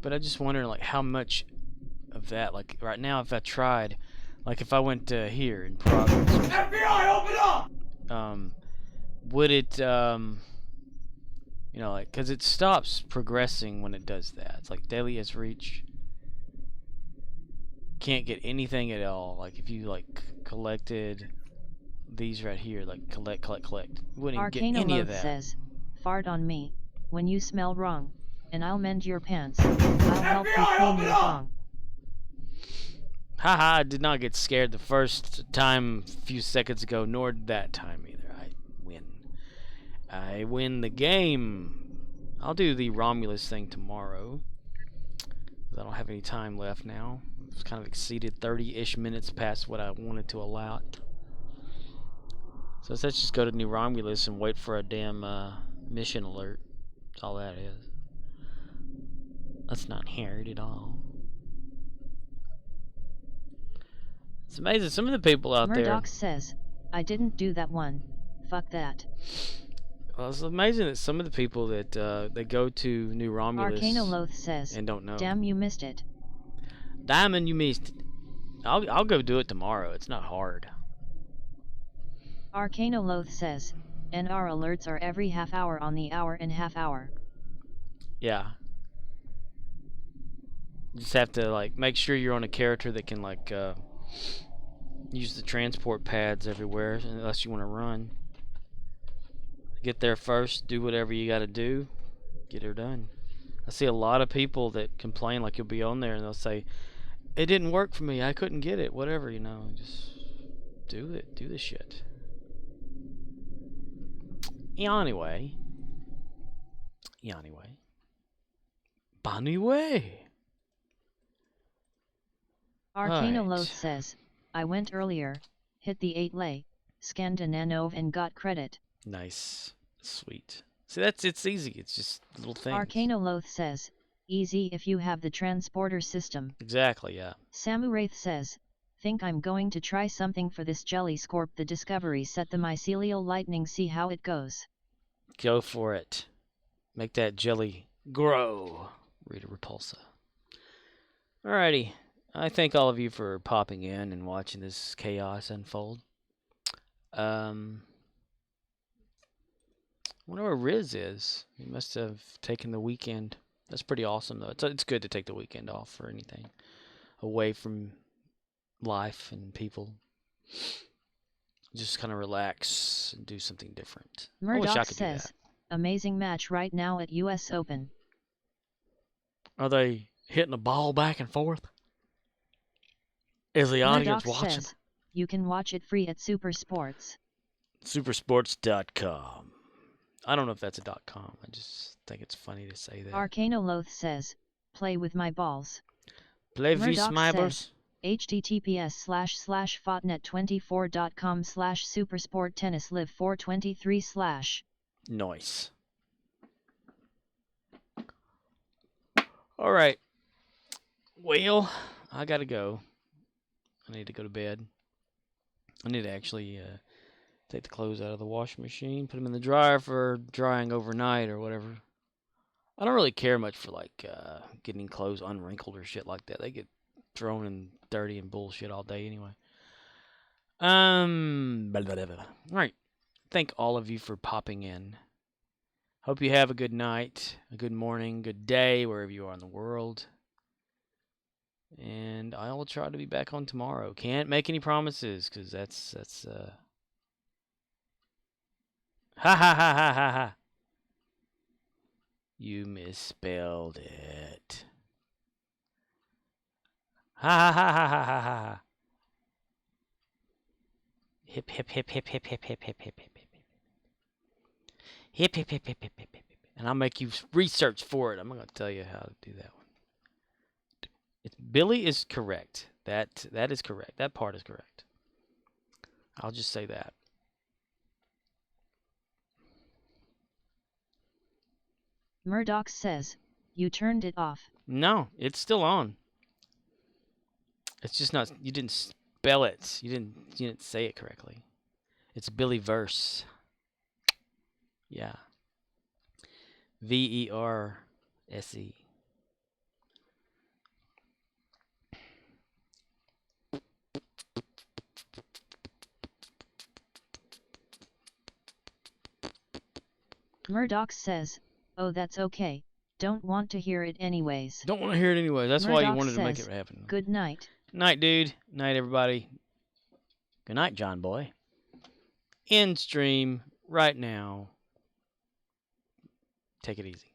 But I just wonder, like, how much of that, like, right now, if I tried, like, if I went here in progress. FBI, open up! Would it, you know, like, because it stops progressing when it does that. It's like daily has reached. Can't get anything at all. Like, if you, like, collected these right here, like, collect. Wouldn't even get any of that. Says, fart on me, when you smell wrong. and I'll mend your pants. I'll help you clean your thong. Haha, I did not get scared the first time a few seconds ago, nor that time either. I win. I win the game. I'll do the Romulus thing tomorrow. I don't have any time left now. It's kind of exceeded 30-ish minutes past what I wanted to allow. So let's just go to New Romulus and wait for a damn mission alert. That's all that is. That's not hard at all. It's amazing. Some of the people out Murdoch there... says, I didn't do that one. Fuck that. Well, it's amazing that some of the people that they go to New Romulus Arcanoloth says, and don't know. Damn, you missed it. Diamond, you missed it. I'll go do it tomorrow. It's not hard. Arcanoloth says, NR alerts are every half hour on the hour and half hour. Yeah. You just have to like make sure you're on a character that can like use the transport pads everywhere, unless you want to run. Get there first, do whatever you got to do, get her done. I see a lot of people that complain, like you'll be on there and they'll say, it didn't work for me, I couldn't get it, whatever, you know, just do it, do the shit. Anyway. Arcanoloth says, I went earlier, hit the 8 lay, scanned a nanove and got credit. Nice. Sweet. See, it's easy. It's just little things. Arcanoloth says, easy if you have the transporter system. Exactly, yeah. Samuraith says, think I'm going to try something for this jelly scorp the discovery set the mycelial lightning, see how it goes. Go for it. Make that jelly grow. Rita Repulsa. Alrighty. I thank all of you for popping in and watching this chaos unfold. I wonder where Riz is. He must have taken the weekend. That's pretty awesome, though. It's good to take the weekend off for anything. Away from life and people. Just kind of relax and do something different. I wish I could do that. Amazing match right now at US Open. Are they hitting the ball back and forth? Is the audience watching? Says, you can watch it free at Supersports. Supersports.com. I don't know if that's a .com. I just think it's funny to say that. Arcanoloth says, play with my balls. Play with my balls. https://fotnet24.com/supersport tennis live 423/. Nice. All right. Well, I gotta go. I need to go to bed. I need to actually take the clothes out of the washing machine, put them in the dryer for drying overnight or whatever. I don't really care much for like getting clothes unwrinkled or shit like that. They get thrown in dirty and bullshit all day anyway. All right. Thank all of you for popping in. Hope you have a good night, a good morning, good day, wherever you are in the world. And I will try to be back on tomorrow. Can't make any promises, because that's ha ha ha ha ha ha. You misspelled it. Ha ha ha ha ha ha ha. Hip hip hip hip hip hip hip hip hip hip hip. Hip hip hip hip hip hip hip. And I'll make you research for it. I'm not gonna tell you how to do that one. Billy is correct. That is correct. That part is correct. I'll just say that. Murdoch says, you turned it off. No, it's still on. It's just not, you didn't spell it. You didn't say it correctly. It's Billy Verse. Yeah. VERSE. Murdoch says, oh, that's okay. Don't want to hear it anyways. Don't want to hear it anyways. That's Murdoch why you wanted says, to make it happen. Good night. Night, dude. Night, everybody. Good night, John Boy. End stream right now. Take it easy.